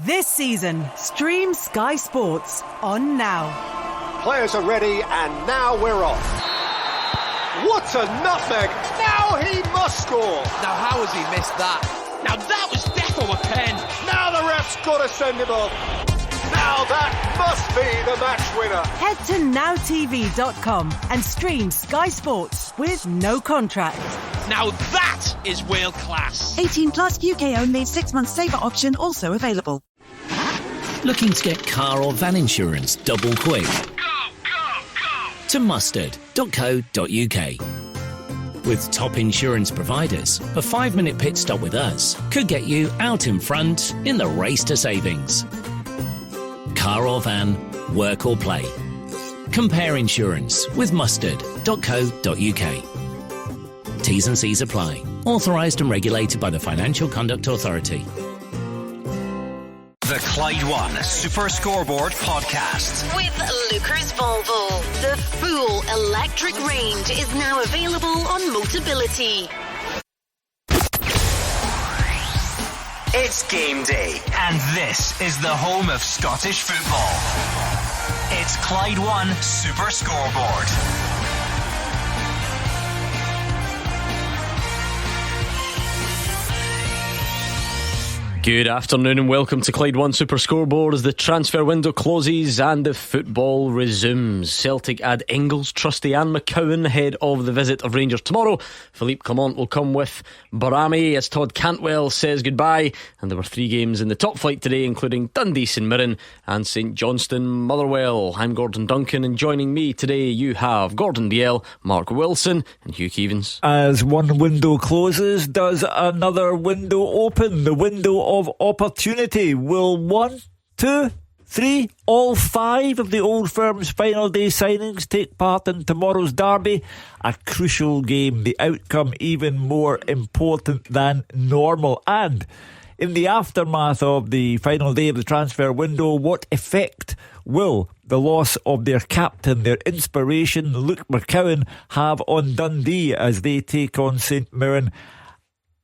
This season, stream Sky Sports on Now. Players are ready and now we're off. What a nothing! Now he must score! Now how has he missed that? Now that was death on a pen! Now the ref's got to send him off. Now that must be the match winner. Head to nowtv.com and stream Sky Sports with no contract. Now that is world class. 18 plus, UK only, 6 months saver option also available. Looking to get car or van insurance double quick? Go! To mustard.co.uk. With top insurance providers, a 5-minute pit stop with us could get you out in front in the race to savings. Car or van, work or play. Compare insurance with mustard.co.uk. T's and C's apply. Authorised and regulated by the Financial Conduct Authority. The Clyde One Super Scoreboard Podcast. With Lucas Volvo. The full electric range is now available on Motability. It's game day, and this is the home of Scottish football. It's Clyde One Super Scoreboard. Good afternoon and welcome to Clyde One Super Scoreboard as the transfer window closes and the football resumes. Celtic add Engels, Trusty and McCowan ahead of the visit of Rangers tomorrow. Philippe Clement will come with Barami as Todd Cantwell says goodbye. And there were 3 games in the top flight today, including Dundee, St Mirren and St Johnstone Motherwell. I'm Gordon Duncan, and joining me today you have Gordon Biel, Mark Wilson and Hugh Keevans. As one window closes, does another window open? The window of opportunity. Will 1, 2, 3, all 5 of the Old Firm's final day signings take part in tomorrow's derby? A crucial game, the outcome even more important than normal. And in the aftermath of the final day of the transfer window, what effect will the loss of their captain, their inspiration, Luke McCowan, have on Dundee as they take on St Mirren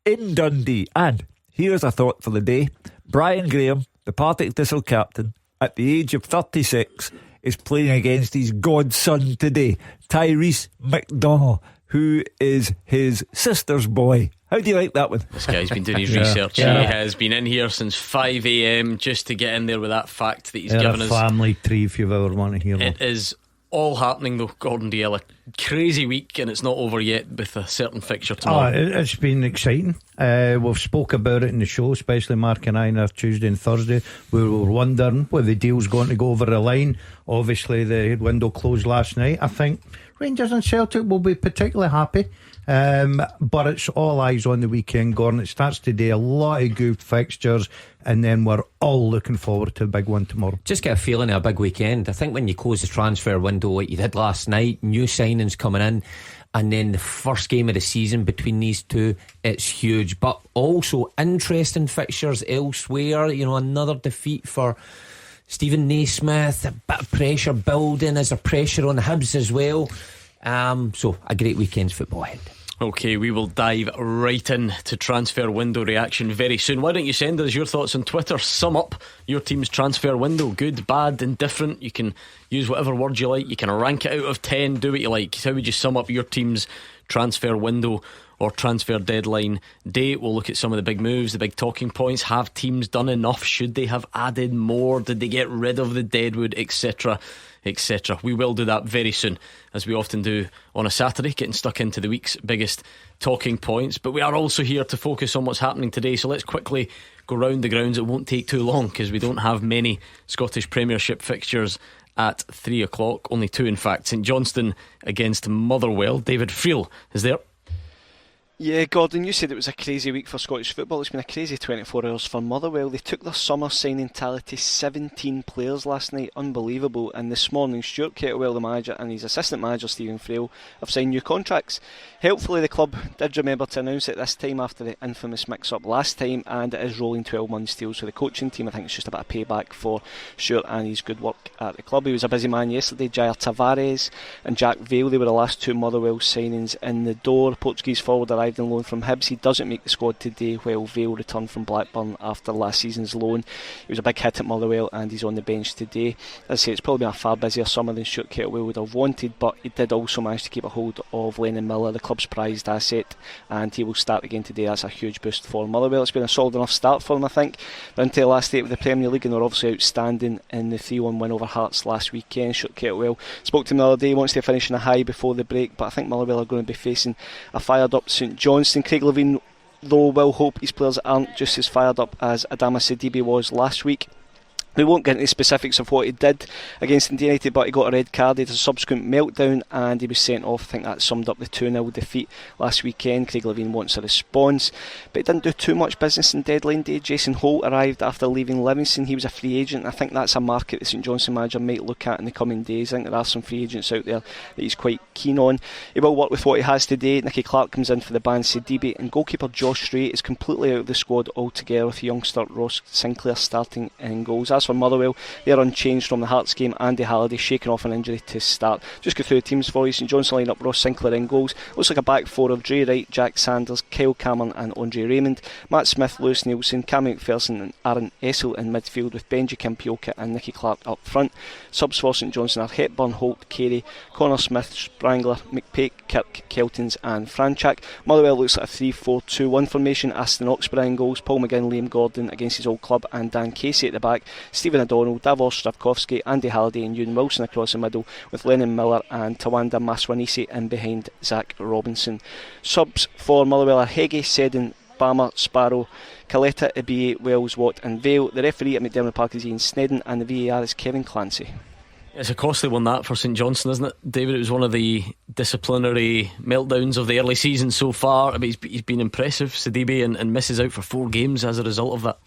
in Dundee? And here's a thought for the day. Brian Graham, the Partick Thistle captain, at the age of 36, is playing against his godson today, Tyrese McDonnell, who is his sister's boy. How do you like that one? This guy's been doing his research. He has been in here since 5 a.m. just to get in there with that fact that he's given us. Family tree if you ever want to hear one. It is all happening though, Gordon Dalziel. A crazy week, and it's not over yet with a certain fixture tomorrow. It's been exciting. We've spoke about it in the show, especially Mark and I on our Tuesday and Thursday. We were wondering whether the deal's going to go over the line. Obviously the window closed last night. I think Rangers and Celtic will be particularly happy, but it's all eyes on the weekend, Gordon. It starts today, a lot of good fixtures, and then we're all looking forward to a big one tomorrow. Just get a feeling of a big weekend. I think when you close the transfer window like you did last night, new signings coming in, and then the first game of the season between these two, it's huge. But also interesting fixtures elsewhere. You know, another defeat for Stephen Naismith, a bit of pressure building. Is there pressure on the Hibs as well? So a great weekend's football ahead. Okay, we will dive right in to transfer window reaction very soon. Why don't you send us your thoughts on Twitter? Sum up your team's transfer window. Good, bad, indifferent. You can use whatever word you like. You can rank it out of 10. Do what you like. How would you sum up your team's transfer window or transfer deadline day? We'll look at some of the big moves, the big talking points. Have teams done enough? Should they have added more? Did they get rid of the deadwood, etc., etc.? We will do that very soon, as we often do on a Saturday, getting stuck into the week's biggest talking points. But we are also here to focus on what's happening today, so let's quickly go round the grounds. It won't take too long because we don't have many Scottish Premiership fixtures at 3 o'clock, only 2 in fact. St Johnstone against Motherwell. David Friel is there. Yeah, Gordon, you said it was a crazy week for Scottish football. It's been a crazy 24 hours for Motherwell. They took their summer signing tally to 17 players last night. Unbelievable. And this morning, Stuart Kettlewell, the manager, and his assistant manager, Stephen Frail, have signed new contracts. Helpfully, the club did remember to announce it this time after the infamous mix-up last time, and it is rolling 12-month deals. So the coaching team, I think it's just a bit of payback for Stuart and his good work at the club. He was a busy man yesterday. Jair Tavares and Jack Vale, they were the last 2 Motherwell signings in the door. Portuguese forward arrived arrived on loan from Hibs. He doesn't make the squad today, while Vale returned from Blackburn after last season's loan. He was a big hit at Motherwell and he's on the bench today. As I say, it's probably been a far busier summer than Stuart Kettlewell would have wanted, but he did also manage to keep a hold of Lennon Miller, the club's prized asset, and he will start again today. That's a huge boost for Motherwell. It's been a solid enough start for them, I think. They're into the last 8 of the Premier League and they're obviously outstanding in the 3-1 win over Hearts last weekend. Stuart Kettlewell spoke to him the other day, wants to finish in a high before the break, but I think Motherwell are going to be facing a fired up St Johnstone. Craig Levein, though, will hope his players aren't just as fired up as Adama Sidibe was last week. We won't get into the specifics of what he did against Dundee United, but he got a red card. He had a subsequent meltdown and he was sent off. I think that summed up the 2-0 defeat last weekend. Craig Levein wants a response, but he didn't do too much business in deadline day. Jason Holt arrived after leaving Livingston. He was a free agent. I think that's a market the St Johnstone manager might look at in the coming days. I think there are some free agents out there that he's quite keen on. He will work with what he has today. Nicky Clark comes in for the ban Sidibe, and goalkeeper Josh Stray is completely out of the squad altogether, with youngster Ross Sinclair starting in goals. As for Motherwell, they're unchanged from the Hearts game. Andy Halliday shaking off an injury to start. Just go through the teams for you. St Johnstone line up: Ross Sinclair in goals. Looks like a back four of Dre Wright, Jack Sanders, Kyle Cameron and Andre Raymond. Matt Smith, Lewis Nielsen, Cam McPherson and Aaron Essel in midfield, with Benji Kimpioka and Nicky Clark up front. Subs for St Johnstone are Hepburn, Holt, Carey, Connor Smith, Sprangler, McPake, Kirk, Keltins and Franchak. Motherwell looks like a 3-4-2-1 formation. Aston Oxborough in goals, Paul McGinn, Liam Gordon against his old club and Dan Casey at the back. Stephen O'Donnell, Davor Stravkovsky, Andy Halliday and Ewan Wilson across the middle, with Lennon Miller and Tawanda Maswanisi in behind Zach Robinson. Subs for Motherwell are Heggie, Seddon, Bama, Sparrow, Caletta, Ibie, Wells, Watt and Vale. The referee at McDermott Park is Ian Snedden and the VAR is Kevin Clancy. It's a costly one, that, for St Johnstone, isn't it, David? It was one of the disciplinary meltdowns of the early season so far. I mean, he's been impressive, Sidibe, and misses out for 4 games as a result of that.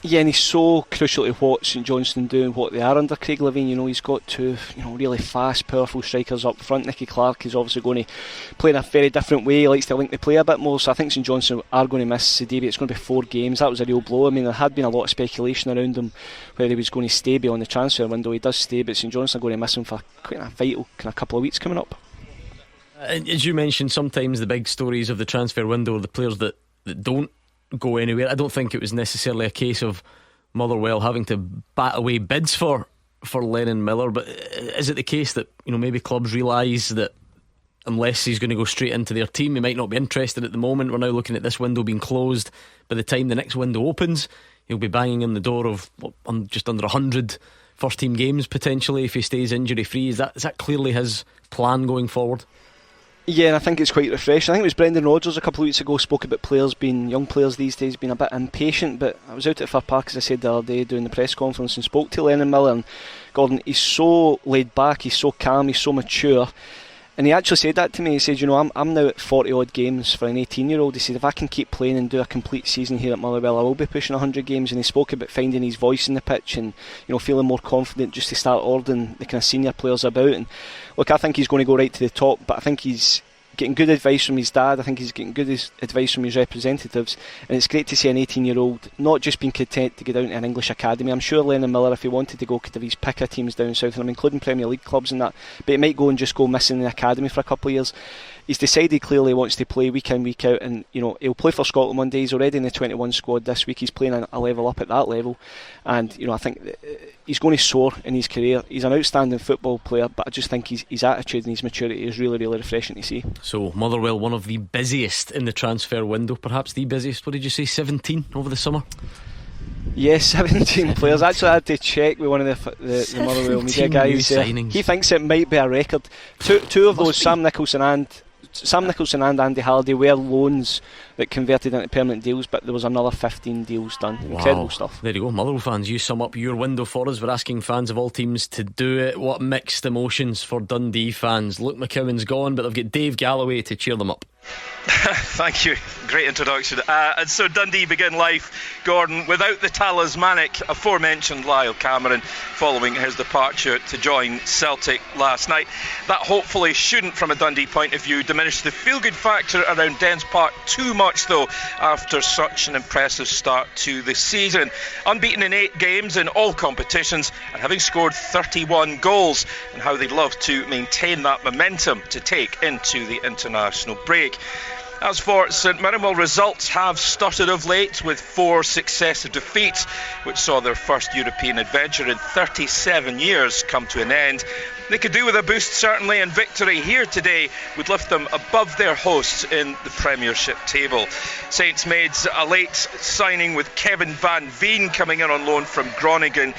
Yeah, and he's so crucial to what St Johnstone do and what they are under Craig Levein. You know, he's got 2 really fast, powerful strikers up front. Nicky Clark is obviously going to play in a very different way. He likes to link the play a bit more, so I think St Johnstone are going to miss Sidibe. It's going to be 4 games. That was a real blow. I mean, there had been a lot of speculation around him whether he was going to stay beyond the transfer window. He does stay, but St Johnstone are going to miss him for quite a vital kind of couple of weeks coming up. As you mentioned, sometimes the big stories of the transfer window are the players that don't go anywhere. I don't think it was necessarily a case of Motherwell having to bat away bids for Lennon Miller, but is it the case that maybe clubs realise that unless he's going to go straight into their team, he might not be interested at the moment? We're now looking at this window being closed. By the time the next window opens, he'll be banging on the door of just under 100 first team games potentially if he stays injury free. Is that clearly his plan going forward? Yeah, and I think it's quite refreshing. I think it was Brendan Rodgers a couple of weeks ago spoke about young players these days being a bit impatient, but I was out at Fir Park, as I said the other day, doing the press conference and spoke to Lennon Miller, and Gordon, he's so laid back, he's so calm, he's so mature. And he actually said that to me. He said, I'm now at 40 odd games for an 18-year-old. He said, if I can keep playing and do a complete season here at Motherwell, I will be pushing 100 games. And he spoke about finding his voice in the pitch and feeling more confident just to start ordering the kind of senior players about. And look, I think he's going to go right to the top, but I think he's getting good advice from his dad. I think he's getting good advice from his representatives, and it's great to see an 18-year-old not just being content to get down to an English academy. I'm sure Lennon Miller, if he wanted to go, could have his pick of teams down south, and I'm including Premier League clubs in that, but he might go and just go missing in the academy for a couple of years. He's decided clearly he wants to play week in, week out, and he'll play for Scotland one day. He's already in the 21 squad this week. He's playing a level up at that level, and I think he's going to soar in his career. He's an outstanding football player, but I just think his attitude and his maturity is really, really refreshing to see. So Motherwell, one of the busiest in the transfer window, perhaps the busiest. What did you say, 17 over the summer? Yes, 17 players. Actually, I had to check with one of the Motherwell media guys. He thinks it might be a record. Two of those, Sam Nicholson and Andy Halliday, were loans that converted into permanent deals, but there was another 15 deals done. Wow. Incredible stuff. There you go. Motherwell fans, you sum up your window for us. We're asking fans of all teams to do it. What mixed emotions for Dundee fans. Luke McCowan's gone, but they've got Dave Galloway to cheer them up. Thank you. Great introduction. And so Dundee begin life, Gordon, without the talismanic aforementioned Lyle Cameron following his departure to join Celtic last night. That hopefully shouldn't, from a Dundee point of view, diminish the feel-good factor around Dens Park too much, though, after such an impressive start to the season. Unbeaten in 8 games in all competitions and having scored 31 goals, and how they'd love to maintain that momentum to take into the international break. As for St Mirren, well, results have stuttered of late with 4 successive defeats, which saw their first European adventure in 37 years come to an end. They could do with a boost, certainly, and victory here today would lift them above their hosts in the Premiership table. Saints made a late signing with Kevin Van Veen coming in on loan from Groningen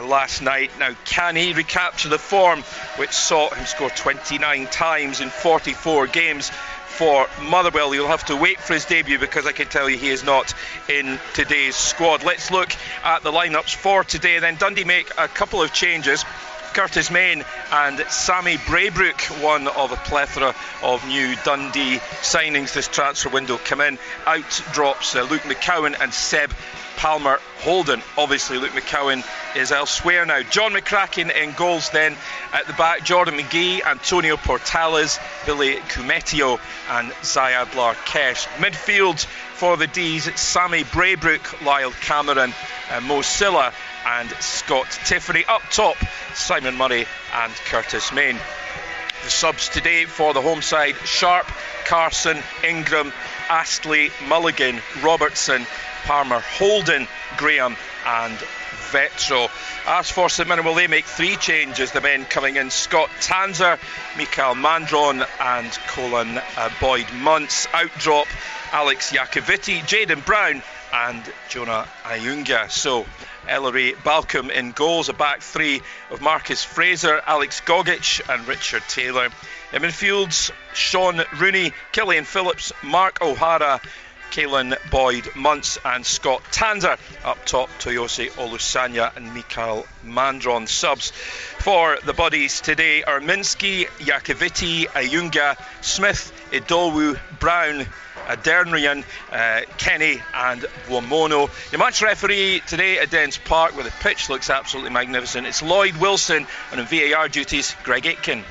last night. Now, can he recapture the form which saw him score 29 times in 44 games? For Motherwell, you'll have to wait for his debut, because I can tell you he is not in today's squad. Let's look at the lineups for today. Then Dundee make a couple of changes. Curtis Main and Sammy Braybrook, one of a plethora of new Dundee signings this transfer window, come in. Out drops Luke McCowan and Seb Palmer Holden. Obviously Luke McCowan is elsewhere now. John McCracken in goals then. At the back, Jordan McGee, Antonio Portales, Billy Kumetio and Zayad Larkesh. Midfield for the D's, Sammy Braybrook, Lyle Cameron, Mo Silla and Scott Tiffany. Up top, Simon Murray and Curtis Main. The subs today for the home side: Sharp, Carson, Ingram, Astley, Mulligan, Robertson, Palmer Holden, Graham and Vetro. As for St Mirren, well, they make 3 changes. The men coming in: Scott Tanzer, Mikael Mandron and Colin Boyd Muntz. Out drop Alex Iacovitti, Jayden Brown and Jonah Ayunga. So Ellery Balcom in goals, a back 3 of Marcus Fraser, Alex Gogic and Richard Taylor. In midfields, Sean Rooney, Killian Phillips, Mark O'Hara, Caelan Boyd Muntz and Scott Tanzer. Up top, Toyosi Olusanya and Mikael Mandron. Subs for the Buddies today are Minsky, Iacovitti, Ayunga, Smith, Idowu, Brown, Adernrian, Kenny and Womono. Your match referee today at Dens Park, where the pitch looks absolutely magnificent, it's Lloyd Wilson, and in VAR duties, Greg Aitken.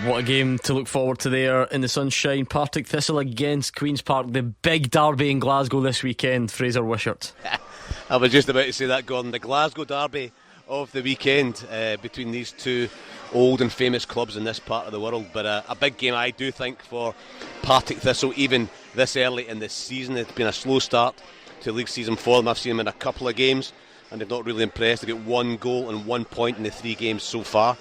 What a game to look forward to there in the sunshine. Partick Thistle against Queen's Park, the big derby in Glasgow this weekend. Fraser Wishart. I was just about to say that, Gordon. The Glasgow derby of the weekend between these two old and famous clubs in this part of the world. But a big game, I do think, for Partick Thistle, even this early in the season. It's been a slow start to league season for them. I've seen them in a couple of games and they've not really impressed. They've got 1 goal and 1 point in the 3 games so far.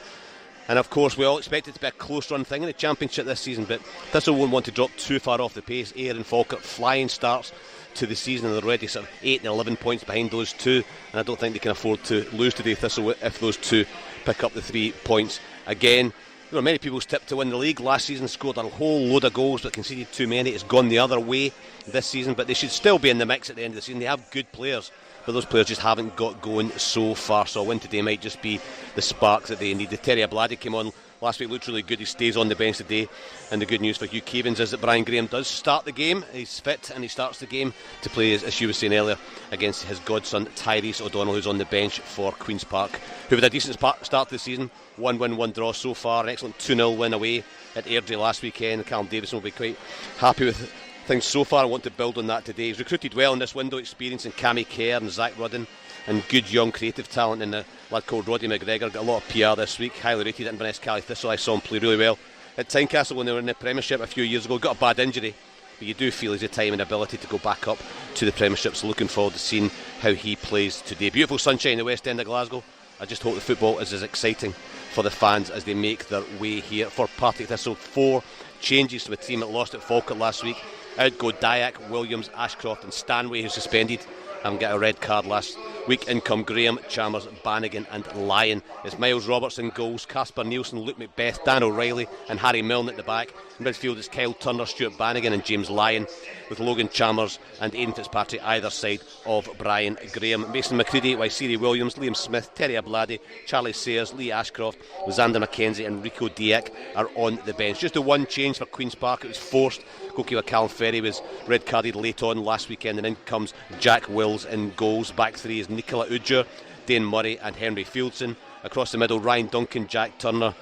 And of course we all expect it to be a close run thing in the Championship this season, but Thistle won't want to drop too far off the pace. Aaron Falkirk flying starts to the season, and they're already sort of 8 and 11 points behind those two, and I don't think they can afford to lose today, Thistle, if those two pick up the 3 points again. There were many people's tip to win the league last season, scored a whole load of goals but conceded too many. It's gone the other way this season, but they should still be in the mix at the end of the season. They have good players, but those players just haven't got going so far, so a win today might just be the spark that they need. Terry Abladi came on last week, looked really good. He stays on the bench today, and the good news for Hugh Cavins is that Brian Graham does start the game. He's fit and he starts the game to play, as you were saying earlier, against his godson Tyrese O'Donnell, who's on the bench for Queen's Park, who had a decent start to the season. 1 win, 1 draw so far, an excellent 2-0 win away at Airdrie last weekend. Callum Davison will be quite happy with things so far. I want to build on that today. He's recruited well in this window, experiencing Cammy Kerr and Zach Rudden, and good young creative talent in the lad called Roddy McGregor. Got a lot of PR this week, highly rated at Inverness Cali Thistle. I saw him play really well at Tynecastle when they were in the Premiership a few years ago. Got a bad injury, but you do feel he's a time and ability to go back up to the Premiership, so looking forward to seeing how he plays today. Beautiful sunshine in the West End of Glasgow. I just hope the football is as exciting for the fans as they make their way here. For Partick Thistle, 4 changes to the team that lost at Falkirk last week. Out go Dyack, Williams, Ashcroft and Stanway, who's suspended and got a red card last week. In come Graham, Chalmers, Bannigan and Lyon. It's Miles Robertson goals, Casper Nielsen, Luke Macbeth, Dan O'Reilly and Harry Milne at the back. In midfield it's Kyle Turner, Stuart Bannigan and James Lyon, with Logan Chalmers and Aidan Fitzpatrick either side of Brian Graham. Mason McCready, Waisiri Williams, Liam Smith, Terry Abladi, Charlie Sayers, Lee Ashcroft, Xander McKenzie and Rico Dieck are on the bench. Just the one change for Queen's Park. It was forced. Goalkeeper Callum Ferry was red carded late on last weekend, and in comes Jack Wills in goals. Back 3 is Nicola Ujur, Dane Murray and Henry Fieldson. Across the middle, Ryan Duncan, Jack Turner,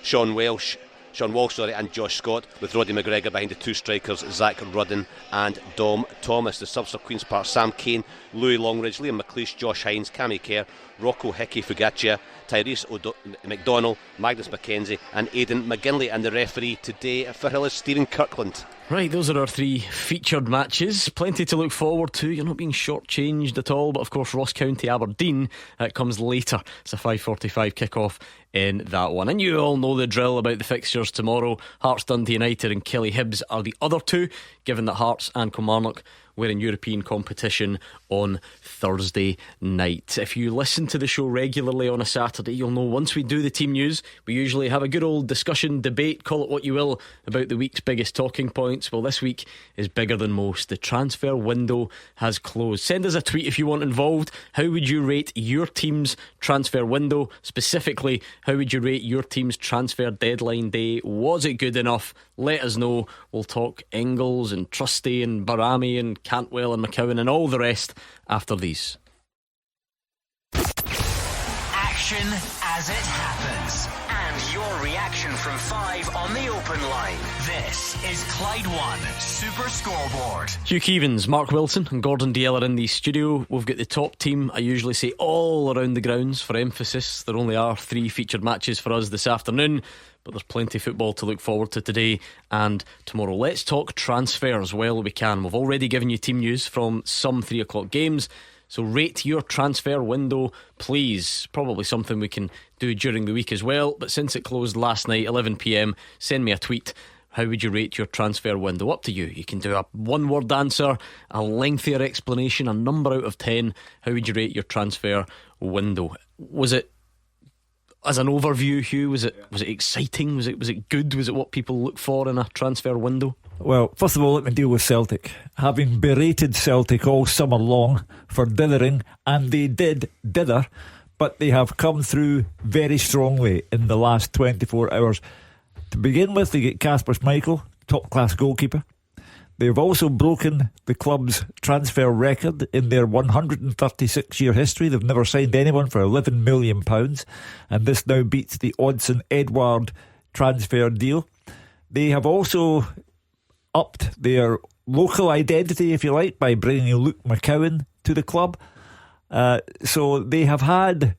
Sean Walsh and Josh Scott, with Roddy McGregor behind the 2 strikers, Zach Rudden and Dom Thomas. The subs for Queen's Park: Sam Kane, Louis Longridge, Liam McLeish, Josh Hines, Cammy Kerr, Rocco Hickey Fugaccia, Tyrese McDonnell, Magnus McKenzie and Aidan McGinley. And the referee today for Hill is Stephen Kirkland. Right, those are our 3 featured matches. Plenty to look forward to. You're not being shortchanged at all. But of course, Ross County Aberdeen comes later. It's a 5:45 kick-off in that one. And you all know the drill about the fixtures tomorrow. Hearts Dundee United and Kelly Hibs are the other 2, given that Hearts and Kilmarnock were in European competition on Thursday night. If you listen to the show regularly on a Saturday, you'll know once we do the team news, we usually have a good old discussion, debate, call it what you will, about the week's biggest talking points. Well, this week is bigger than most. The transfer window has closed. Send us a tweet if you want involved. How would you rate your team's transfer window? Specifically, how would you rate your team's transfer deadline day? Was it good enough? Let us know. We'll talk Ingles and Trusty and Barami and Cantwell and McCowan and all the rest after these. Action as it happens, and your reaction from 5 on the open line. This is Clyde One Super Scoreboard. Hugh Keevins, Mark Wilson and Gordon Dalziel are in the studio. We've got the top team, I usually say all around the grounds for emphasis. There only are 3 featured matches for us this afternoon, but there's plenty of football to look forward to today and tomorrow. Let's talk transfers while we can. We've already given you team news from some 3 o'clock games, so rate your transfer window, please. Probably something we can do during the week as well, but since it closed last night 11pm, send me a tweet. How would you rate your transfer window? Up to you. You can do a 1-word answer, a lengthier explanation, a number out of 10. How would you rate your transfer window? Was it, as an overview, Hugh, was it exciting? Was it good? Was it what people look for in a transfer window? Well, first of all, let me deal with Celtic. Having berated Celtic all summer long for dithering, and they did dither, but they have come through very strongly in the last 24 hours. To begin with, they get Kasper Schmeichel, top-class goalkeeper. They've also broken the club's transfer record in their 136-year history. They've never signed anyone for £11 million, and this now beats the Odsonne-Edouard transfer deal. They have also upped their local identity, if you like, by bringing Luke McCowan to the club. So they have had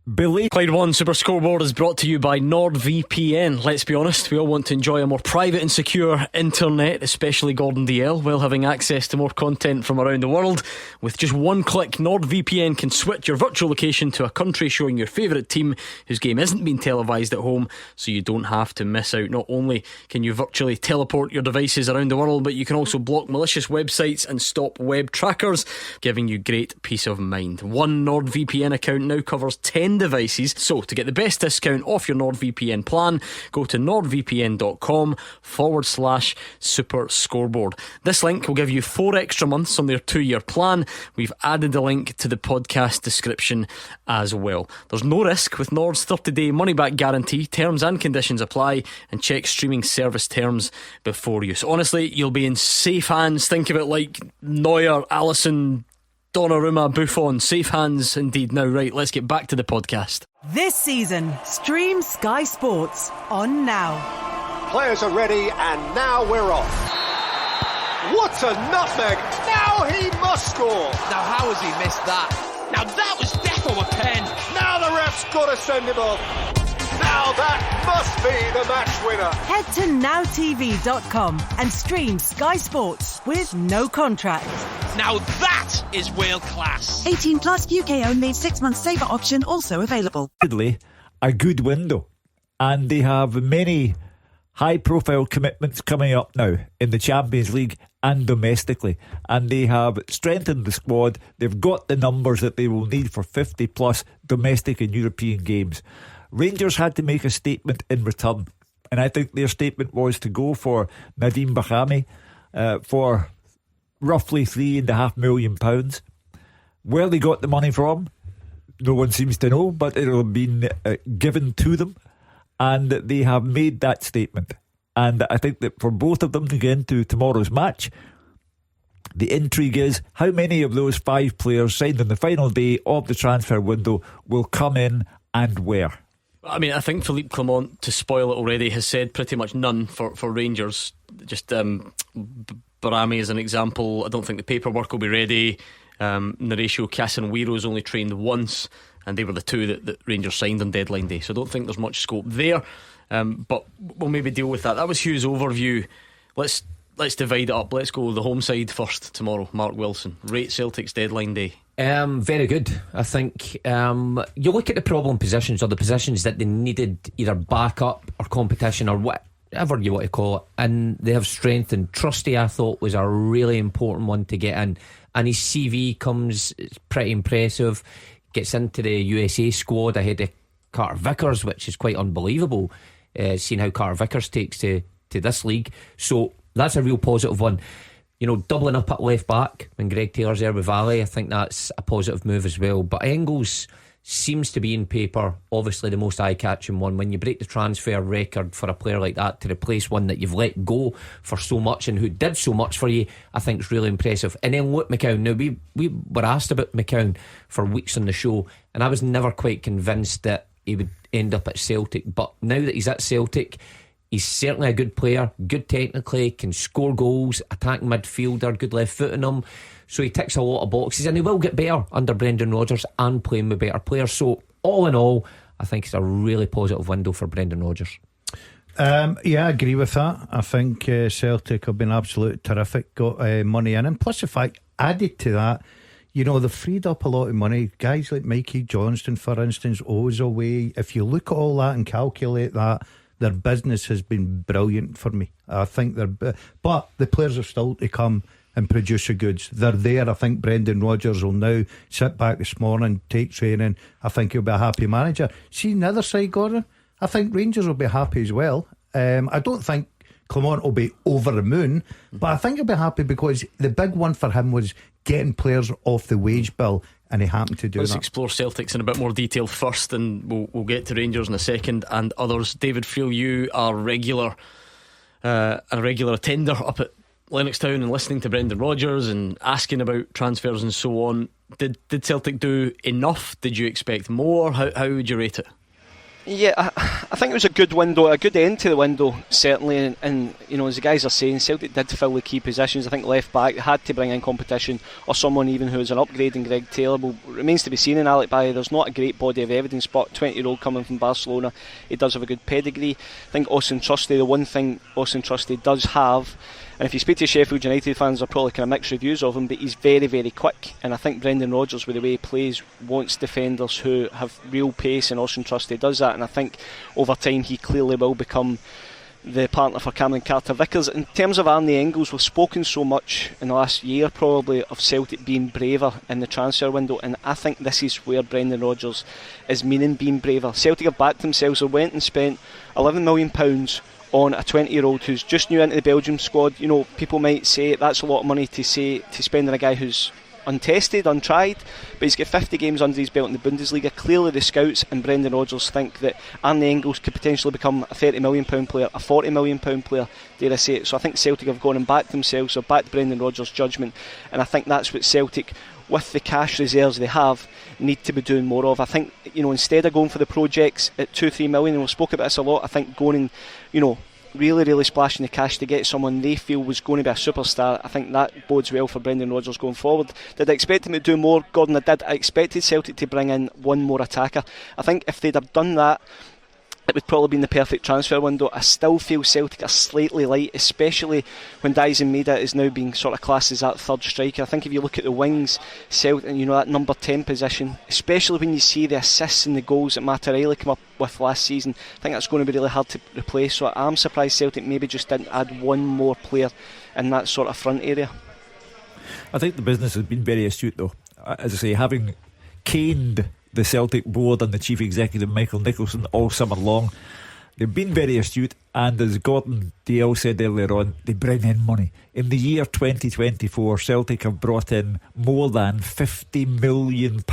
Clyde One Super Scoreboard is brought to you by NordVPN. Let's be honest, we all want to enjoy a more private and secure internet, especially Gordon DL, while having access to more content from around the world. With just one click, NordVPN can switch your virtual location to a country showing your favourite team whose game isn't being televised at home, so you don't have to miss out. Not only can you virtually teleport your devices around the world, but you can also block malicious websites and stop web trackers, giving you great peace of mind. One NordVPN account now covers 10 devices, so to get the best discount off your NordVPN plan, go to nordvpn.com/Super Scoreboard. This link will give you 4 extra months on their 2-year plan. We've added the link to the podcast description as well. There's no risk with Nord's 30-day money-back guarantee. Terms and conditions apply, and check streaming service terms before use. Honestly, you'll be in safe hands. Think of it like Neuer, Alisson, Donnarumma, Buffon. Safe hands indeed. Now, right, let's get back to the podcast. This season, stream Sky Sports on Now. Players are ready, and now we're off. What a nutmeg! Now he must score! Now how has he missed that? Now that was defo a pen! Now the ref's got to send him off! Now that must be the match winner! Head to nowtv.com and stream Sky Sports with no contract. Now that is world class. 18 plus UK only 6-month saver option also available. A good window, and they have many high profile commitments coming up now in the Champions League and domestically, and they have strengthened the squad. They've got the numbers that they will need for 50 plus domestic and European games. Rangers had to make a statement in return, and I think their statement was to go for Nadim Bahrami for roughly £3.5 million. Where they got the money from, no one seems to know, but it will have been given to them, and they have made that statement. And I think that for both of them to get into tomorrow's match, the intrigue is how many of those 5 players signed on the final day of the transfer window will come in and where. I mean, I think Philippe Clement, to spoil it already, has said pretty much none for Rangers. Just Barami as an example. I don't think the paperwork will be ready. Naratio Casanwiro's only trained once, and they were the 2 that Rangers signed on deadline day, so I don't think there's much scope there. But we'll maybe deal with that. That was Hugh's overview. Let's let's divide it up. Let's go the home side first tomorrow. Mark Wilson, rate Celtic's deadline day. Very good. I think you look at the problem positions, or the positions that they needed either backup or competition or whatever you want to call it, and they have strength. And Trusty, I thought, was a really important one to get in, and his CV comes, it's pretty impressive. Gets into the USA squad ahead of Carter Vickers, which is quite unbelievable, seeing how Carter Vickers takes to this league. So that's a real positive one. You know, doubling up at left back when Greg Taylor's there with Valley, I think that's a positive move as well. But Engels seems to be, in paper, obviously the most eye-catching one. When you break the transfer record for a player like that to replace one that you've let go for so much and who did so much for you, I think it's really impressive. And then Luke McCown. Now, we were asked about McCown for weeks on the show, and I was never quite convinced that he would end up at Celtic. But now that he's at Celtic, he's certainly a good player, good technically, can score goals, attacking midfielder, good left foot in him. So he ticks a lot of boxes, and he will get better under Brendan Rodgers and playing with better players. So all in all, I think it's a really positive window for Brendan Rodgers. Yeah, I agree with that. I think Celtic have been absolutely terrific, got money in, and plus the fact, added to that, you know, they've freed up a lot of money. Guys like Mikey Johnston, for instance, owes away. If you look at all that and calculate that, their business has been brilliant for me. I think but the players are still to come and produce the goods. They're there. I think Brendan Rodgers will now sit back this morning, take training. I think he'll be a happy manager. See, on the other side, Gordon, I think Rangers will be happy as well. I don't think Clement will be over the moon, but I think he'll be happy because the big one for him was getting players off the wage bill, and he happened to do that. Let's explore Celtics in a bit more detail first, and we'll get to Rangers in a second and others. David Friel, you are a regular attender up at Lennoxtown and listening to Brendan Rodgers and asking about transfers and so on. Did Celtic do enough? Did you expect more? How would you rate it? Yeah, I think it was a good window, a good end to the window, certainly. And you know, as the guys are saying, Celtic did fill the key positions. I think left back, they had to bring in competition, or someone even who was an upgrade in Greg Taylor. Well, remains to be seen in Alec Bailly. There's not a great body of evidence, but 20-year-old coming from Barcelona, he does have a good pedigree. I think Austin Trusty, the one thing Austin Trusty does have, and if you speak to Sheffield United fans, they're probably kind of mixed reviews of him, but he's very, very quick. And I think Brendan Rodgers, with the way he plays, wants defenders who have real pace, and Austin Trusty does that. And I think over time he clearly will become the partner for Cameron Carter-Vickers. In terms of Arnie Engels, we've spoken so much in the last year probably of Celtic being braver in the transfer window, and I think this is where Brendan Rodgers is meaning being braver. Celtic have backed themselves. They went and spent £11 million on a 20-year-old who's just new into the Belgium squad. You know, people might say that's a lot of money to spend on a guy who's untested, untried, but he's got 50 games under his belt in the Bundesliga. Clearly the scouts and Brendan Rodgers think that Arnie Engels could potentially become a £30 million player, a £40 million player, dare I say it. So I think Celtic have gone and backed themselves, or backed Brendan Rodgers' judgment, and I think that's what Celtic, with the cash reserves they have, need to be doing more of. I think, you know, instead of going for the projects at 2-3 million, and we've spoke about this a lot, I think going and, you know, really splashing the cash to get someone they feel was going to be a superstar, I think that bodes well for Brendan Rodgers going forward. Did I expect him to do more? Gordon, I did. I expected Celtic to bring in one more attacker. I think if they'd have done that, it would probably been the perfect transfer window. I still feel Celtic are slightly light, especially when Dyson Maeda is now being sort of classed as that third striker. I think if you look at the wings, Celtic, you know, that number 10 position, especially when you see the assists and the goals that Matt O'Reilly came up with last season, I think that's going to be really hard to replace. So I'm surprised Celtic maybe just didn't add one more player in that sort of front area. I think the business has been very astute though. As I say, having caned the Celtic board and the chief executive Michael Nicholson all summer long, they've been very astute, and as Gordon DL said earlier on, they bring in money. In the year 2024, Celtic have brought in more than £50 million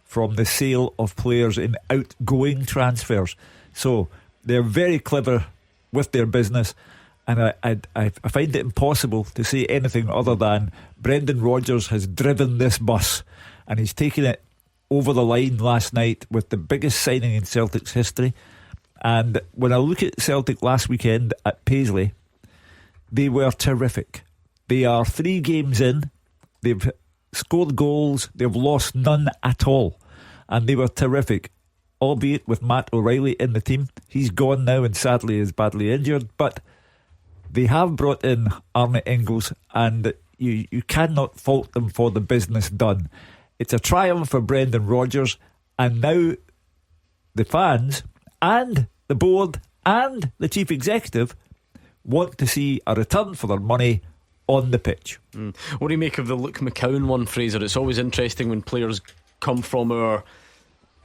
from the sale of players in outgoing transfers. So they're very clever with their business, and I find it impossible to say anything other than Brendan Rodgers has driven this bus, and he's taken it over the line last night with the biggest signing in Celtic's history. And when I look at Celtic last weekend at Paisley, they were terrific. They are 3 games in, they've scored goals, they've lost none at all, and they were terrific, albeit with Matt O'Reilly in the team. He's gone now and sadly is badly injured, but They have brought in Arne Engels, and you cannot fault them for the business done. It's a triumph for Brendan Rodgers, and now the fans and the board and the chief executive want to see a return for their money on the pitch. What do you make of the Luke McCowan one, Fraser? It's always interesting when players come from our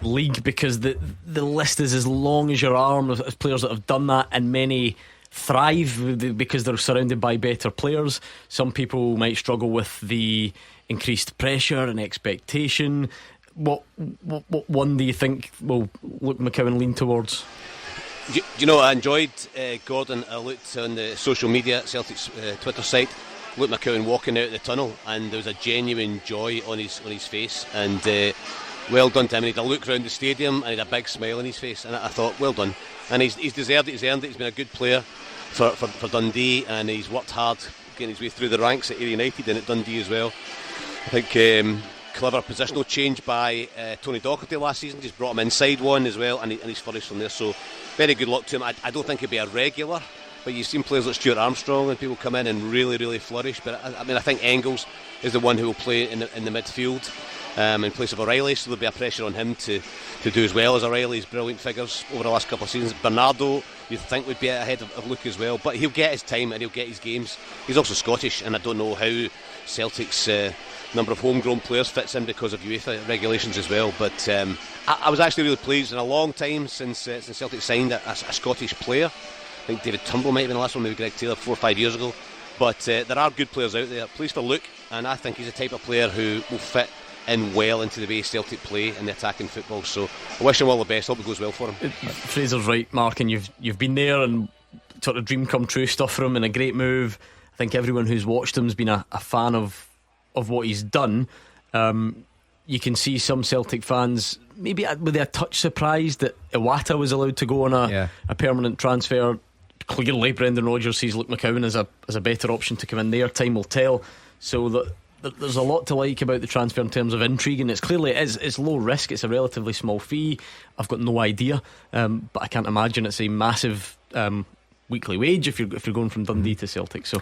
league, because the list is as long as your arm of players that have done that, and many thrive because they're surrounded by better players. Some people might struggle with the increased pressure and expectation. What one do you think will Luke McCowan lean towards? Do you know, I enjoyed, Gordon, I looked on the social media, Celtic's Twitter site, Luke McCowan walking out of the tunnel, and there was a genuine joy on his face, and well done to him. He had a look around the stadium and he had a big smile on his face, and I thought, well done. And he's deserved it, he's earned it. He's been a good player for Dundee, and he's worked hard getting his way through the ranks at Ayr United and at Dundee as well. I think clever positional change by Tony Docherty last season, just brought him inside one as well, and he's flourished from there, so very good luck to him. I don't think he'll be a regular, but you've seen players like Stuart Armstrong and people come in and really, really flourish. But I think Engels is the one who will play in the midfield in place of O'Reilly, so there'll be a pressure on him to do as well as O'Reilly's brilliant figures over the last couple of seasons. Bernardo, you'd think, would be ahead of Luke as well, but he'll get his time and he'll get his games. He's also Scottish, and I don't know how Celtic's number of homegrown players fits in because of UEFA regulations as well. But I was actually really pleased. In a long time since Celtic signed a Scottish player. I think David Turnbull might have been the last one, maybe Greg Taylor 4 or 5 years ago. But there are good players out there. Pleased for Luke, and I think he's the type of player who will fit in well into the way Celtic play in the attacking football. So I wish him all the best. Hope it goes well for him. Fraser's right, Mark, and you've been there, and sort of dream come true stuff for him, and a great move. I think everyone who's watched him's been a fan of what he's done. You can see some Celtic fans maybe with a touch surprised that Iwata was allowed to go on a permanent transfer. Clearly Brendan Rodgers sees Luke McCowan as a better option to come in there. Time will tell. So there's a lot to like about the transfer in terms of intrigue, and it's low risk. It's a relatively small fee. I've got no idea, but I can't imagine it's a massive weekly wage if you're going from Dundee to Celtic. So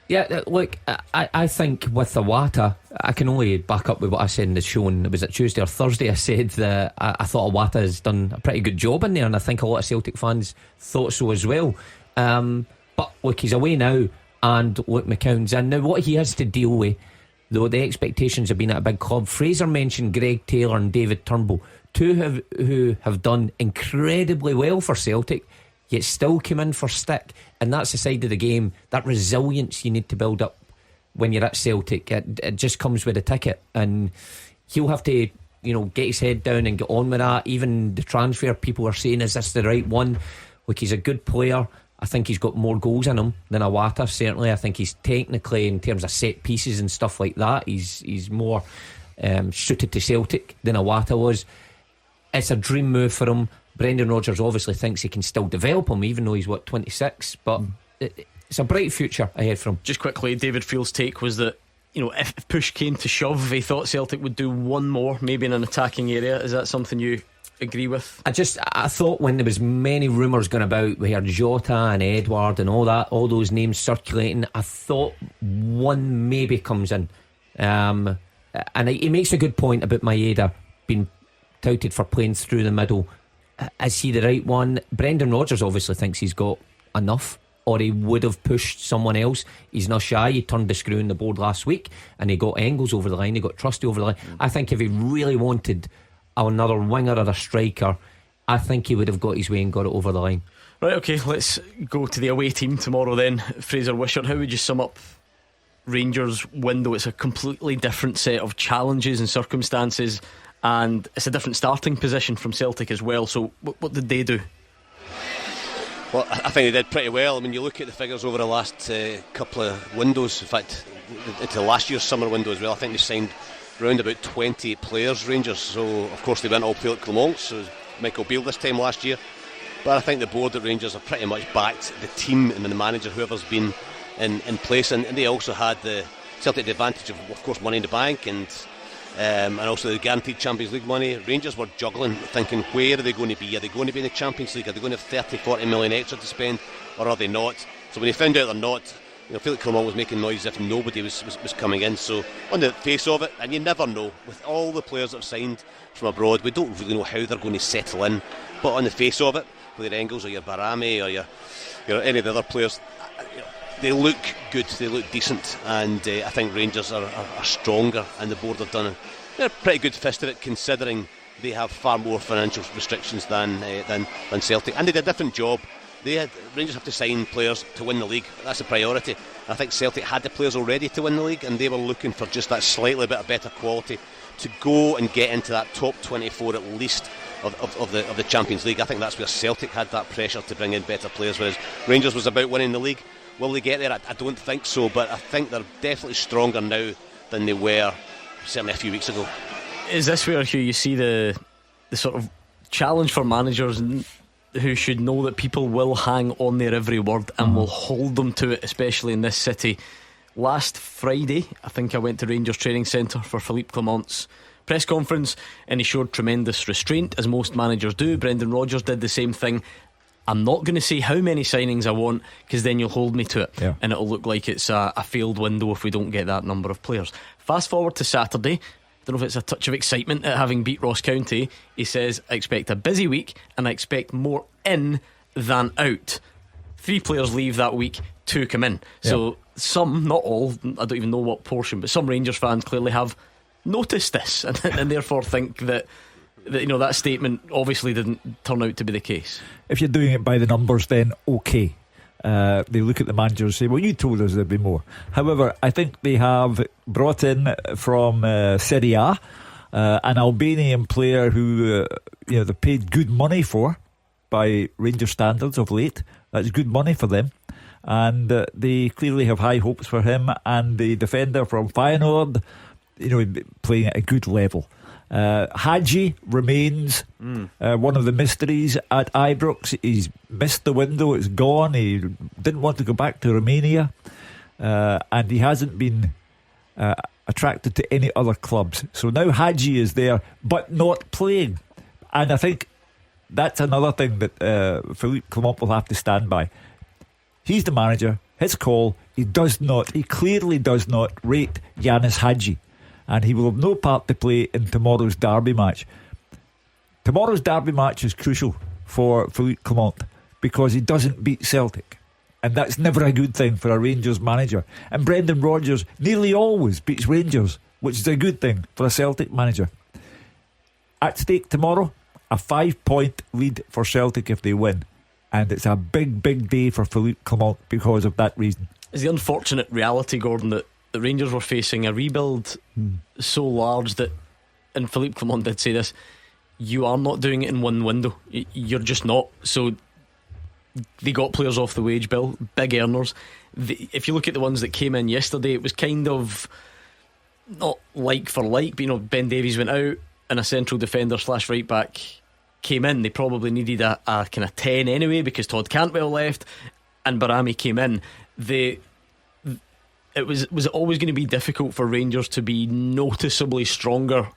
yeah, look, I think with Iwata, I can only back up with what I said in the show, and it was at Tuesday or Thursday. I said that I thought Iwata has done a pretty good job in there, and I think a lot of Celtic fans thought so as well. But look, he's away now, and Luke McCowan's in. Now, what he has to deal with, though, the expectations have been at a big club. Fraser mentioned Greg Taylor and David Turnbull, who have done incredibly well for Celtic, yet still came in for stick. And that's the side of the game, that resilience you need to build up when you're at Celtic. It just comes with a ticket, and he'll have to get his head down and get on with that. Even the transfer people are saying, is this the right one? Look, he's a good player. I think he's got more goals in him than Iwata, certainly. I think he's technically, in terms of set pieces and stuff like that, he's more suited to Celtic than Iwata was. It's a dream move for him. Brendan Rodgers obviously thinks he can still develop him, even though he's 26, but it's a bright future ahead for him. Just quickly, David Friel's take was that if push came to shove, he thought Celtic would do one more, maybe in an attacking area. Is that something you agree with? I thought when there was many rumours going about, we heard Jota and Edward and all those names circulating, I thought one maybe comes in, and he makes a good point about Maeda being touted for playing through the middle. Is he the right one? Brendan Rodgers obviously thinks he's got enough, or he would have pushed someone else. He's not shy. He turned the screw on the board last week, and he got Engels over the line, he got Trusty over the line. I think if he really wanted another winger or a striker, I think he would have got his way and got it over the line. Right, okay, let's go to the away team tomorrow then. Fraser Wishart, how would you sum up Rangers' window? It's a completely different set of challenges and circumstances, and it's a different starting position from Celtic as well. So what did they do? Well, I think they did pretty well. I mean, you look at the figures over the last couple of windows, in fact into last year's summer window as well. I think they signed around about 20 players, Rangers. So of course they went all Philip Clement, so Michael Beale this time last year. But I think the board at Rangers have pretty much backed the team and the manager, whoever's been in place, and they also had the Celtic advantage of course, money in the bank and also the guaranteed Champions League money. Rangers were juggling, thinking, where are they going to be? Are they going to be in the Champions League? Are they going to have 30-40 million extra to spend, or are they not? So when he found out they're not, Philippe Clement was making noise as if nobody was coming in. So on the face of it, and you never know, with all the players that have signed from abroad, we don't really know how they're going to settle in. But on the face of it, whether Engels or your Barami or your any of the other players, they look good, they look decent, and I think Rangers are stronger, and the board have done a pretty good fist of it, considering they have far more financial restrictions than Celtic, and they did a different job. Rangers have to sign players to win the league. That's a priority. I think Celtic had the players already to win the league, and they were looking for just that slightly bit of better quality to go and get into that top 24 at least of the Champions League. I think that's where Celtic had that pressure to bring in better players, whereas Rangers was about winning the league. Will they get there? I don't think so, but I think they're definitely stronger now than they were certainly a few weeks ago. Is this where, Hugh, you see the sort of challenge for managers who should know that people will hang on their every word and will hold them to it, especially in this city? Last Friday, I think I went to Rangers Training Centre for Philippe Clement's press conference, and he showed tremendous restraint, as most managers do. Brendan Rodgers did the same thing. I'm not going to say how many signings I want, because then you'll hold me to it, and it'll look like it's a failed window if we don't get that number of players. Fast forward to Saturday, I don't know if it's a touch of excitement at having beat Ross County. He says, I expect a busy week and I expect more in than out. 3 players leave that week, 2 come in. So some, not all, I don't even know what portion, but some Rangers fans clearly have noticed this and therefore think that that statement obviously didn't turn out to be the case. If you're doing it by the numbers, then okay. They look at the manager and say, well, you told us there'd be more. However, I think they have brought in from Serie A an Albanian player who they paid good money for by Rangers standards of late. That's good money for them, and they clearly have high hopes for him. And the defender from Feyenoord, playing at a good level. Hadji remains one of the mysteries at Ibrox. He's missed the window, it's gone. He didn't want to go back to Romania, and he hasn't been attracted to any other clubs. So now Hadji is there but not playing, and I think that's another thing that Philippe Clement will have to stand by. He's the manager, his call. He clearly does not rate Yanis Hadji, and he will have no part to play in tomorrow's derby match. Tomorrow's derby match is crucial for Philippe Clement because he doesn't beat Celtic, and that's never a good thing for a Rangers manager. And Brendan Rodgers nearly always beats Rangers, which is a good thing for a Celtic manager. At stake tomorrow, a 5-point lead for Celtic if they win, and it's a big day for Philippe Clement because of that reason. It's the unfortunate reality, Gordon, that the Rangers were facing a rebuild so large that, and Philippe Clement did say this, you are not doing it in one window. You're just not. So they got players off the wage bill, big earners. If you look at the ones that came in yesterday, it was kind of not like for like, but Ben Davies went out and a central defender / right back came in. They probably needed a kind of 10 anyway because Todd Cantwell left and Barami came in. Was it always going to be difficult for Rangers to be noticeably stronger?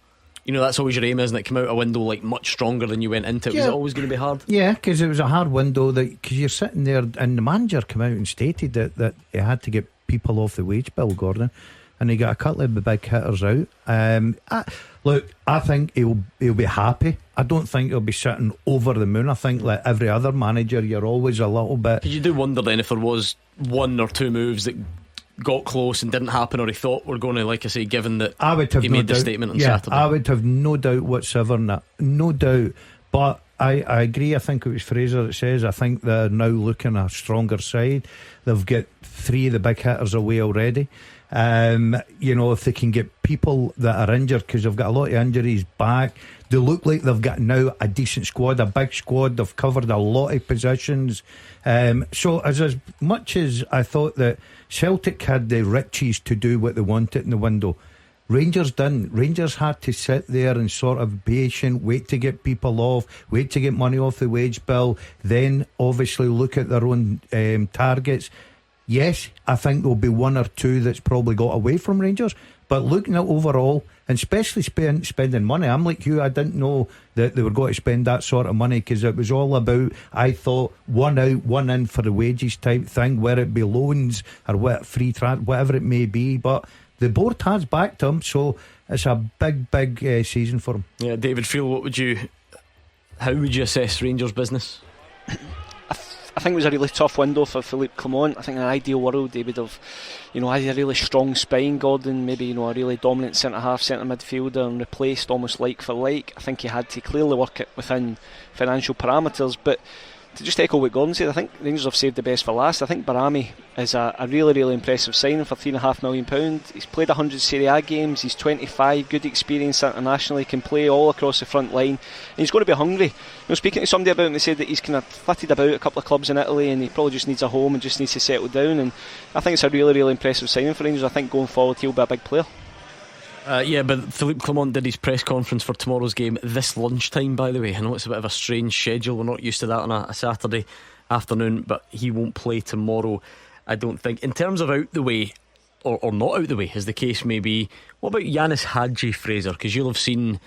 That's always your aim, isn't it? Come out a window like much stronger than you went into it. Was it always going to be hard? Yeah, because it was a hard window. Because you're sitting there, and the manager came out and stated that he had to get people off the wage bill, Gordon, and he got a couple of the big hitters out. I think he'll be happy. I don't think he'll be sitting over the moon. I think like every other manager, you're always a little bit. You do wonder then if there was 1 or 2 moves that got close and didn't happen, or he thought we're going to, like I say, given that he made the statement on Saturday. I would have no doubt whatsoever, no doubt. But I agree. I think it was Fraser that says I think they're now looking a stronger side. They've got 3 of the big hitters away already. If they can get people that are injured, because they've got a lot of injuries back, they look like they've got now a decent squad, a big squad. They've covered a lot of positions. So as much as I thought that Celtic had the riches to do what they wanted in the window, Rangers didn't. Rangers had to sit there and sort of patient, wait to get people off, wait to get money off the wage bill, then obviously look at their own targets. Yes, I think there'll be 1 or 2 that's probably got away from Rangers, but looking at overall, and especially spending money. I'm like you, I didn't know that they were going to spend that sort of money, because it was all about, I thought, one out, one in for the wages type thing, whether it be loans or what, free whatever it may be. But the board has backed him, so it's a big season for him. Yeah, David Field, how would you assess Rangers' business? I think it was a really tough window for Philippe Clement. I think in an ideal world they would have, had a really strong spine, Gordon, maybe, a really dominant centre-half, centre midfielder, and replaced almost like for like. I think he had to clearly work it within financial parameters, but to just echo what Gordon said, I think Rangers have saved the best for last. I think Barami is a really impressive signing for £3.5 million. He's played 100 Serie A games, he's 25, good experience internationally, can play all across the front line, and he's going to be hungry. Speaking to somebody about him, they said that he's kind of flitted about a couple of clubs in Italy and he probably just needs a home and just needs to settle down, and I think it's a really impressive signing for Rangers. I think going forward he'll be a big player. Yeah, but Philippe Clement did his press conference for tomorrow's game this lunchtime, by the way. I know it's a bit of a strange schedule, we're not used to that on a Saturday afternoon, but he won't play tomorrow, I don't think. In terms of out the way, or not out the way, as the case may be, what about Yanis Hadji, Fraser? Because you'll have seen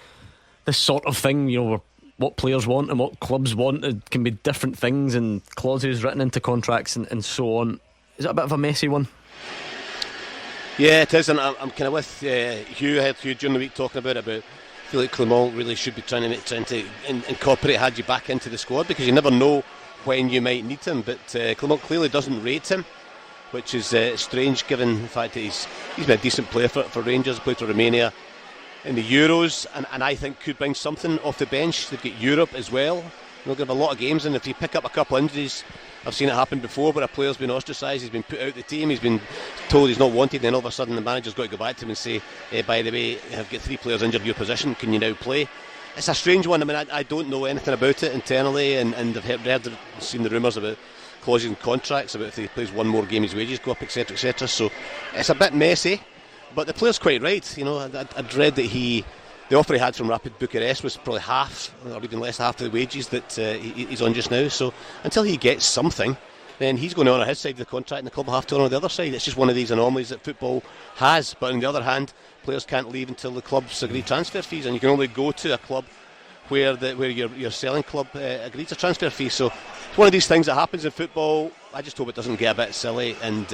this sort of thing, where what players want and what clubs want, it can be different things and clauses written into contracts and so on. Is it a bit of a messy one? Yeah, it is, and I'm kind of with Hugh. I heard Hugh during the week talking about Philippe Clement really should be trying to incorporate Hadji back into the squad, because you never know when you might need him. But Clement clearly doesn't rate him, which is strange given the fact that he's been a decent player for Rangers, played for Romania in the Euros, and I think could bring something off the bench. They've got Europe as well. They'll give a lot of games, and if you pick up a couple of injuries, I've seen it happen before where a player's been ostracised, he's been put out of the team, he's been told he's not wanted, and then all of a sudden the manager's got to go back to him and say, by the way, I've got 3 players injured in your position, can you now play? It's a strange one. I mean, I don't know anything about it internally, and I've seen the rumours about clauses in contracts about if he plays one more game his wages go up, etc. So it's a bit messy, but the player's quite right. I'd read that the offer he had from Rapid Bucharest was probably half, or even less half of the wages that he's on just now. So until he gets something, then he's going to honour his side of the contract and the club will have to honour the other side. It's just one of these anomalies that football has. But on the other hand, players can't leave until the clubs agree transfer fees, and you can only go to a club where your selling club agrees a transfer fee. So it's one of these things that happens in football. I just hope it doesn't get a bit silly and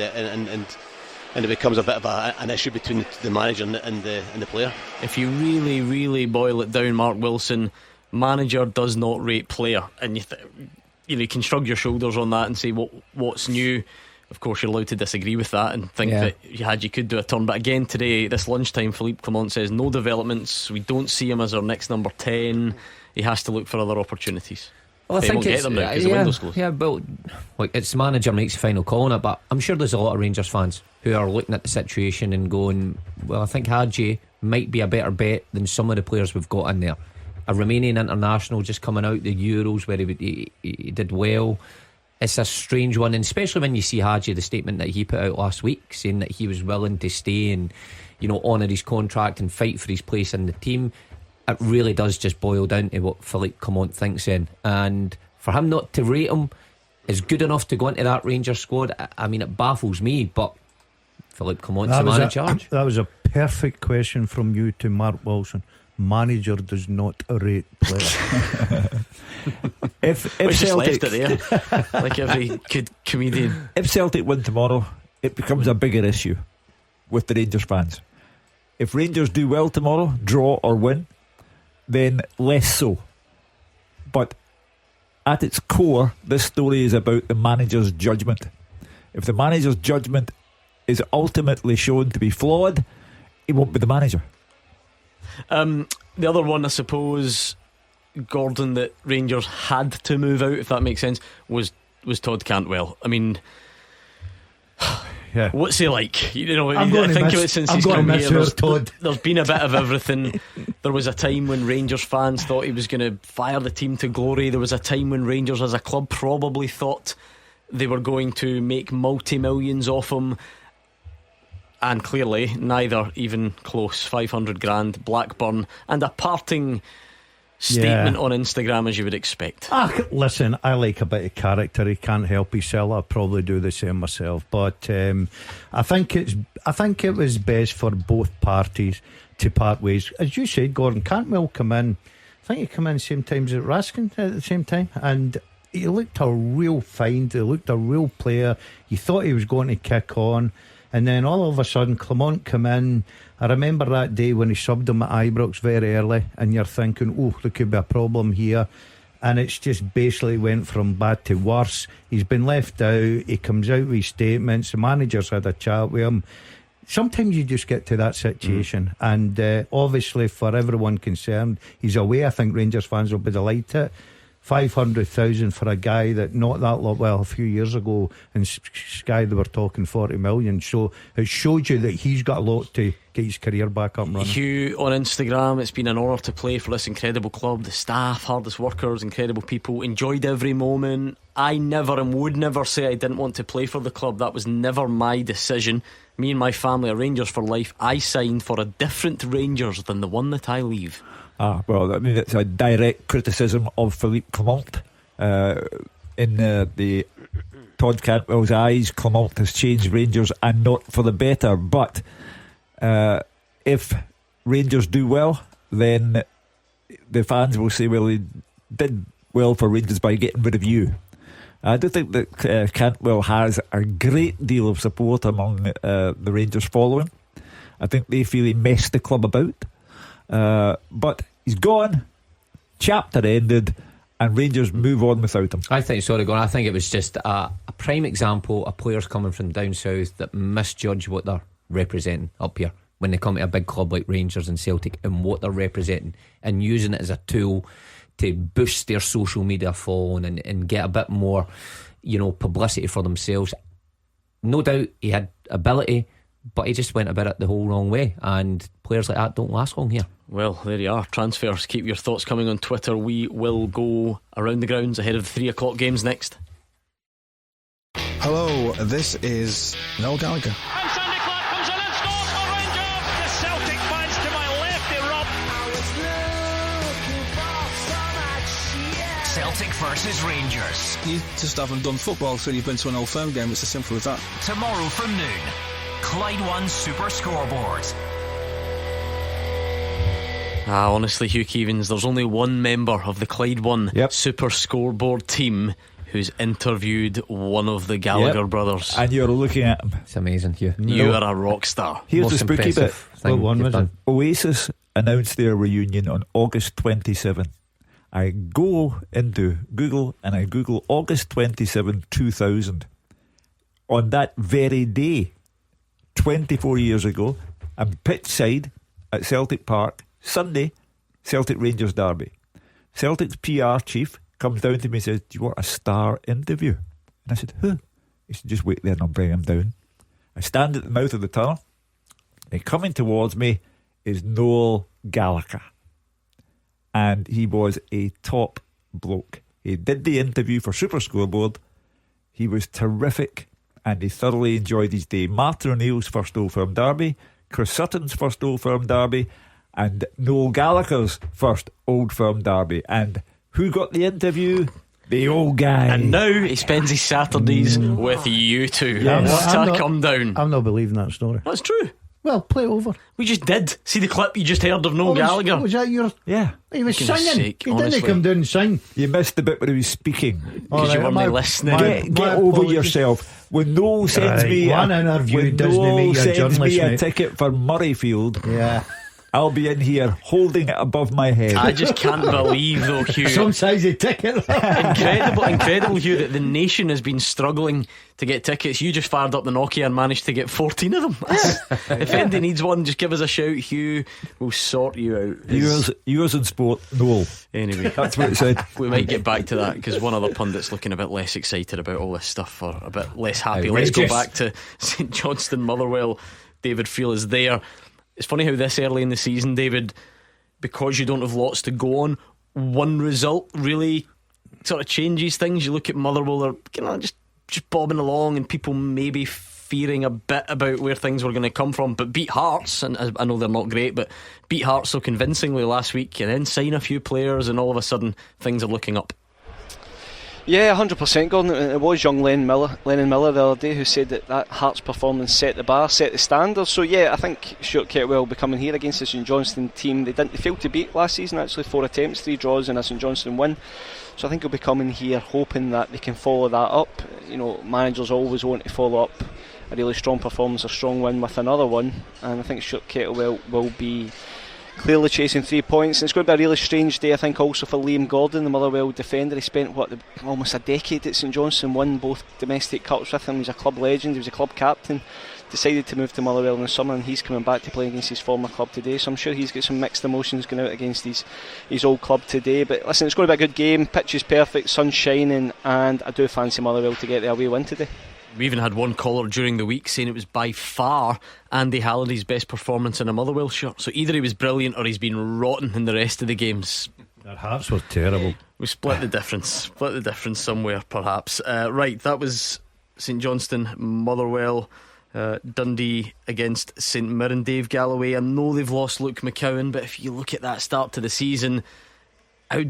it becomes a bit of an issue between the manager and the player. If you really boil it down, Mark Wilson, manager does not rate player, and you can shrug your shoulders on that and say what's new. Of course you're allowed to disagree with that and think that you could do a turn, but again today, this lunchtime, Philippe Clement says no developments, we don't see him as our next number 10, he has to look for other opportunities. Well, I think it's, the window's closed. Yeah, but it's the manager makes the final call on it. But I'm sure there's a lot of Rangers fans who are looking at the situation and going, well, I think Hadji might be a better bet than some of the players we've got in there. A Romanian international just coming out the Euros where he did well. It's a strange one, and especially when you see Hadji, the statement that he put out last week saying that he was willing to stay and honour his contract and fight for his place in the team. It really does just boil down to what Philippe Clement thinks in, and for him not to rate him is good enough to go into that Rangers squad. I mean, it baffles me, but Philippe Clement's the man in charge. That was a perfect question from you to Mark Wilson. Manager does not rate players. if Celtic left it there like every good comedian. If Celtic win tomorrow, it becomes a bigger issue with the Rangers fans. If Rangers do well tomorrow, draw or win, then less so. But at its core, this story is about the manager's judgment. If the manager's judgment is ultimately shown to be flawed, he won't be the manager. The other one, I suppose, Gordon, that Rangers had to move out, if that makes sense, was Todd Cantwell. I mean, what's he like? I think of it since he's come here. There's been a bit of everything. There was a time when Rangers fans thought he was going to fire the team to glory. There was a time when Rangers as a club probably thought they were going to make multi-millions off him, and clearly neither even close. 500 grand, Blackburn, and a parting statement on Instagram, as you would expect. Listen, I like a bit of character. He can't help himself. I'd probably do the same myself. But I think it was best for both parties to part ways. As you said, Gordon, Cantwell come in. I think he came in the same time as Raskin at the same time, and he looked a real find. He looked a real player. You thought he was going to kick on, and then all of a sudden Clement come in. I remember that day when he subbed him at Ibrox very early, and you're thinking, oh, there could be a problem here. And it's just basically went from bad to worse. He's been left out. He comes out with his statements. The manager's had a chat with him. Sometimes you just get to that situation, and obviously for everyone concerned, he's away. I think Rangers fans will be delighted. 500,000 for a guy that not that long, well, a few years ago in Sky they were talking 40 million. So it showed you that he's got a lot to get his career back up and running. Hugh on Instagram, it's been an honour to play for this incredible club. The staff, hardest workers, incredible people, enjoyed every moment. I never and would never say I didn't want to play for the club. That was never my decision. Me and my family are Rangers for life. I signed for a different Rangers than the one that I leave. Well, I mean, it's a direct criticism of Philippe Clement. In the Todd Cantwell's eyes, Clement has changed Rangers, and not for the better. But if Rangers do well, then the fans will say, well, he did well for Rangers by getting rid of you. I do think that Cantwell has a great deal of support among the Rangers following. I think they feel he messed the club about. But he's gone, chapter ended, and Rangers move on without him. I think it was just a prime example of players coming from down south that misjudge what they're representing up here when they come to a big club like Rangers and Celtic, and what they're representing, and using it as a tool to boost their social media following and get a bit more, publicity for themselves. No doubt he had ability, but he just went about it the whole wrong way, and players like that don't last long here. Well, there you are, transfers. Keep your thoughts coming on Twitter. We will go around the grounds ahead of the 3 o'clock games next. Hello, this is Noel Gallagher. And Sandy Clark comes in and scores for Rangers. The Celtic fans to my left, they rob. Celtic versus Rangers. You just haven't done football till you've been to an Old Firm game. It's as simple as that. Tomorrow from noon, Clyde One Super Scoreboard. Honestly, Hugh Keevins, there's only one member of the Clyde One Super Scoreboard team who's interviewed one of the Gallagher brothers. And you're looking at him. It's amazing, Hugh. You are a rock star. Here's the spooky bit. What one was it? Oasis announced their reunion on August 27. I go into Google and I Google August 27, 2000. On that very day, 24 years ago, I'm pitch side at Celtic Park. Sunday, Celtic Rangers derby. Celtic's PR chief comes down to me and says, do you want a star interview? And I said, who? He said, just wait there and I'll bring him down. I stand at the mouth of the tunnel, and coming towards me is Noel Gallagher, and he was a top bloke. He did the interview for Super Scoreboard. He was terrific, and he thoroughly enjoyed his day. Martin O'Neill's first Old Firm derby, Chris Sutton's first Old Firm derby, and Noel Gallagher's first Old Firm derby. And who got the interview? The old guy. And now he spends his Saturdays with you two. Come down. I'm not believing that story. That's true. Well, play it over. We just did. See the clip you just heard of Noel Gallagher? Was that your... Yeah. He was Goodness singing. sake, He honestly. didn't come down and sing. You missed the bit where he was speaking. Because you weren't listening. Get over yourself. When Noel sends me one interview doesn't make you a sends me journalist, a mate. ticket for Murrayfield, I'll be in here holding it above my head. I just can't believe, though, Hugh. Some size of ticket. incredible, Hugh, that the nation has been struggling to get tickets. You just fired up the Nokia and managed to get 14 of them. If anybody needs one, just give us a shout, Hugh. We'll sort you out. Yours in sport, Noel. Anyway, that's what it said. We might get back to that because one other pundit's looking a bit less excited about all this stuff, or a bit less happy. Let's go back to St Johnstone Motherwell. David Friel is there. It's funny how this early in the season, David, because you don't have lots to go on, one result really sort of changes things. You look at Motherwell, they're just bobbing along, and people maybe fearing a bit about where things were going to come from, but beat Hearts, and I know they're not great, but beat Hearts so convincingly last week, and then sign a few players, and all of a sudden things are looking up. Yeah, 100%, Gordon. It was young Lennon Miller the other day who said that Hearts performance set the bar, set the standard. So yeah, I think Stuart Kettlewell will be coming here against the St Johnstone team. They failed to beat last season, actually, 4 attempts, 3 draws and a St Johnstone win. So I think he'll be coming here hoping that they can follow that up. You know, managers always want to follow up a really strong performance, a strong win with another one, and I think Stuart Kettlewell will be clearly chasing 3 points. And it's going to be a really strange day, I think, also for Liam Gordon, the Motherwell defender. He spent almost a decade at St Johnstone, won both domestic cups with him. He's a club legend, he was a club captain, decided to move to Motherwell in the summer, and he's coming back to play against his former club today. So I'm sure he's got some mixed emotions going out against his old club today. But listen, it's going to be a good game. Pitch is perfect, sun's shining, and I do fancy Motherwell to get the away win today. We even had one caller during the week saying it was by far Andy Halliday's best performance in a Motherwell shirt. So either he was brilliant or he's been rotten in the rest of the games. Their Hearts were terrible. We split the difference somewhere perhaps. Right, that was St Johnstone, Motherwell, Dundee against St Mirren. Dave Galloway, I know they've lost Luke McCowan, but if you look at that start to the season, how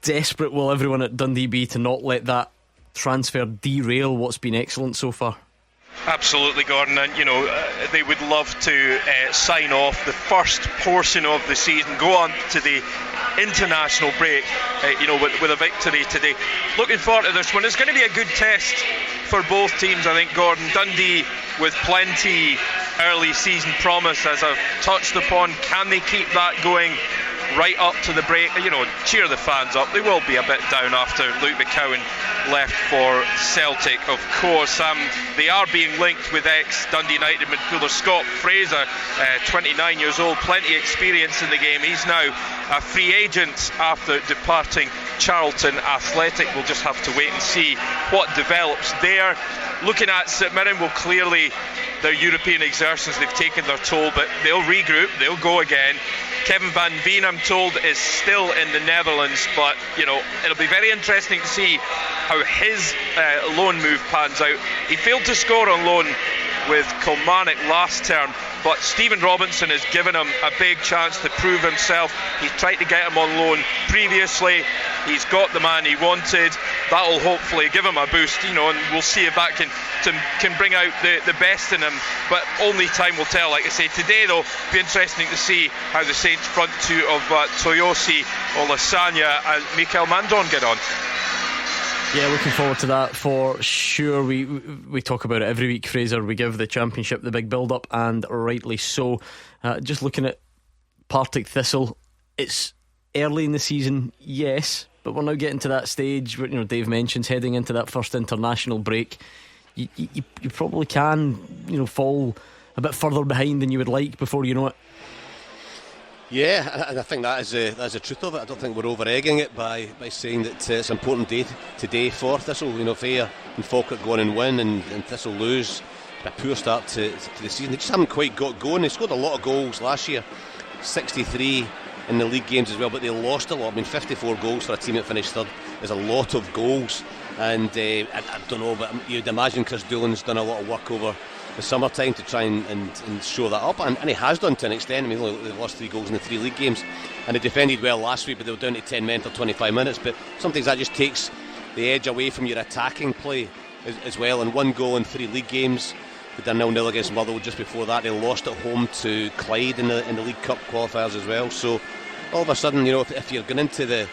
desperate will everyone at Dundee be to not let that transfer derail what's been excellent so far? Absolutely, Gordon, and they would love to sign off the first portion of the season, go on to the international break with a victory today. Looking forward to this one. It's going to be a good test for both teams, I think, Gordon. Dundee with plenty early season promise, as I've touched upon. Can they keep that going right up to the break? Cheer the fans up. They will be a bit down after Luke McCowan left for Celtic, of course. They are being linked with ex-Dundee United midfielder Scott Fraser, 29 years old, plenty experience in the game. He's now a free agent after departing Charlton Athletic. We'll just have to wait and see what develops there. Looking at St Mirren, well, clearly their European exertions, they've taken their toll, but they'll regroup, they'll go again. Kevin Van Veen, I'm told, is still in the Netherlands, but it'll be very interesting to see how his loan move pans out. He failed to score on loan with Kilmarnock last term, but Stephen Robinson has given him a big chance to prove himself. He's tried to get him on loan previously. He's got the man he wanted. That'll hopefully give him a boost, and we'll see if that can bring out the best in him, but only time will tell. Like I say, today though, it'll be interesting to see how the Saints front two of Toyosi, Olasanya and Mikel Mandon get on. Yeah, looking forward to that for sure. We talk about it every week, Fraser. We give the Championship the big build up, and rightly so. Just looking at Partick Thistle, it's early in the season, yes, but we're now getting to that stage where, Dave mentions heading into that first international break. You probably can fall a bit further behind than you would like before you know it. Yeah, and I think that is the truth of it. I don't think we're over-egging it by saying that it's an important day today for Thistle. If Ayr and Falkirk go on and win and Thistle lose, a poor start to the season. They just haven't quite got going. They scored a lot of goals last year, 63 in the league games as well, but they lost a lot. 54 goals for a team that finished third is a lot of goals. And I don't know, but you'd imagine Chris Doolan's done a lot of work over the summertime to try and show that up, and he has done to an extent. They lost 3 goals in the 3 league games, and they defended well last week, but they were down to 10 men for 25 minutes. But sometimes that just takes the edge away from your attacking play as well. And 1 goal in 3 league games. They done 0-0 against Motherwell just before that. They lost at home to Clyde in the League Cup qualifiers as well. So all of a sudden, if you're going into the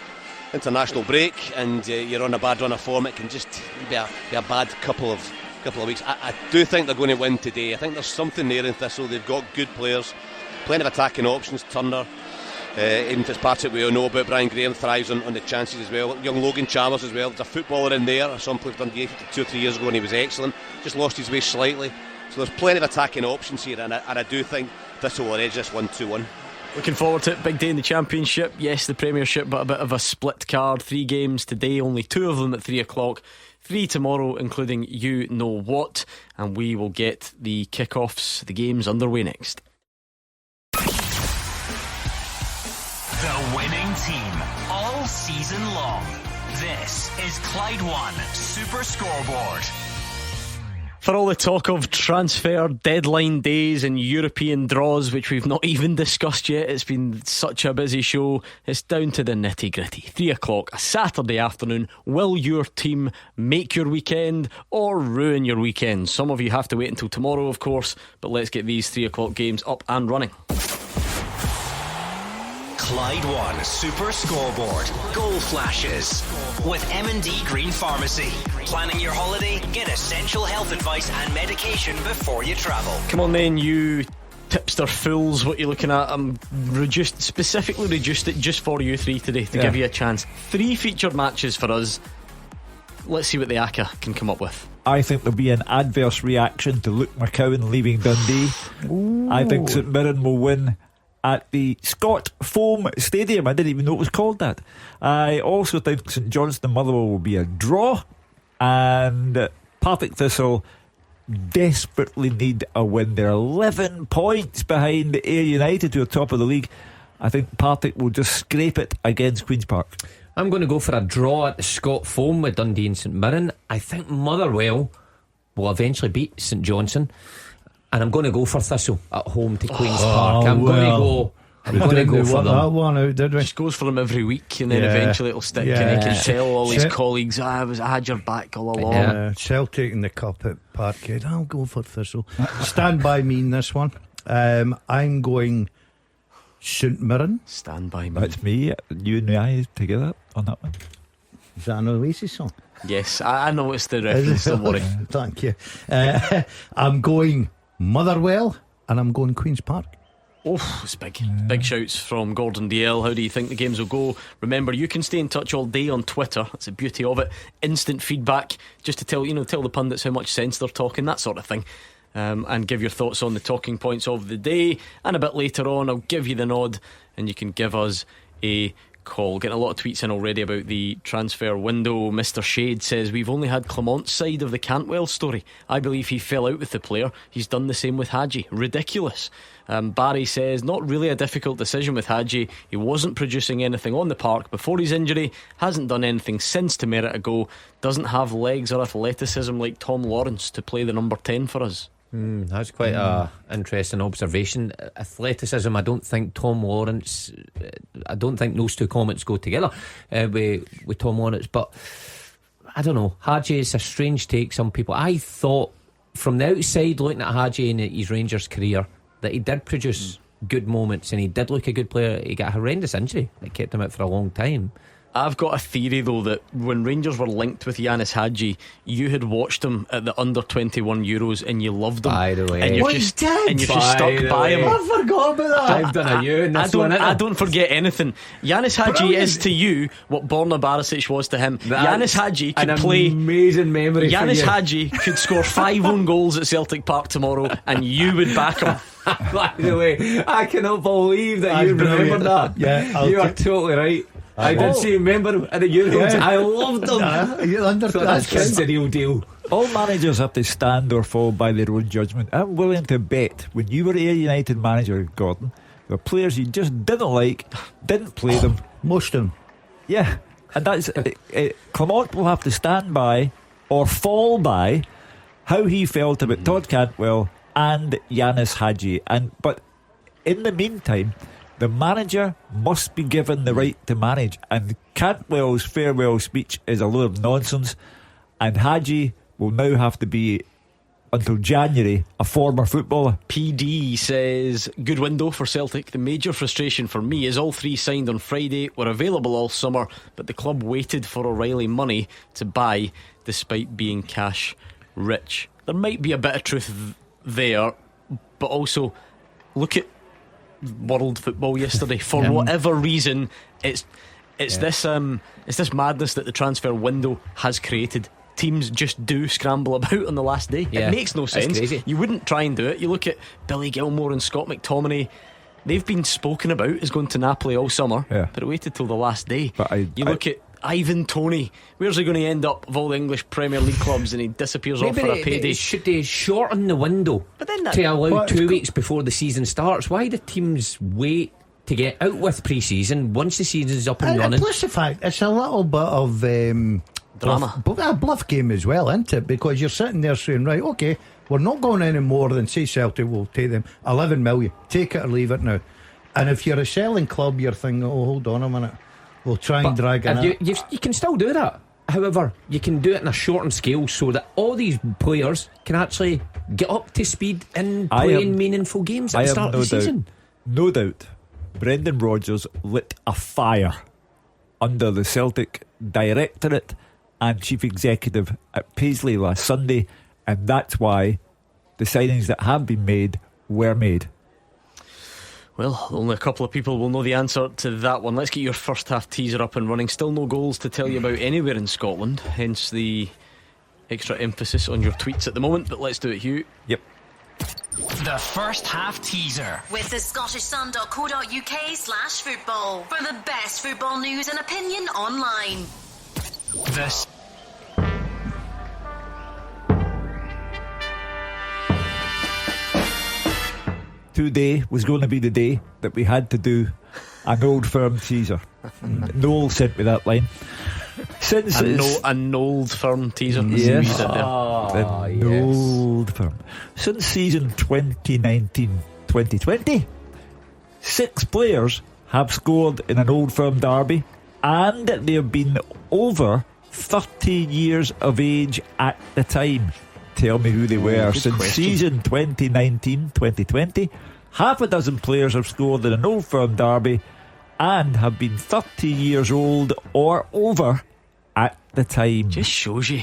international break and you're on a bad run of form, it can just be a bad couple of weeks. I do think they're going to win today. I think there's something there in Thistle. They've got good players, plenty of attacking options. Turner, even Fitzpatrick, we all know about. Brian Graham thrives on the chances as well. Young Logan Chalmers as well. There's a footballer in there. I saw him play for Dundee 2 or 3 years ago and he was excellent. Just lost his way slightly. So there's plenty of attacking options here, and I do think Thistle will edge this 1-2-1. Looking forward to it. Big day in the Championship. Yes, the Premiership, but a bit of a split card. 3 games today, only 2 of them at 3 o'clock. 3 tomorrow, including you know what. And we will get the kick-offs, the games underway next. The winning team all season long. This is Clyde One Super Scoreboard. For all the talk of transfer deadline days and European draws, which we've not even discussed yet, it's been such a busy show. It's down to the nitty gritty. 3 o'clock, a Saturday afternoon. Will your team make your weekend or ruin your weekend? Some of you have to wait until tomorrow, of course, but let's get these 3 o'clock games up and running. Clyde One Super Scoreboard Goal Flashes with M&D Green Pharmacy. Planning your holiday? Get essential health advice and medication before you travel. Come on then, you tipster fools. What you're looking at, I'm specifically reduced it just for you three today to give you a chance. 3 featured matches for us. Let's see what the ACCA can come up with. I think there'll be an adverse reaction to Luke McCowan leaving Dundee. Ooh. I think St Mirren will win at the Scott Foam Stadium. I didn't even know it was called that. I also think St Johnstone and Motherwell will be a draw, and Partick Thistle desperately need a win. They're 11 points behind Ayr United, who are top of the league. I think Partick will just scrape it against Queen's Park. I'm going to go for a draw at the Scott Foam with Dundee and St Mirren. I think Motherwell will eventually beat St Johnstone, and I'm going to go for Thistle at home to Queen's Park. I'm going to go for them. That one out, did we? Just goes for them every week, and then eventually it'll stick, and he can tell all his colleagues, I had your back all along. Celtic in the cup at Parkhead. I'll go for Thistle. Stand by me in this one. I'm going St Mirren. Stand by me. That's me, you and I together on that one. Is that an Oasis song? Yes, I noticed the reference. Don't worry. Thank you. I'm going Motherwell, and I'm going Queen's Park. Oh, it's big. Big shouts from Gordon DL. How do you think the games will go? Remember, you can stay in touch all day on Twitter. That's the beauty of it. Instant feedback, just to tell the pundits how much sense they're talking, that sort of thing. And give your thoughts on the talking points of the day. And a bit later on, I'll give you the nod, and you can give us a call. Getting a lot of tweets in already about the transfer window. Mr. Shade says, we've only had Clement's side of the Cantwell story. I believe he fell out with the player. He's done the same with Hadji. Ridiculous. Barry says, not really a difficult decision with Hadji. He wasn't producing anything on the park before his injury, hasn't done anything since to merit a go, doesn't have legs or athleticism like Tom Lawrence to play the number 10 for us. That's quite a interesting observation. Athleticism, I don't think Tom Lawrence, I don't think those two comments go together with Tom Lawrence, but I don't know. Hadji is a strange take. Some people, I thought from the outside looking at Hadji in his Rangers career that he did produce good moments and he did look a good player. He got a horrendous injury that kept him out for a long time. I've got a theory though that when Rangers were linked with Yanis Hadji, you had watched him at the under 21 Euros and you loved him. By the way, and you've just stuck by him. I forgot about that. I've done a you in this one. I don't forget anything. Yanis Hadji is to you what Borna Barisic was to him. Yanis Hadji could play. Amazing memory. Yanis Hadji could score 5 own goals at Celtic Park tomorrow, and you would back him. By the way, I cannot believe that you remember that. Yeah, you are totally right. I did see remember at the Euros. I loved them. So that's the real deal. All managers have to stand or fall by their own judgment. I'm willing to bet when you were Ayr United manager, Gordon, there were players you just didn't like, didn't play them. Most of them. Yeah, and that's Clement will have to stand by or fall by how he felt about Todd Cantwell and Yanis Hadji. But in the meantime, the manager must be given the right to manage, and Cantwell's farewell speech is a load of nonsense, and Hadji will now have to be, until January, a former footballer. PD says, good window for Celtic. The major frustration for me is all 3 signed on Friday were available all summer, but the club waited for O'Reilly money to buy despite being cash rich. There might be a bit of truth there, but also look at world football yesterday. For whatever reason, it's this madness that the transfer window has created. Teams just do scramble about on the last day. It makes no sense. You wouldn't try and do it. You look at Billy Gilmore and Scott McTominay. They've been spoken about as going to Napoli all summer, but it waited till the last day. You look at Ivan Toney. Where's he going to end up of all the English Premier League clubs, and he disappears off for a payday? Should they shorten the window to allow 2 weeks before the season starts? Why do teams wait to get out with pre-season once the season's up and running? Plus the fact it's a little bit of Drama. A bluff game as well, isn't it? Because you're sitting there saying, right, okay, we're not going any more than, say, Celtic will take them 11 million, take it or leave it now. And if you're a selling club, you're thinking, oh, hold on a minute, we'll try and drag it. You can still do that. However, you can do it in a shortened scale so that all these players can actually get up to speed and playing meaningful games at the start of the season. No doubt, Brendan Rodgers lit a fire under the Celtic Directorate and Chief Executive at Paisley last Sunday, and that's why the signings that have been made were made. Well, only a couple of people will know the answer to that one. Let's get your first half teaser up and running. Still no goals to tell you about anywhere in Scotland, hence the extra emphasis on your tweets at the moment. But let's do it, Hugh. Yep. The first half teaser with the scottishsun.co.uk/football for the best football news and opinion online. This Today was going to be the day that we had to do an Old Firm teaser. Noel sent me that line. Since an Old Firm teaser. Yes. Yes. Old Firm. Since season 2019-2020, 6 players have scored in an Old Firm derby, and they have been over 30 years of age at the time. Tell me who they were. Since season 2019-2020, half a dozen players have scored in an Old Firm derby and have been 30 years old or over at the time. Just shows you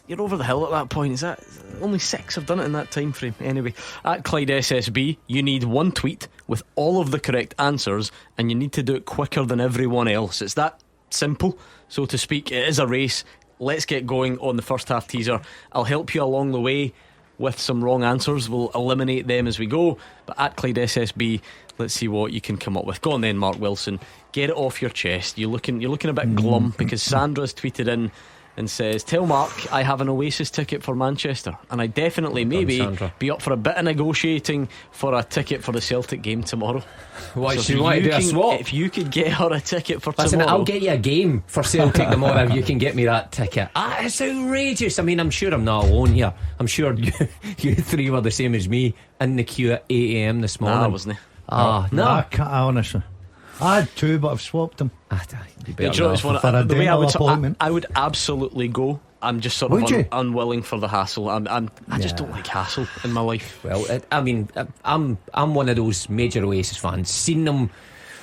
you're over the hill at that point. Is that only 6 have done it in that time frame? Anyway, at Clyde SSB, you need one tweet with all of the correct answers, and you need to do it quicker than everyone else. It's that simple, so to speak. It is a race. Let's get going on the first half teaser. I'll help you along the way with some wrong answers. We'll eliminate them as we go. But at Clyde SSB, let's see what you can come up with. Go on then, Mark Wilson. Get it off your chest. You're looking a bit glum because Sandra's tweeted in and says, tell Mark I have an Oasis ticket for Manchester, and I definitely maybe be up for a bit of negotiating for a ticket for the Celtic game tomorrow. Why should you want to do a swap? If you could get her a ticket for Listen, tomorrow, I'll get you a game for Celtic tomorrow if you can get me that ticket. It's outrageous. I mean, I'm sure I'm not alone here. I'm sure you 3 were the same as me in the queue at 8 a.m. this morning. Nah, wasn't he? No, I can't, honestly. I had 2, but I've swapped them. I would absolutely go. I'm just sort of unwilling for the hassle. I just don't like hassle in my life. Well, I'm one of those major Oasis fans. Seen them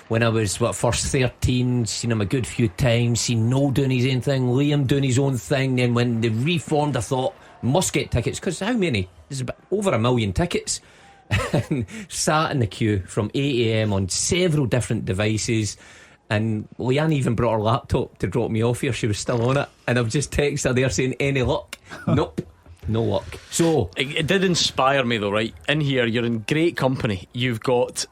when I was first 13. Seen them a good few times. Seen Noel doing his own thing, Liam doing his own thing. Then when they reformed, I thought must get tickets, because how many? There's over 1 million tickets. And sat in the queue from 8 a.m. on several different devices, and Leanne even brought her laptop to drop me off here. She was still on it, and I've just texted her there saying, any luck? Nope, no luck. So it did inspire me though, right? In here you're in great company. You've got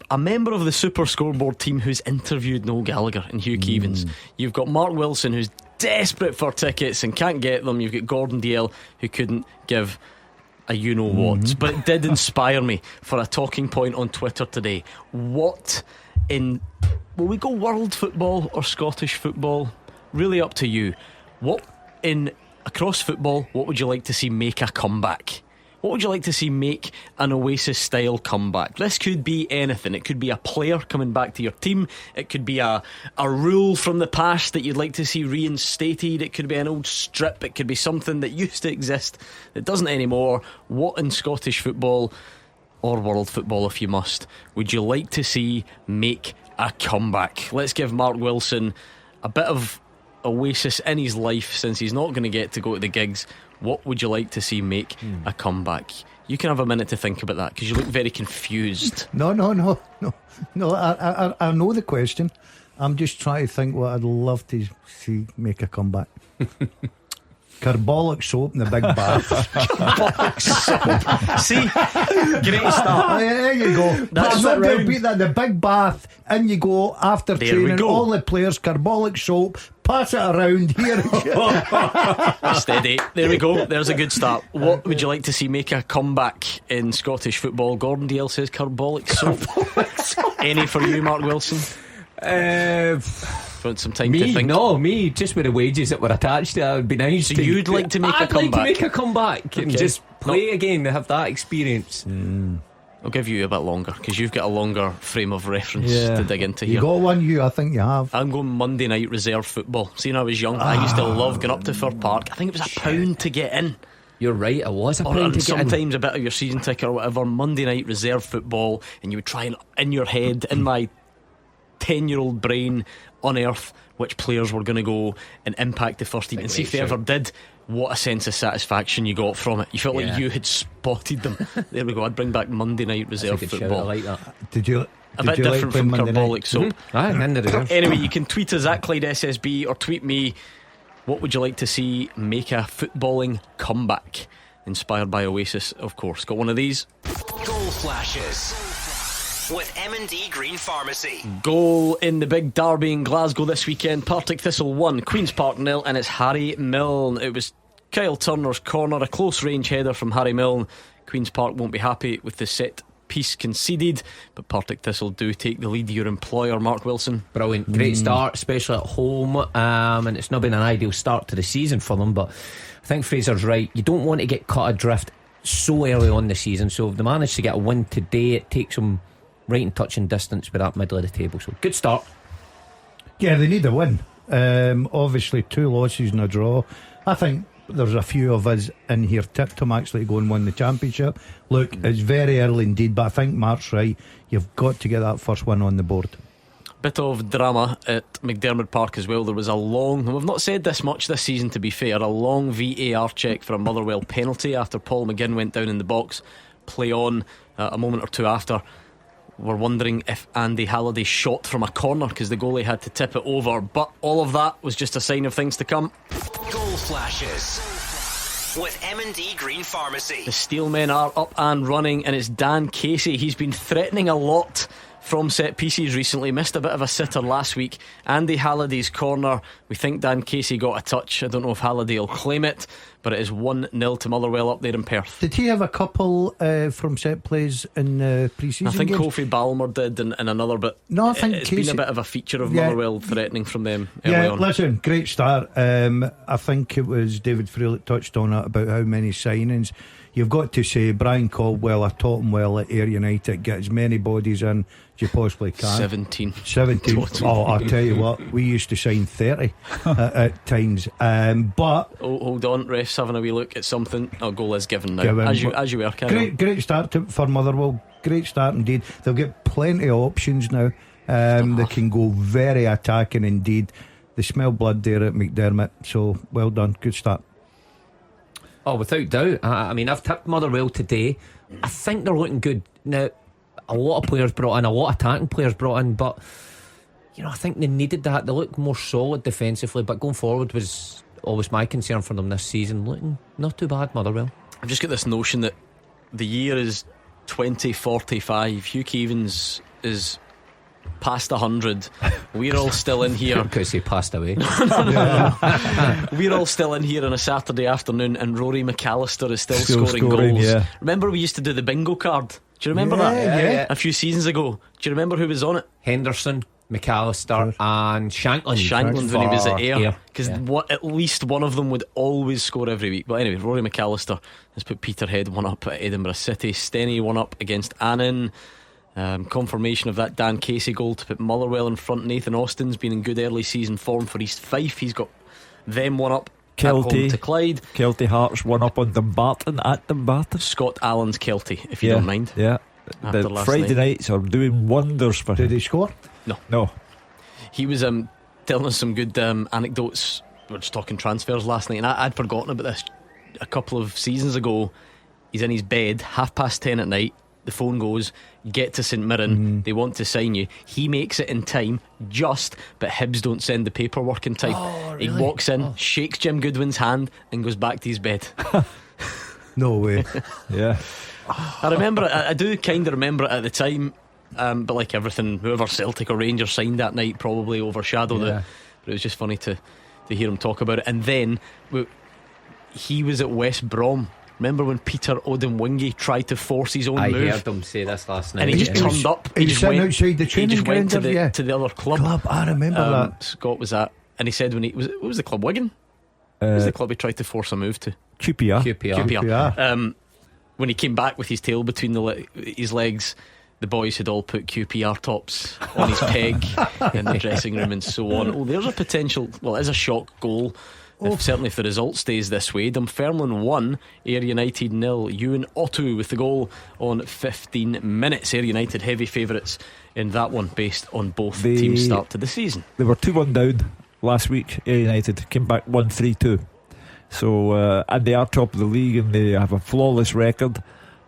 a member of the Super Scoreboard team who's interviewed Noel Gallagher and Hugh Keevins. You've got Mark Wilson, who's desperate for tickets and can't get them. You've got Gordon DL, who couldn't give a you know what. But it did inspire me for a talking point on Twitter today. What in, will we go world football or Scottish football? Really up to you. What in across football, what would you like to see make a comeback? What would you like to see make an Oasis style comeback? This could be anything. It could be a player coming back to your team. It could be a rule from the past that you'd like to see reinstated. It could be an old strip. It could be something that used to exist that doesn't anymore. What in Scottish football, or world football if you must, would you like to see make a comeback? Let's give Mark Wilson a bit of Oasis in his life, since he's not going to get to go to the gigs. What would you like to see make a comeback? You can have a minute to think about that, because you look very confused. No. I know the question. I'm just trying to think what I'd love to see make a comeback. Carbolic soap in the big bath. Carbolic soap. See, great start. There you go. That's not to beat that. The big bath, and you go after there training. All the players, carbolic soap. Pass it around here. Steady. There we go. There's a good start. What would you like to see make a comeback in Scottish football? Gordon DL says carbolic soap. Any for you, Mark Wilson? Want some time Me? to think? No, me. Just with the wages that were attached to it, would be nice. So you'd like to make a comeback? I'd like to make a comeback and Okay. just play again to have that experience. I'll give you a bit longer because you've got a longer frame of reference to dig into You here. got one, I think you have. I'm going Monday night reserve football. See, when I was young, I used to love going up to Fir Park. I think it was £1 to get in. You're right, it was a Or pound to get in. sometimes a bit of your season ticket or whatever. Monday night reserve football, and you would try and, in your head, in my 10-year-old brain, unearth which players were going to go and impact the first team and see if they ever did. What a sense of satisfaction you got from it. You felt like you had spotted them. There we go. I'd bring back Monday night reserve football. I like that. Did you? A bit different from Carbolic Soap. Anyway, you can tweet us at Clyde SSB or tweet me. What would you like to see make a footballing comeback? Inspired by Oasis, of course. Got one of these. Goal flashes with M&D Green Pharmacy. Goal in the big derby in Glasgow this weekend. Partick Thistle 1, Queen's Park 0, and it's Harry Milne. It was Kyle Turner's corner, a close range header from Harry Milne. Queen's Park won't be happy with the set piece conceded, but Partick Thistle do take the lead. Your employer, Mark Wilson. Brilliant, great start, especially at home, and it's not been an ideal start to the season for them, but I think Fraser's right. You don't want to get caught adrift so early on the season, so if they manage to get a win today, it takes them right in touching distance with that middle of the table. So good start. Yeah, they need a win. Obviously 2 losses and a draw. I think there's a few of us in here tipped them actually to go and win the championship. Look, it's very early indeed, but I think Mark's right. You've got to get that first win on the board. Bit of drama at McDermott Park as well. There was a long, and we've not said this much this season to be fair, a long VAR check for a Motherwell penalty after Paul McGinn went down in the box. Play on a moment or two after. We're wondering if Andy Halliday shot from a corner because the goalie had to tip it over, but all of that was just a sign of things to come. Goal flashes with M&D Green Pharmacy. The Steelmen are up and running, and it's Dan Casey. He's been threatening a lot from set pieces recently. Missed a bit of a sitter last week. Andy Halliday's corner. We think Dan Casey got a touch. I don't know if Halliday will claim it, but it is 1-0 to Motherwell up there in Perth. Did he have a couple from set plays in pre-season I think games? Kofi Balmer did and another, but no, I think it's Casey, been a bit of a feature of Motherwell threatening from them early on. Listen, great start. I think it was David Frew that touched on it about how many signings. You've got to say Brian Caldwell, I taught him well at Ayr United, get as many bodies in as you possibly can. 17 Oh, I'll tell you what, we used to sign 30 at times, but hold on, refs having a wee look at something. Goal is given now. As you were, great start for Motherwell. Great start indeed. They'll get plenty of options now. They can go very attacking indeed. They smell blood there at McDermott, so well done, good start. Oh, without doubt. I mean, I've tipped Motherwell today. I think they're looking good. Now, a lot of players brought in, a lot of attacking players brought in, but you know, I think they needed that. They look more solid defensively, but going forward was always my concern for them this season. Looking not too bad, Motherwell. I've just got this notion that the year is 2045. Hugh Keevins is past 100. We're all still in here because he passed away. We're all still in here on a Saturday afternoon, and Rory McAllister is still scoring goals. Yeah. Remember we used to do the bingo card? Do you remember that? Yeah. A few seasons ago. Do you remember who was on it? Henderson, McAllister and Shankland when he was at Ayr, because yeah. at least one of them would always score every week. But anyway, Rory McAllister has put Peterhead 1-up at Edinburgh City, Steny 1-up against Annan. Confirmation of that Dan Casey goal to put Motherwell in front. Nathan Austin's been in good early season form for East Fife. He's got them 1-up at home to Clyde. Kelty Hearts 1-up on Dumbarton at Dumbarton. Scott Allen's Kelty, if you don't mind. Yeah, After the last Friday night. nights are doing wonders for him. Did he score? No. He was telling us some good anecdotes. We were just talking transfers last night, and I'd forgotten about this a couple of seasons ago. He's in his bed 10:30 at night. The phone goes, get to St Mirren, they want to sign you. He makes it in time, but Hibs don't send the paperwork in time. Really? He walks in, shakes Jim Goodwin's hand, and goes back to his bed. No way. Yeah, I remember it. I do kind of remember it at the time, but like everything, whoever Celtic or Rangers signed that night probably overshadowed it. But it was just funny to hear him talk about it. And then he was at West Brom Remember when Peter Odemwingie tried to force his own move? I heard him say this last night, and he just turned up. He just went outside the training ground to the other club. I remember that. Scott was that, and he said what was the club? Wigan. What was the club he tried to force a move to? QPR. When he came back with his tail between his legs, the boys had all put QPR tops on his peg in the dressing room and so on. Oh, there's a potential. Well, it is a shock goal. Certainly if the result stays this way. Dunfermline 1, Ayr United 0. Ewan Otto with the goal on 15 minutes. Ayr United heavy favourites in that one based on both teams' start to the season. They were 2-1 down last week. Ayr United came back 1-3-2. So and they are top of the league and they have a flawless record.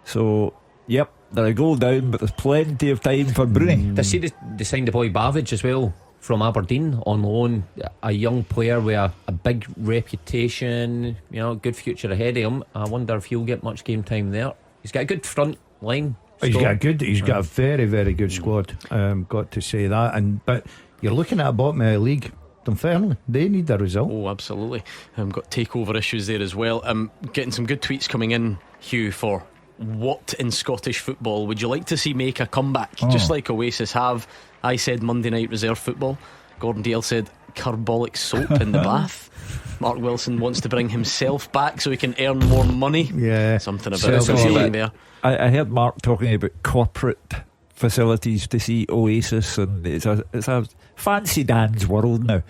So yep, they're a goal down, but there's plenty of time for Bruni. They see they signed the boy Bavage as well from Aberdeen on loan, a young player with a big reputation, good future ahead of him. I wonder if he'll get much game time there. He's got a good front line. He's got a very, very good squad. Got to say that. But you're looking at a bottom of the league. Dunfermline, they need the result. Oh, absolutely. Got takeover issues there as well. Getting some good tweets coming in, Hugh, for what in Scottish football would you like to see make a comeback? Just like Oasis have. I said Monday night reserve football. Gordon Dale said carbolic soap in the bath. Mark Wilson wants to bring himself back so he can earn more money. Yeah, something about ceiling there. I heard Mark talking about corporate facilities to see Oasis, and it's a fancy Dan's world now.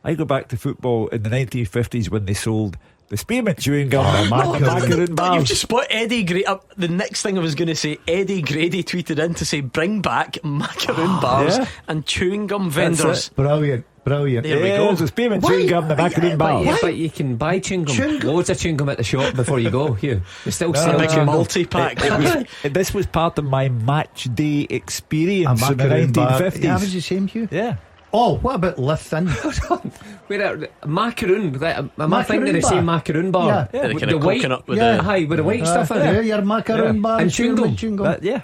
I go back to football in the 1950s when they sold the spearmint chewing gum. Macaroon bars. You've just spot Eddie Grady. The next thing I was going to say, Eddie Grady tweeted in to say bring back macaroon bars and chewing gum vendors. Brilliant. There we go. The spearmint chewing gum, the macaroon bar. But you can buy chewing gum. Loads of chewing gum at the shop before you go. Here, they still sell big chewing multi-pack. This was part of my match day experience in the 1950s. Yeah, was the same, Hugh? Yeah. Oh, what about Lifton? Wait, macaroon. Am I thinking the same macaroon bar? Yeah. With kind of white, coconut with with the white stuff in it. Yeah, your macaroon bar and chewing gum. Yeah.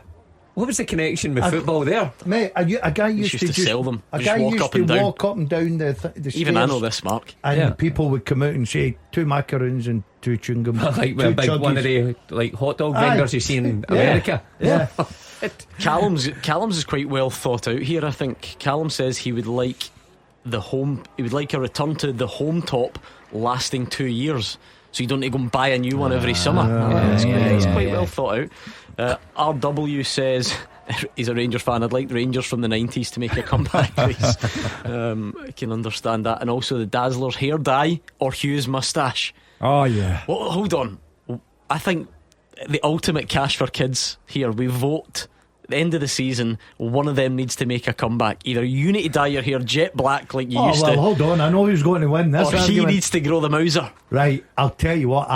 What was the connection with football there? Mate, a guy used to sell them. A guy used to walk up and down the stairs. Even I know this, Mark. And people would come out and say 2 macaroons and 2 chewing gum. Like with a big one of the hot dog vendors you see in America. Yeah. Callum's is quite well thought out here. I think Callum says he would like a return to the home top lasting 2 years, so you don't need to go and buy a new one every summer. It's quite well thought out. RW says he's a Rangers fan. I'd like the Rangers from the 90s to make a comeback, please. I can understand that. And also the Dazzler's hair dye or Hugh's moustache. Oh yeah. Well, hold on, I think the ultimate cash for kids here. We vote at the end of the season, one of them needs to make a comeback. Either you need to dye your hair jet black like you used to. Hold on, I know who's going to win this. Or he needs to grow the Mauser. Right, I'll tell you what,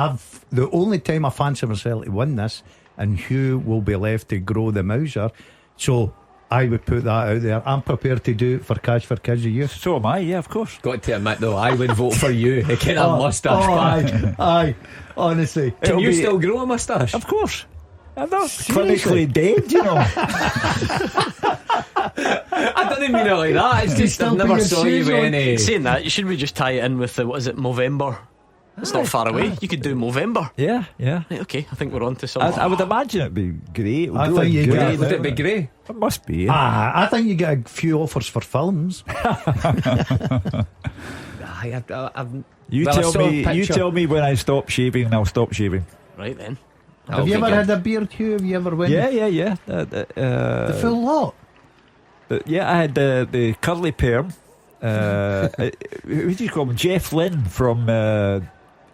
the only time I fancy myself to win this, and Hugh will be left to grow the Mauser. So I would put that out there. I'm prepared to do it for cash for kids of youth. So am I, yeah, of course. Got to admit though, I would vote for you. Get a moustache back. Aye, honestly. Can you still grow a moustache? Of course. I'm not clinically dead, you know. I don't mean it like that. It's just I never saw you with any. Saying that, should we just tie it in with what is it, Movember? It's not far away. You could do Movember. Yeah. Right, okay, I think we're on to something. I would imagine it'd be great. Would it be great? It must be. I think you get a few offers for films. You tell me when I stop shaving and I'll stop shaving. Right then. Have you ever had a beard, Hugh? Have you ever went? Yeah. The full lot. Yeah, I had the curly perm. Who do you call him? Jeff Lynne from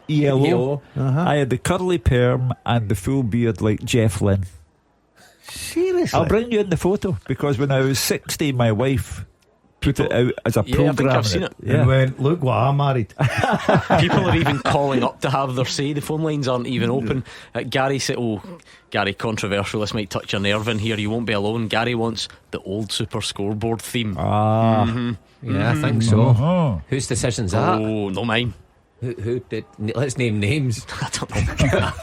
ELO. I had the curly perm and the full beard like Jeff Lynne. Seriously? I'll bring you in the photo because when I was 60, my wife put it out as a program. I think I've seen it. And went, look what I married. People are even calling up to have their say. The phone lines aren't even open. Gary said, Gary, controversial, this might touch a nerve in here. You won't be alone. Gary wants the old Super Scoreboard theme. Yeah, I think so. Whose decision's that? Oh, no, mine. Who did? Let's name names. I don't know.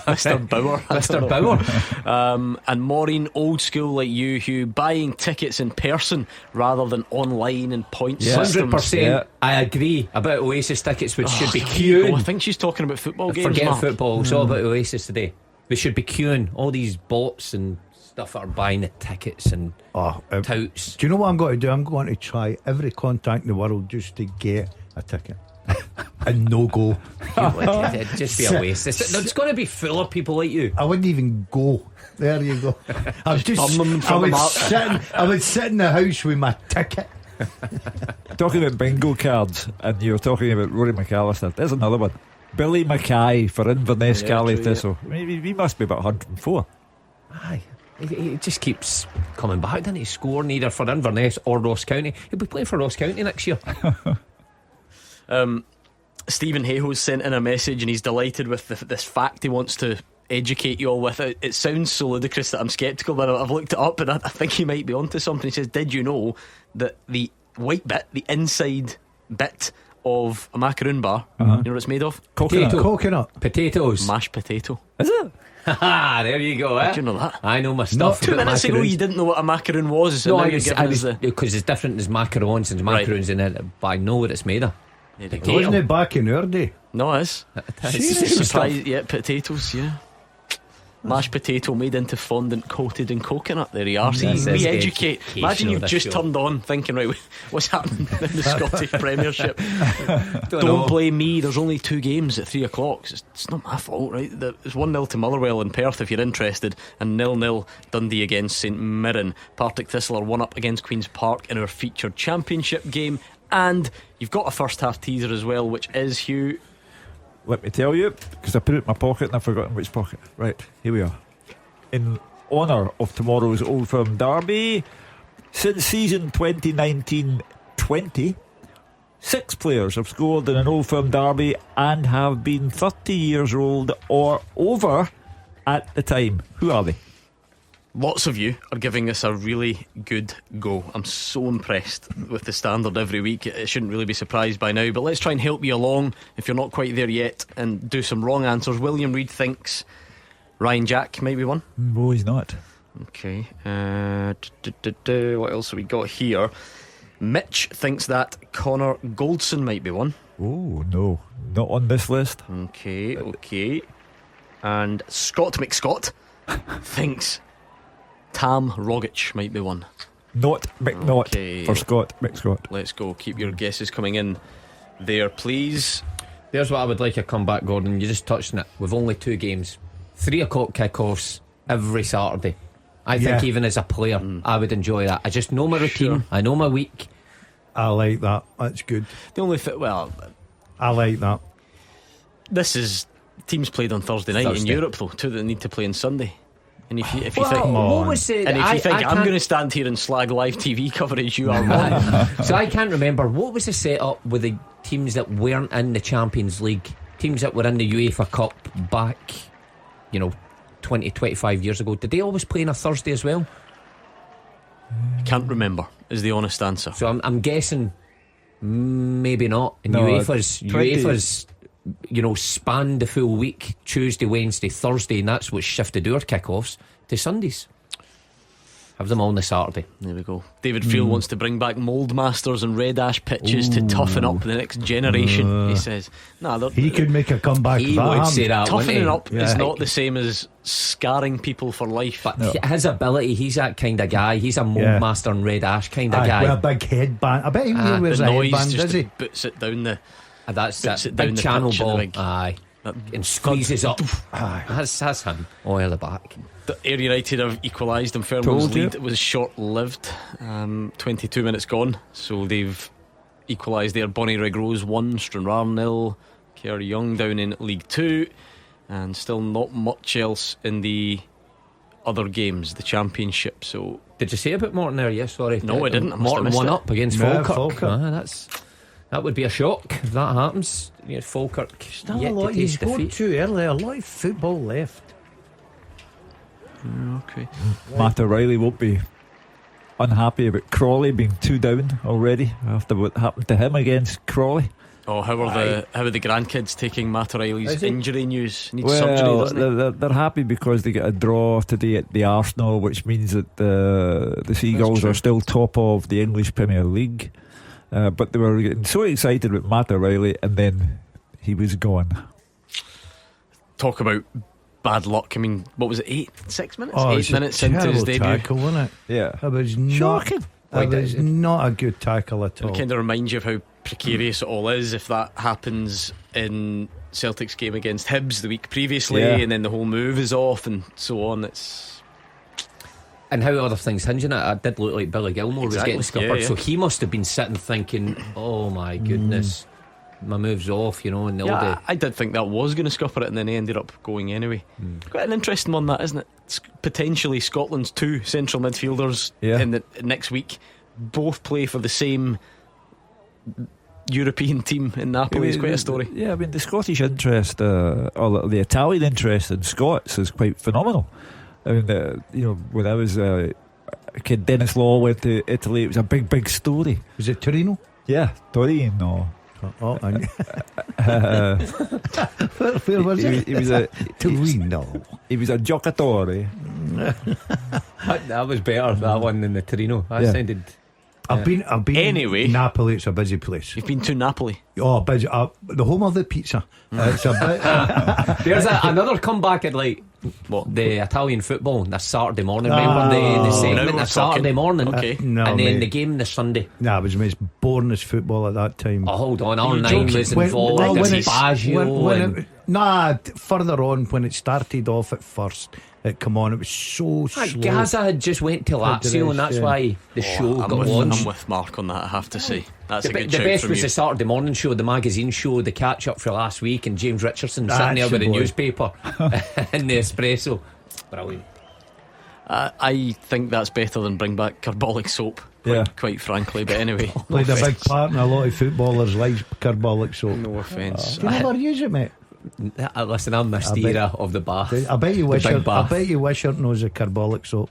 Mr. Bauer. Mr. Bauer. And Maureen, old school like you, Hugh, buying tickets in person rather than online and point systems. 100%. I agree about Oasis tickets, which should be queued. I think she's talking about football games. Forget Mark. football. It's all about Oasis today. We should be queuing all these bots and stuff that are buying the tickets and touts. Do you know what I'm going to do? I'm going to try every contact in the world just to get a ticket. And no go. It'd just be a waste. It's going to be full of people like you. I wouldn't even go. There you go. I would sit in the house with my ticket. Talking about bingo cards, and you're talking about Rory McAllister. There's another one. Billy Mackay for Inverness, Cali Thistle. He must be about 104. Aye. He just keeps coming back, doesn't he? Scoring either for Inverness or Ross County. He'll be playing for Ross County next year. Stephen Hayhoe's sent in a message and he's delighted with this fact he wants to educate you all with. It sounds so ludicrous that I'm sceptical, but I've looked it up and I think he might be onto something. He says, did you know that the white bit, the inside bit of a macaroon bar, you know what it's made of? Coconut. Potatoes. Mashed potato. Is it? There you go. Did you know that? I know my stuff. 2 minutes ago you didn't know what a macaroon was. No, because it's different as macarons and macaroons in it, but I know what it's made of. Wasn't it back in our day? No, it is. Surprise, yeah, potatoes, yeah. Mashed potato made into fondant coated in coconut. There you are. See, we educate. Imagine you've just turned on thinking, right, what's happening in the Scottish Premiership? Don't blame me. There's only 2 games at 3 o'clock. It's not my fault, right? It's 1-0 to Motherwell in Perth if you're interested, and 0-0 Dundee against St Mirren. Partick Thistle are 1-up against Queen's Park in our featured championship game. And you've got a first half teaser as well, which is, Hugh, let me tell you, because I put it in my pocket and I've forgotten which pocket. Right, here we are. In honour of tomorrow's Old Firm derby, since season 2019-20, 6 players have scored in an Old Firm derby and have been 30 years old or over at the time. Who are they? Lots of you are giving us a really good go. I'm so impressed with the standard every week. It shouldn't really be surprised by now, but let's try and help you along if you're not quite there yet and do some wrong answers. William Reid thinks Ryan Jack might be one. No, he's not. Okay. What else have we got here? Mitch thinks that Connor Goldson might be one. Oh, no, not on this list. Okay. And Scott McScott thinks Tam Rogic might be one. Not McNaught for Scott McScott. Let's go. Keep your guesses coming in there, please. There's what I would like a comeback, Gordon. You just touched on it. We've only 2 games, 3 o'clock kickoffs every Saturday. I think even as a player, I would enjoy that. I just know my routine. I know my week. I like that. That's good. The only I like that. This is teams played on Thursday night in Europe, though. 2 that need to play on Sunday. And if you think, what was it? And if you think I'm going to stand here and slag live TV coverage, you are wrong. So I can't remember what was the setup with the teams that weren't in the Champions League, teams that were in the UEFA Cup back, 20-25 years ago. Did they always play on a Thursday as well? Can't remember is the honest answer. So I'm guessing maybe not. And UEFA's spanned the full week, Tuesday, Wednesday, Thursday, and that's what shifted our kickoffs to Sundays. Have them all on the Saturday. There we go. David Friel wants to bring back Mould Masters and Red Ash pitches to toughen up the next generation. He says, he could make a comeback. He would say that. Toughening up is not the same as scarring people for life. But his ability, he's that kind of guy. He's a Mould Master and Red Ash kind of guy. With a big headband. I bet he wears a headband, does he? Boots it down the. That's that big channel ball. Aye. And squeezes up. That's him. Oil the back. The Ayr United have equalised, and Fairmont's lead was short-lived. 22 minutes gone, so they've equalised there. Bonnie Rose 1, Stranraer 0. Kerr Young down in League 2, and still not much else in the other games, the Championship. So did you say about Morton there? Yes, sorry. No, I didn't. Morton 1-up against Falkirk. That would be a shock if that happens. Falkirk still a lot. He's going too early. A lot of football left. Okay. Matt O'Reilly won't be unhappy about Crawley being 2 down already after what happened to him against Crawley. Oh, how are the grandkids taking Matt O'Reilly's injury news? Needs surgery, doesn't he? They're happy because they get a draw today at the Arsenal, which means that the Seagulls are still top of the English Premier League. But they were getting so excited with Matt O'Reilly, and then he was gone. Talk about bad luck. I mean, what was it, 6 minutes? Oh, 8 minutes into his debut. Tackle, wasn't it? Yeah. It was shocking. It was not a good tackle at all. It kind of reminds you of how precarious it all is if that happens in Celtic's game against Hibs the week previously, and then the whole move is off and so on. And how other things hinge on it. It did look like Billy Gilmore was getting scuppered, so he must have been sitting thinking, oh my goodness, my move's off, and I did think that was going to scupper it, and then he ended up going anyway. Quite an interesting one, that, isn't it? It's potentially Scotland's 2 central midfielders in the next week both play for the same European team in Napoli. It's quite a story. Yeah, I mean, the Scottish interest, or the Italian interest in Scots is quite phenomenal. I mean, when I was a kid, Dennis Law went to Italy. It was a big story. Was it Torino? Yeah, Torino. Where was He was a Torino. He was a giocatore. That was better, that one, than the Torino. That sounded. I've been. Anyway, Napoli. It's a busy place. You've been to Napoli? Oh, busy. The home of the pizza. It's a bit. There's another comeback at the Italian football this Saturday morning. Remember the segment the Saturday morning, and then the game the Sunday. It was the most boringest football at that time. Oh, hold on, R9 was involved. Further on when it started off at first. Come on, it was so slow. Gaza had just went to Lazio, and that's why the show got launched. I'm with Mark on that, I have to say. That's a good shout. The best from was you. the Saturday morning show, the magazine show, the catch up for last week, and James Richardson sitting there with the newspaper and the espresso. Brilliant. I think that's better than bring back carbolic soap, quite frankly. But anyway, played a big part in a lot of footballers' lives. Carbolic soap. No offence. Do you never use it, mate? Listen, I'm Mystera of the bath. I bet you Wishart knows the carbolic soap.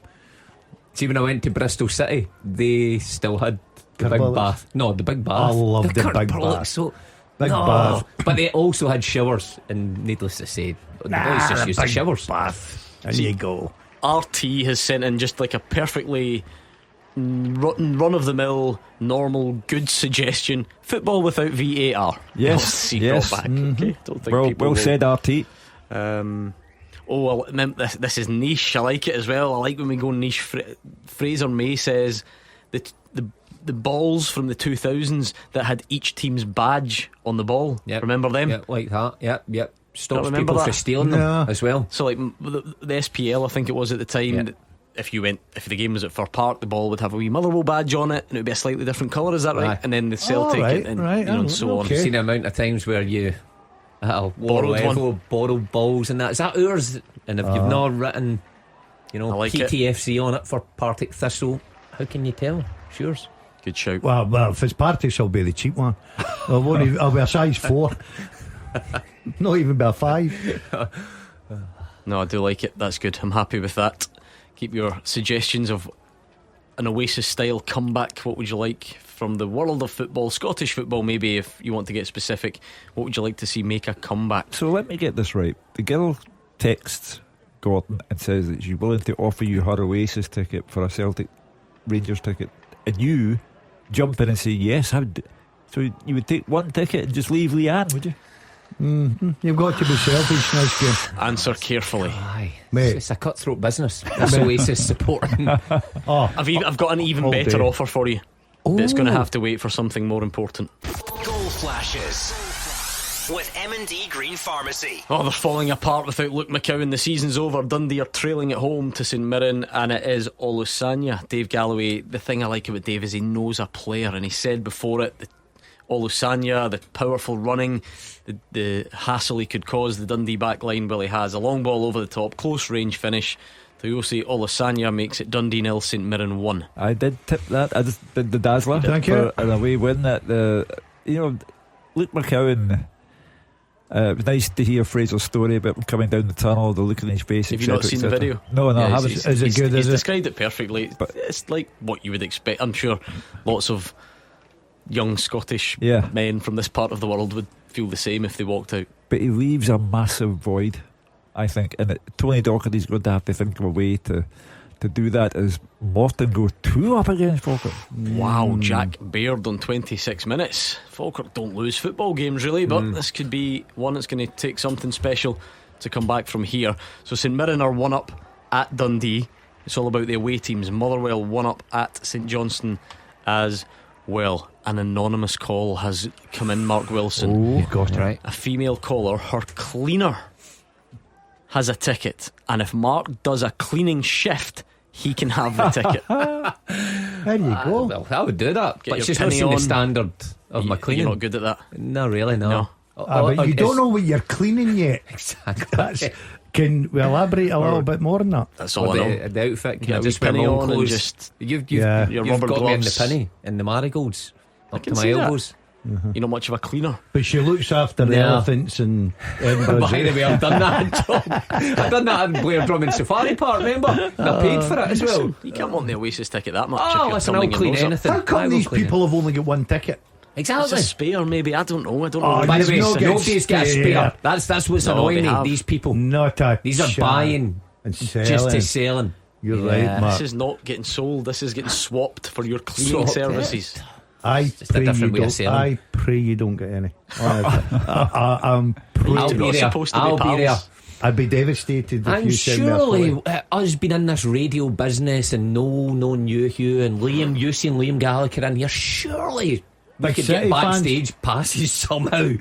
See, when I went to Bristol City, they still had the big bath. No, the big bath. I love the big bath. Soap. Big bath. But they also had showers, and needless to say, the boys just used the showers. Bath. There you go. RT has sent in just like a perfectly run-of-the-mill, normal, good suggestion: football without VAR. Yes, yes. Back. Okay. Don't think well said, RT. This is niche. I like it as well. I like when we go niche. Fraser May says the balls from the 2000s that had each team's badge on the ball. Remember them? Yeah, like that. Yep. Stops people from stealing them as well. So like the SPL, I think it was at the time. If the game was at Fir Park, the ball would have a wee Motherwell badge on it, and it would be a slightly different colour. Is that right? And then the Celtic, and so on. I've seen the amount of times where you borrowed balls and that. Is that ours? And if you've not written, like PTFC on it for Partick Thistle, how can you tell? It's yours. Good shout. Well, if it's Partick, it'll be the cheap one. I'll be a size 4. Not even be a 5. No, I do like it. That's good. I'm happy with that. Keep your suggestions of an Oasis style comeback. What would you like from the world of football, Scottish football maybe, if you want to get specific? What would you like to see make a comeback? So let me get this right. The girl texts Gordon and says that she's willing to offer you her Oasis ticket for a Celtic Rangers ticket, and you jump in and say yes. So you would take one ticket and just leave Leanne, would you? You've got to be selfish in this game. Answer carefully. Mate, it's a cutthroat business. That's Oasis supporting. I've got an even better offer for you. But it's going to have to wait for something more important. Goal flashes with M&D Green Pharmacy. They're falling apart without Luke McCowan. The season's over. Dundee are trailing at home to St Mirren, and it is Olusanya. Dave Galloway, the thing I like about Dave is he knows a player, and he said before it, Olusanya, the powerful running, the hassle he could cause the Dundee back line. Well, he has a long ball over the top, close range finish. Toyosi Olusanya makes it Dundee 0, St Mirren 1. I did tip that. I just did the Dazzler. Thank you. An away win at Luke McCowan. It was nice to hear Fraser's story about him coming down the tunnel, the look in his face. Have you not seen the video? No, I haven't. Is it good? He's described it perfectly. But it's like what you would expect. I'm sure lots of young Scottish men from this part of the world would feel the same if they walked out. But he leaves a massive void, I think, and Tony Docherty's going to have to think of a way to do that as Morton go 2 up against Falkirk. Wow, Jack Baird on 26 minutes. Falkirk don't lose football games really, but this could be one that's going to take something special to come back from here. So St Mirren are 1 up at Dundee. It's all about the away teams. Motherwell 1 up at St Johnstone as well. An anonymous call has come in, Mark Wilson. You got it right. A female caller, her cleaner has a ticket, and if Mark does a cleaning shift, he can have the ticket. There you go. Well, I would do that. Get But it's your just not penny seeing the on. standard of my cleaning. You're not good at that. No, really, no. But you don't know what you're cleaning yet. Exactly. Can we elaborate a little bit more on that? That's all I know. The outfit, can Yeah, I just wee wear penny long on and clothes? just You've your got rubber me in the gloves. penny, in the marigolds, up can to my see that. elbows. You're not much of a cleaner. But she looks after the No. elephants and Edinburgh. By the way, I've done that job. I've done that in Blair Drummond Safari Park, remember? And I paid for it as well. You can't want the Oasis ticket that much. Oh, if you're listen, I'll tumbling your clean nose up. anything. How I come will these clean people have only got one ticket? It's Exactly. a spare, maybe. I don't know. Oh, By the way, no, nobody's got a spare. That's what's No, annoying they me. have. These people, Not a these are chance. buying and just to selling. You're Yeah. right, Mark. This is not getting sold. This is getting swapped for your cleaning Swapped, services. I just a pray you different way of don't. selling. I pray you don't get any. I'm praying. I'll You're be not there. supposed to be I'll be pals. there. I'd be devastated if And you send me a surely photo. us being in this radio business and no new Hugh and Liam, you seeing Liam Gallagher in here, surely we Big could City get fans. backstage passes somehow.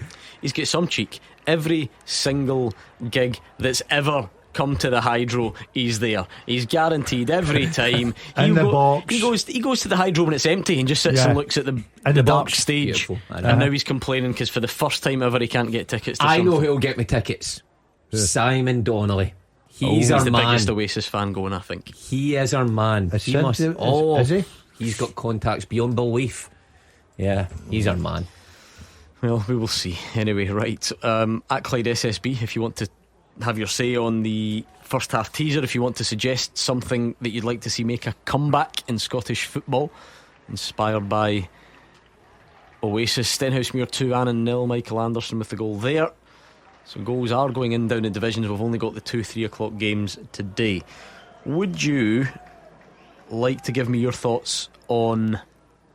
He's got some cheek. Every single gig that's ever come to the Hydro, he's there. He's guaranteed every time. In the box. He goes to the Hydro when it's empty and just sits Yeah. and looks at the the dark box. stage. Beautiful. I know. And now he's complaining because for the first time ever he can't get tickets to I know something. who'll get me tickets. Simon Donnelly. He's our the man. biggest Oasis fan going, I think. He is our man. Is He Sid- must. is he? He's got contacts beyond belief. Yeah, he's our man. Well, we will see. Anyway, right. At Clyde SSB, if you want to have your say on the first half teaser, if you want to suggest something that you'd like to see make a comeback in Scottish football, inspired by Oasis. Stenhousemuir 2, Annan 0. Michael Anderson with the goal there. So goals are going in down the divisions. We've only got the 2-3 o'clock games today. Would you like to give me your thoughts on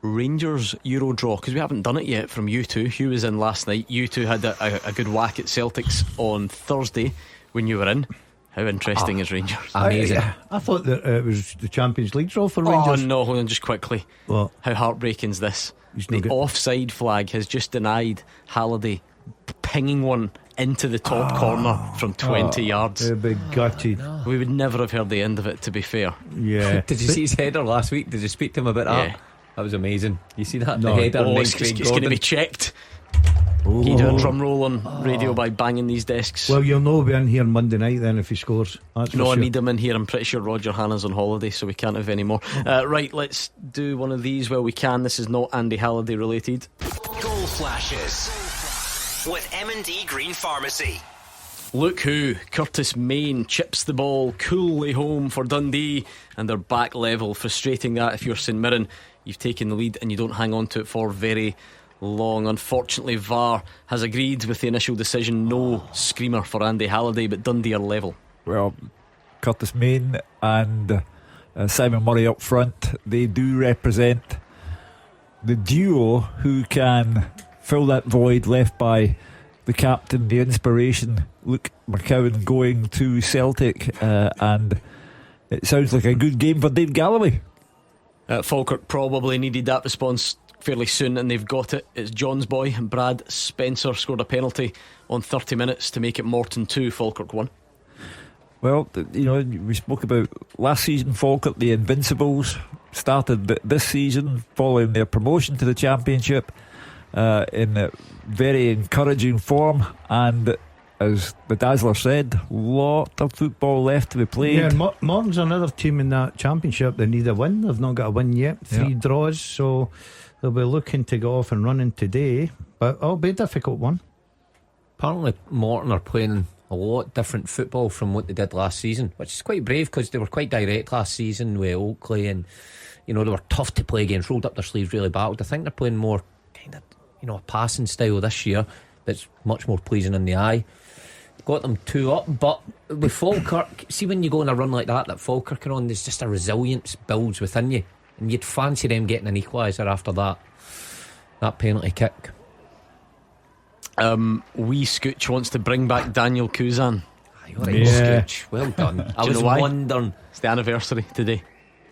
Rangers Euro draw? Because we haven't done it yet from you two. Hugh was in last night. You two had a good whack at Celtics on Thursday when you were in. How interesting is Rangers? Amazing. I thought that it was the Champions League draw for Rangers. Oh no, hold on just quickly. What? How heartbreaking is this? He's The no good. offside flag has just denied Halliday pinging one into the top corner from 20 yards. They'd be gutted. We would never have heard the end of it, to be fair. Yeah. Did you see his header last week? Did you speak to him about that? Yeah. That was amazing. You see that? No. The header. Oh, and it's then Craig going to Gordon. be checked. Can you do a drum roll on radio by banging these desks? Well, you'll know we'll be in here Monday night then if he scores. That's No, for I sure. need him in here. I'm pretty sure Roger Hanna's on holiday, so we can't have any more. Right, let's do one of these while we can. This is not Andy Halliday related. Goal flashes with M&D Green Pharmacy. Look who, Curtis Main chips the ball coolly home for Dundee, and they're back level. Frustrating that if you're St Mirren, you've taken the lead and you don't hang on to it for very long. Unfortunately, VAR has agreed with the initial decision. No screamer for Andy Halliday, but Dundee are level. Well, Curtis Main and Simon Murray up front, they do represent the duo who can fill that void left by the captain, the inspiration, Luke McCowan, going to Celtic, and it sounds like a good game for Dave Galloway. Falkirk probably needed that response fairly soon, and they've got it. It's John's boy, Brad Spencer, scored a penalty on 30 minutes to make it Morton 2, Falkirk 1. Well, you know, we spoke about last season Falkirk, the Invincibles, started this season following their promotion to the Championship in a very encouraging form, and as the Dazzler said, lot of football left to be played. Yeah, and Morton's another team in that Championship. They need a win. They've not got a win yet. 3 draws, so they'll be looking to go off and running today, but it'll be a difficult one. Apparently Morton are playing a lot different football from what they did last season, which is quite brave because they were quite direct last season with Oakley, and you know, they were tough to play against, rolled up their sleeves, really battled. I think they're playing more kind of, you know, a passing style this year that's much more pleasing in the eye. Got them 2 up, but with Falkirk, see when you go on a run like that Falkirk are on, there's just a resilience builds within you, and you'd fancy them getting an equaliser after that penalty kick. Wee Scooch wants to bring back Daniel Kuzan. All right, Yeah. Scooch. Well done. I Do you was know why? wondering. It's the anniversary today.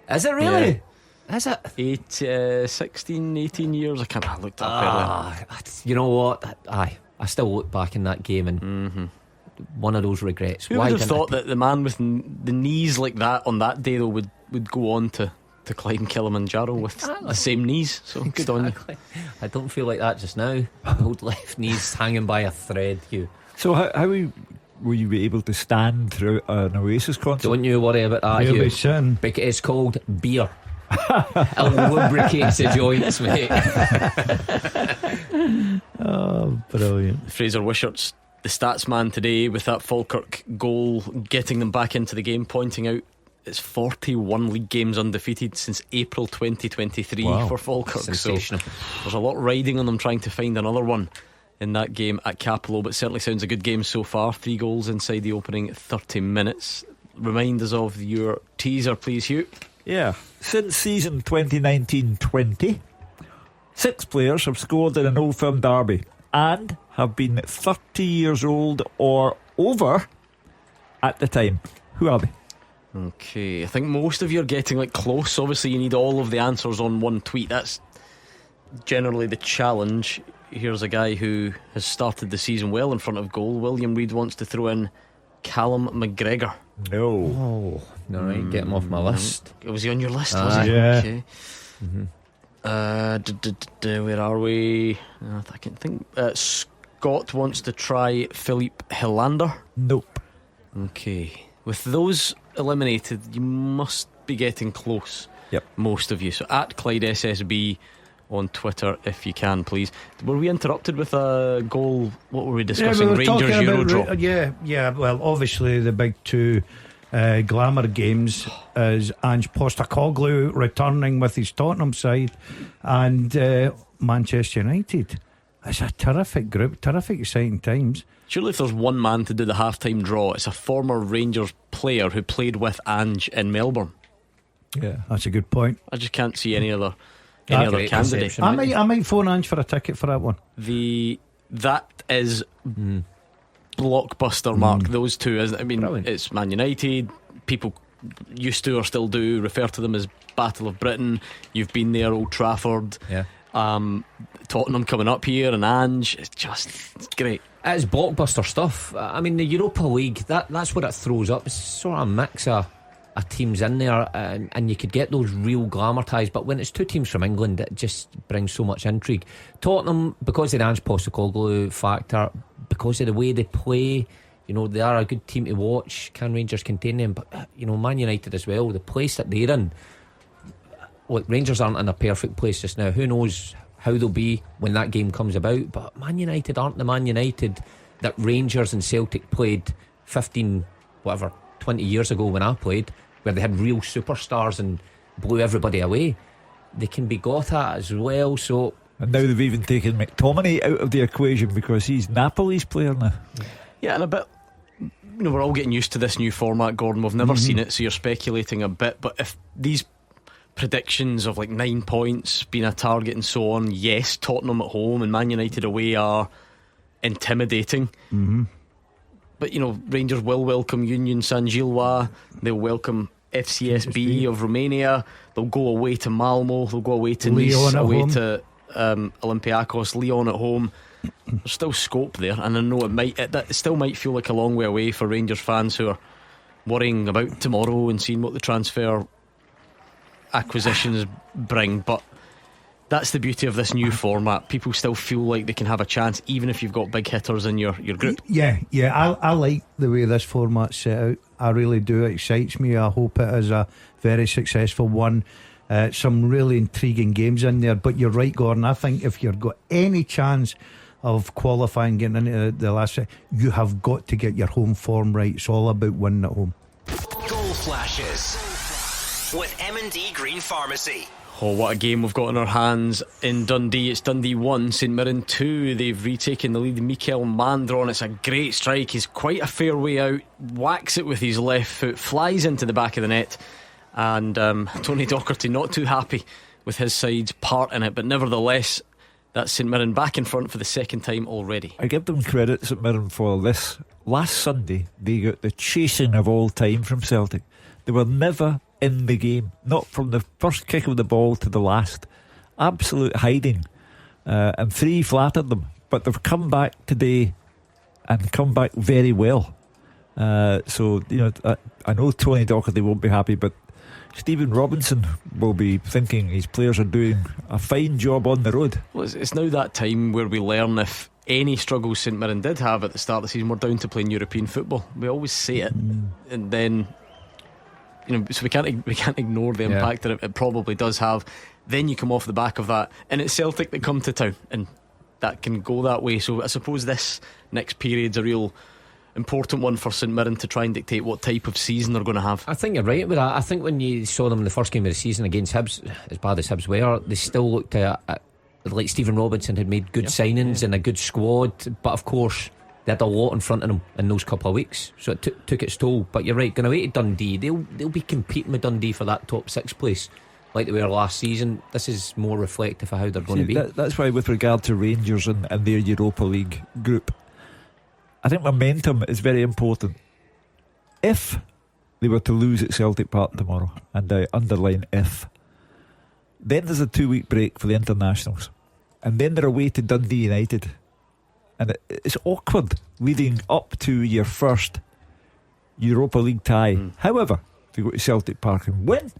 Is it really? Is it? 16, 18 years. I can't. I looked up earlier. You know what? I still look back in that game and one of those regrets. Who would have thought that the man with the knees like that on that day though would go on to climb Kilimanjaro with the same knees? So good on you. I don't feel like that just now. Old left knees hanging by a thread. You. So how were you able to stand throughout an Oasis concert? Don't you worry about that, You'll Hugh. be sitting. Because it's called beer. It lubricates the joints, mate. Oh, brilliant. Fraser Wishart's the stats man today with that Falkirk goal, getting them back into the game, pointing out it's 41 league games undefeated since April 2023 for Falkirk. Sensational. So there's a lot riding on them trying to find another one in that game at Capello, but certainly sounds a good game so far. 3 goals inside the opening 30 minutes. Remind us of your teaser, please, Hugh. Yeah, since season 2019-20, 6 players have scored in an Old Firm derby and have been 30 years old or over at the time. Who are they? Okay, I think most of you are getting like close. Obviously you need all of the answers on one tweet. That's generally the challenge. Here's a guy who has started the season well in front of goal. William Reid wants to throw in Callum McGregor. No. Alright, get him off my list. Was he on your list? Was he? Yeah. Okay. Where are we? I can think. Scott wants to try Philippe Hilander. Nope. Okay. With those eliminated, you must be getting close. Yep. Most of you. So at Clyde SSB on Twitter, if you can, please. Were we interrupted with a goal? What were we discussing? we were Rangers talking about Eurodrop. yeah. Well, obviously the big two glamour games is Ange Postecoglou returning with his Tottenham side, and Manchester United. It's a terrific group, terrific exciting times. Surely if there's one man to do the half-time draw, it's a former Rangers player who played with Ange in Melbourne. Yeah, that's a good point. I just can't see any other candidate. I might phone Ange for a ticket for that one. That is blockbuster, Mark. Those two, isn't it? I mean, Brilliant. It's Man United. People used to or still do refer to them as Battle of Britain. You've been there, Old Trafford. Yeah. Tottenham coming up here, and Ange. It's great. It's blockbuster stuff. I mean, the Europa League, that's what it throws up. It's sort of a mix of teams in there, and you could get those real glamour ties, but when it's 2 teams from England, it just brings so much intrigue. Tottenham, because of the Ange Postecoglou factor, because of the way they play, they are a good team to watch. Can Rangers contain them? But Man United as well, the place that they're in. Look, Rangers aren't in a perfect place just now. Who knows how they'll be when that game comes about, but Man United aren't the Man United that Rangers and Celtic played 15 20 years ago when I played, where they had real superstars and blew everybody away. They can be got at as well. So, and now they've even taken McTominay out of the equation because he's Napoli's player now. Yeah, and a bit, we're all getting used to this new format, Gordon. We've never seen it, so you're speculating a bit. But if these predictions of like 9 points being a target and so on, yes, Tottenham at home and Man United away are intimidating. But Rangers will welcome Union Saint-Gilloise. They'll welcome FCSB of Romania. They'll go away to Malmo. They'll go away to Nice, away to Olympiacos, Lyon at home. There's still scope there, and I know it still might feel like a long way away for Rangers fans who are worrying about tomorrow and seeing what the transfer acquisitions bring. But that's the beauty of this new format. People still feel like they can have a chance even if you've got big hitters in your group. Yeah, I like the way this format's set out. I really do. It excites me. I hope it is a very successful one. Some really intriguing games in there. But you're right, Gordon. I think if you've got any chance of qualifying, getting into the last set, you have got to get your home form right. It's all about winning at home. Goal flashes with M&D Green Pharmacy. Oh, what a game we've got in our hands in Dundee. It's Dundee 1, St Mirren 2. They've retaken the lead. Mikel Mandron, it's a great strike. He's quite a fair way out, whacks it with his left foot, flies into the back of the net. And Tony Docherty not too happy with his side's part in it, but nevertheless, That's St Mirren back in front for the second time already. I give them credit, St Mirren, for this. Last Sunday they got the chasing of all time from Celtic. They were never in the game, not from the first kick of the ball to the last. Absolute hiding, and 3 flattered them, but they've come back today and come back very well. So I know Tony Docherty won't be happy, but Stephen Robinson will be thinking his players are doing a fine job on the road. Well, it's now that time where we learn if any struggles St Mirren did have at the start of the season were down to playing European football. We always say it, and then so we can't ignore the impact that it probably does have. Then you come off the back of that, and it's Celtic that come to town, and that can go that way. So I suppose this next period's a real important one for St Mirren to try and dictate what type of season they're going to have. I think you're right with that. I think when you saw them in the first game of the season against Hibs, as bad as Hibs were, they still looked like Stephen Robinson had made good signings and a good squad, but of course they had a lot in front of them in those couple of weeks, so it took its toll. But you're right, going away to Dundee, they'll be competing with Dundee for that top 6 place like they were last season. This is more reflective of how they're going to be. That's why, with regard to Rangers and their Europa League group, I think momentum is very important. If they were to lose at Celtic Park tomorrow, and I underline if, then there's a 2-week break for the internationals, and then they're away to Dundee United, and it's awkward leading up to your first Europa League tie. However, if you go to Celtic Park and win,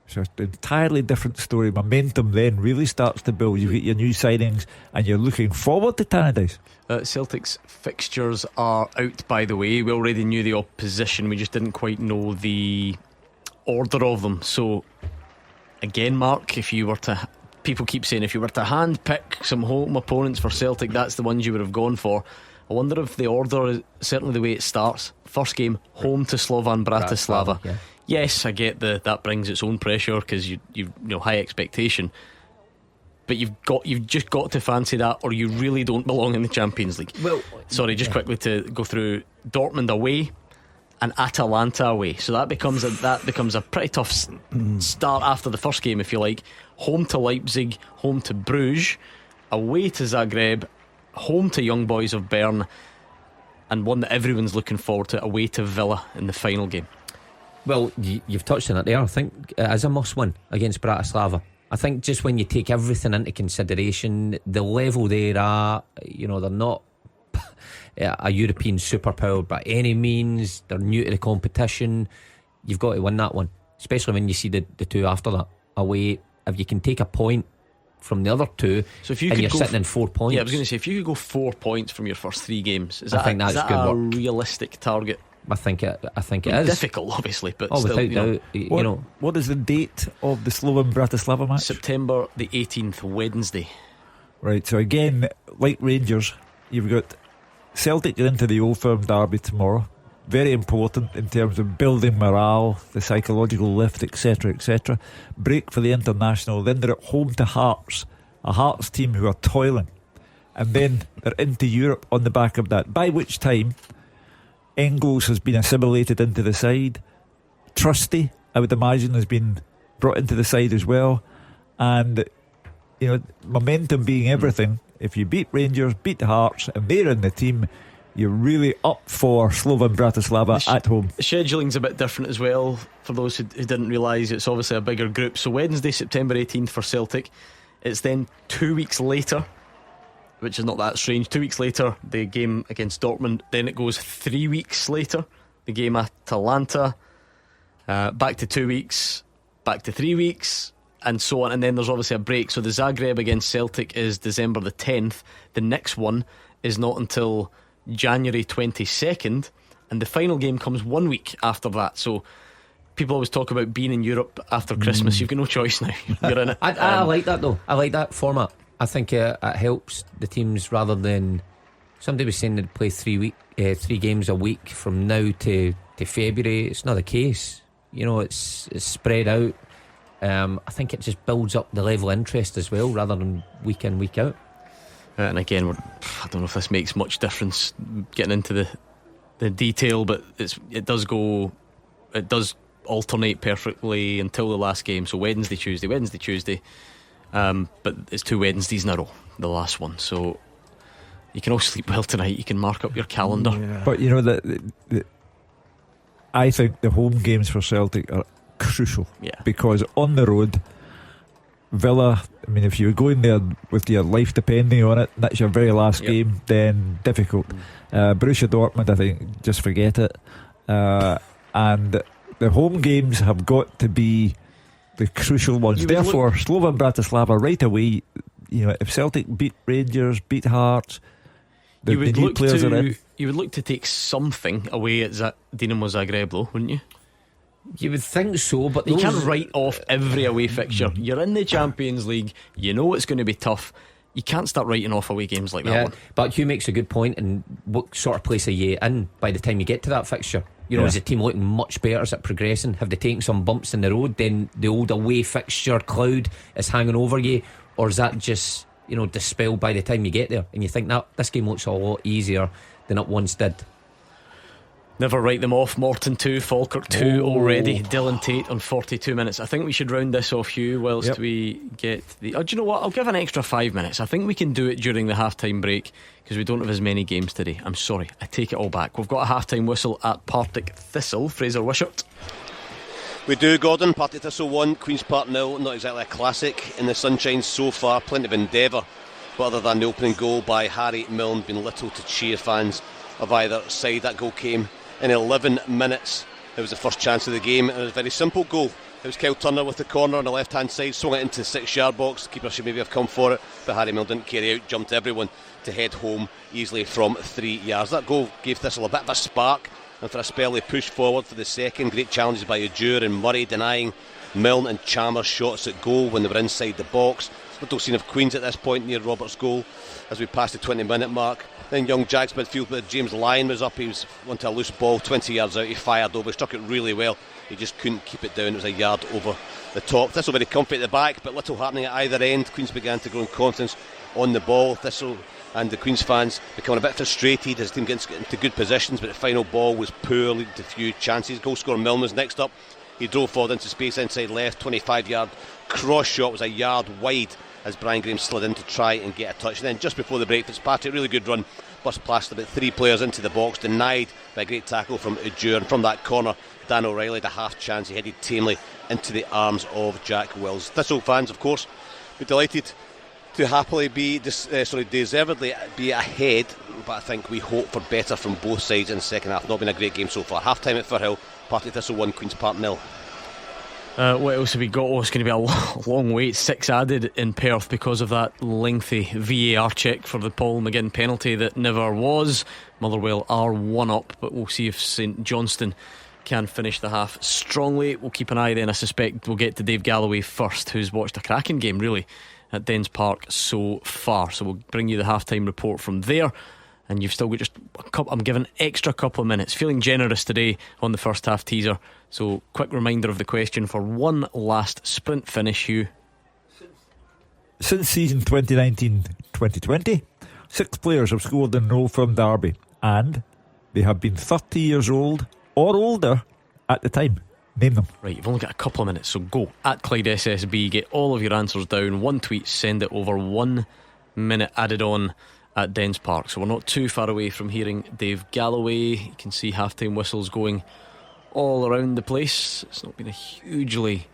it's an entirely different story. Momentum then really starts to build. You get your new signings and you're looking forward to Tannadice. Celtic's fixtures are out, by the way. We already knew the opposition, we just didn't quite know the order of them. So again, Mark, if you were to, people keep saying if you were to hand pick some home opponents for Celtic, that's the ones you would have gone for. I wonder if the order is certainly the way it starts. First game, home to Slovan Bratislava. Yes, I get that brings its own pressure because you know high expectation, but you've just got to fancy that, or you really don't belong in the Champions League. Well, sorry, just quickly to go through: Dortmund away and Atalanta away. So that becomes a pretty tough start after the first game, if you like. Home to Leipzig, home to Bruges, away to Zagreb, home to Young Boys of Bern, and one that everyone's looking forward to, away to Villa in the final game. Well, you've touched on it there. I think it is a must win against Bratislava. I think just when you take everything into consideration, the level they're at, they're not a European superpower by any means. They're new to the competition. You've got to win that one, especially when you see the two after that away. If you can take a point from the other two, so if you're sitting in 4 points. Yeah, I was going to say, if you could go 4 points from your first 3 games, is that good a work. Realistic target? I think it is difficult, obviously, but still, without doubt. What is the date of the Slovan Bratislava match? September the 18th, Wednesday. Right, so again, like Rangers, you've got Celtic get into the Old Firm derby tomorrow. Very important in terms of building morale, the psychological lift, etc, etc. Break for the international. Then they're at home to Hearts, a Hearts team who are toiling, and then they're into Europe on the back of that, by which time Engels has been assimilated into the side. Trusty, I would imagine, has been brought into the side as well. And momentum being everything, if you beat Rangers, beat Hearts, and they're in the team, you're really up for Slovan Bratislava at home. The scheduling's a bit different as well, for those who didn't realise. It's obviously a bigger group. So Wednesday, September 18th for Celtic. It's then 2 weeks later, which is not that strange. 2 weeks later, the game against Dortmund. Then it goes 3 weeks later, the game at Atalanta, back to 2 weeks, back to 3 weeks, and so on. And then there's obviously a break. So the Zagreb against Celtic is December the 10th. The next one is not until January 22nd, and the final game comes 1 week after that. So people always talk about being in Europe after Christmas. You've got no choice now. You're in it. I like that though. I like that format. I think it helps the teams, rather than somebody was saying they'd play 3 games a week from now to February. It's not the case. It's spread out. I think it just builds up the level of interest as well, rather than week in, week out. And again, I don't know if this makes much difference getting into the detail, but it does alternate perfectly until the last game. So Wednesday, Tuesday, But it's 2 Wednesdays in a row, the last one, so you can all sleep well tonight. You can mark up your calendar. But you know I think the home games for Celtic are crucial, because on the road, Villa, I mean, if you're going there with your life depending on it, that's your very last game, then difficult. Borussia Dortmund, I think, just forget it. And the home games have got to be the crucial ones. Therefore, Slovan Bratislava right away. You know, if Celtic beat Rangers, beat Hearts, the new players are in. You would look to take something away at Dinamo Zagreb, though, wouldn't you? You would think so, but you can't write off every away fixture. You're in the Champions League, you know it's going to be tough. You can't start writing off away games like that one. But Hugh makes a good point. And what sort of place are you in by the time you get to that fixture? You know, is the team looking much better? Is it progressing? Have they taken some bumps in the road? Then the old away fixture cloud is hanging over you, or is that just, you know, dispelled by the time you get there and you think that this game looks a lot easier than it once did? Never write them off. Morton 2, Falkirk 2 already. Dylan Tate on 42 minutes. I think we should round this off, Hugh, whilst we get the... Oh, do you know what? I'll give an extra 5 minutes. I think we can do it during the half-time break, because we don't have as many games today. I'm sorry, I take it all back. We've got a half-time whistle at Partick Thistle. Fraser Wishart. We do, Gordon. Partick Thistle 1, Queen's Park 0. Not exactly a classic in the sunshine so far. Plenty of endeavour, but other than the opening goal by Harry Milne, been little to cheer fans of either side. That goal came in 11 minutes. It was the first chance of the game, and it was a very simple goal. It was Kyle Turner with the corner on the left hand side, swung it into the 6-yard box. The keeper should maybe have come for it, but Harry Milne didn't carry out, jumped everyone to head home easily from 3 yards. That goal gave Thistle a bit of a spark, and for a spell they pushed forward for the second. Great challenges by Ujur and Murray, denying Milne and Chalmers shots at goal when they were inside the box. Little scene of Queens at this point near Roberts' goal as we passed the 20-minute mark. Then young Jack's midfield, but James Lyon was up. He was onto a loose ball 20 yards out. He fired over, struck it really well. He just couldn't keep it down. It was a yard over the top. Thistle very comfy at the back, but little happening at either end. Queens began to grow in confidence on the ball. Thistle and the Queens fans becoming a bit frustrated as the team gets into good positions, but the final ball was poor, leading to few chances. Goal scorer Milne was next up. He drove forward into space inside left. 25-yard cross shot was a yard wide as Brian Graham slid in to try and get a touch. And then just before the break, Fitzpatrick, really good run, bust past about 3 players into the box, denied by a great tackle from Ujur. And from that corner, Dan O'Reilly had a half chance. He headed tamely into the arms of Jack Wills. Thistle fans, of course, be delighted to happily be deservedly be ahead, but I think we hope for better from both sides in the second half. Not been a great game so far. Half time at Firhill, Partick Thistle 1, Queen's Park 0. What else have we got? Oh, it's going to be a long wait. 6 added in Perth because of that lengthy VAR check for the Paul McGinn penalty that never was. Motherwell are 1 up, but we'll see if St Johnstone can finish the half strongly. We'll keep an eye then. I suspect we'll get to Dave Galloway first, who's watched a cracking game really at Dens Park so far. So we'll bring you the half-time report from there. And you've still got just I'm giving extra couple of minutes. Feeling generous today on the first half teaser. So quick reminder of the question for one last sprint finish, Hugh. Since season 2019-2020, 6 players have scored in a row from Derby, and they have been 30 years old or older at the time. Name them. Right, you've only got a couple of minutes, so go at Clyde SSB, get all of your answers down, 1 tweet, send it over, 1 minute added on at Dens Park. So we're not too far away from hearing Dave Galloway. You can see half-time whistles going all around the place. It's not been a hugely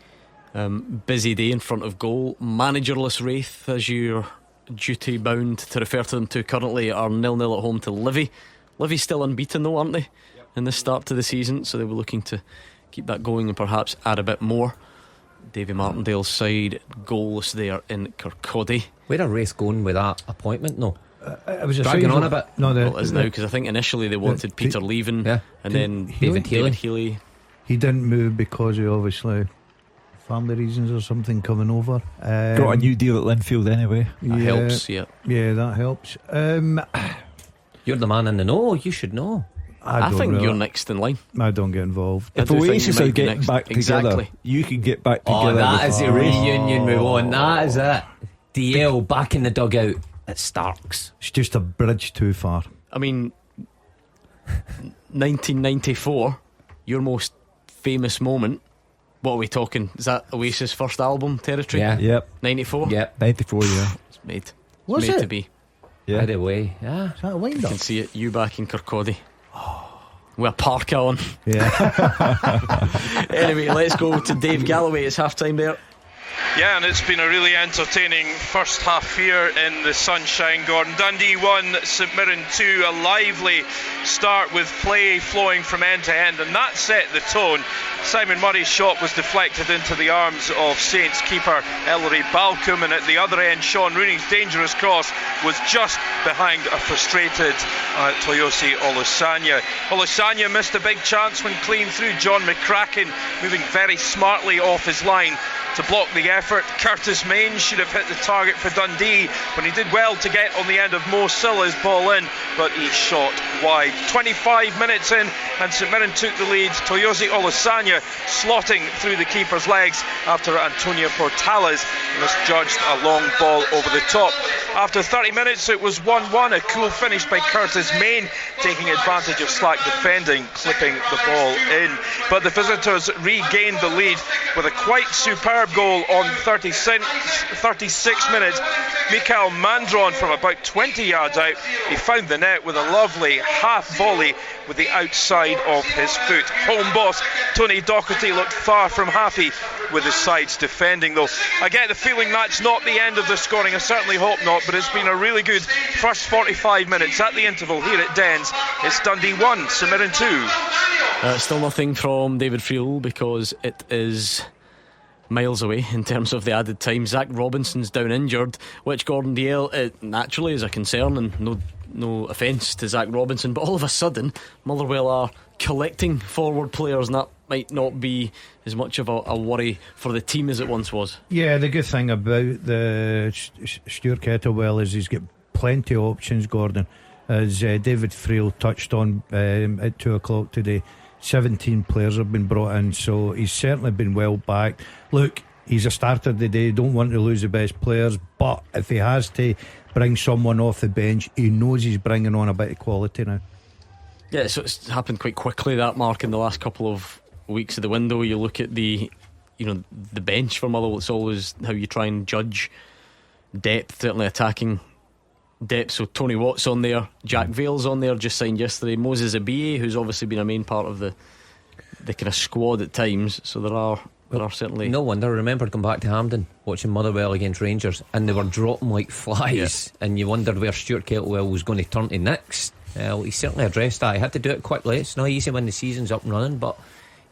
busy day in front of goal. Managerless Wraith, as you're duty bound to refer to them to currently, are 0-0 at home to Livy. Livy's still unbeaten though, aren't they, in the start to the season, so they were looking to keep that going and perhaps add a bit more. Davy Martindale's side goalless there in Kirkcaldy. Where are Wraith going with that appointment? No, it was dragging on a bit. No, well, it is now, because I think initially they wanted Peter leaving, and then David Healy. He didn't move because of obviously family reasons or something coming over. Got a new deal at Linfield anyway. That helps. Yeah, that helps. You're the man in the know. You should know. I think you're next in line. I don't get involved. If Oasis are getting back together, you can get back together. Oh, that is a reunion we want. That is it. DL back in the dugout at Starks. It's just a bridge too far. I mean, 1994, your most famous moment What are we talking? Is that Oasis' first album territory? Yeah. Yep. 94? Yep. 94, yeah. It's made. Was it's made it? to be. Yeah. By the way, yeah. Is that a wind You up? can see it. You back in Kirkcaldy. With a parka on. Yeah. Anyway, let's go to Dave Galloway. It's half time there. Yeah, and it's been a really entertaining first half here in the sunshine, Gordon. Dundee 1, St Mirren 2. A lively start with play flowing from end to end, and that set the tone. Simon Murray's shot was deflected into the arms of Saints keeper Ellery Balcombe, and at the other end Sean Rooney's dangerous cross was just behind a frustrated Toyosi Olusanya. Olusanya missed a big chance when clean through. John McCracken moving very smartly off his line to block the effort. Curtis Main should have hit the target for Dundee when he did well to get on the end of Mo Silla's ball in, but he shot wide. 25 minutes in and St Mirren took the lead. Toyosi Olusanya slotting through the keeper's legs after Antonio Portales misjudged a long ball over the top. After 30 minutes it was 1-1, a cool finish by Curtis Main, taking advantage of slack defending, clipping the ball in. But the visitors regained the lead with a quite superb goal on 36 minutes. Mikael Mandron from about 20 yards out, he found the net with a lovely half volley with the outside of his foot. Home boss Tony Docherty looked far from happy with his side's defending, though. I get the feeling that's not the end of the scoring. I certainly hope not, but it's been a really good first 45 minutes at the interval here at Dens. It's Dundee 1, St Mirren 2. Still nothing from David Friel because it is miles away in terms of the added time. Zach Robinson's down injured, which Gordon DL naturally is a concern, and no offence to Zach Robinson, but all of a sudden Motherwell are collecting forward players, and that might not be as much of a worry for the team as it once was. Yeah, the good thing about the Stuart Kettlewell is he's got plenty of options, Gordon, as David Friel touched on at 2 o'clock today. 17 players have been brought in, so he's certainly been well backed. Look, he's a starter today, don't want to lose the best players, but if he has to bring someone off the bench, he knows he's bringing on a bit of quality now. Yeah, so it's happened quite quickly, that, Mark, in the last couple of weeks of the window. You look at the bench for Motherwell, it's always how you try and judge depth, certainly attacking depth. So Tony Watt's on there, Jack Vale's on there, just signed yesterday. Moses Abiye, who's obviously been a main part of the kind of squad at times. So there are certainly. No wonder. I remember going back to Hampden watching Motherwell against Rangers, and they were dropping like flies, and you wondered where Stuart Kettlewell was going to turn to next. He certainly addressed that. He had to do it quickly. It's not easy when the season's up and running, but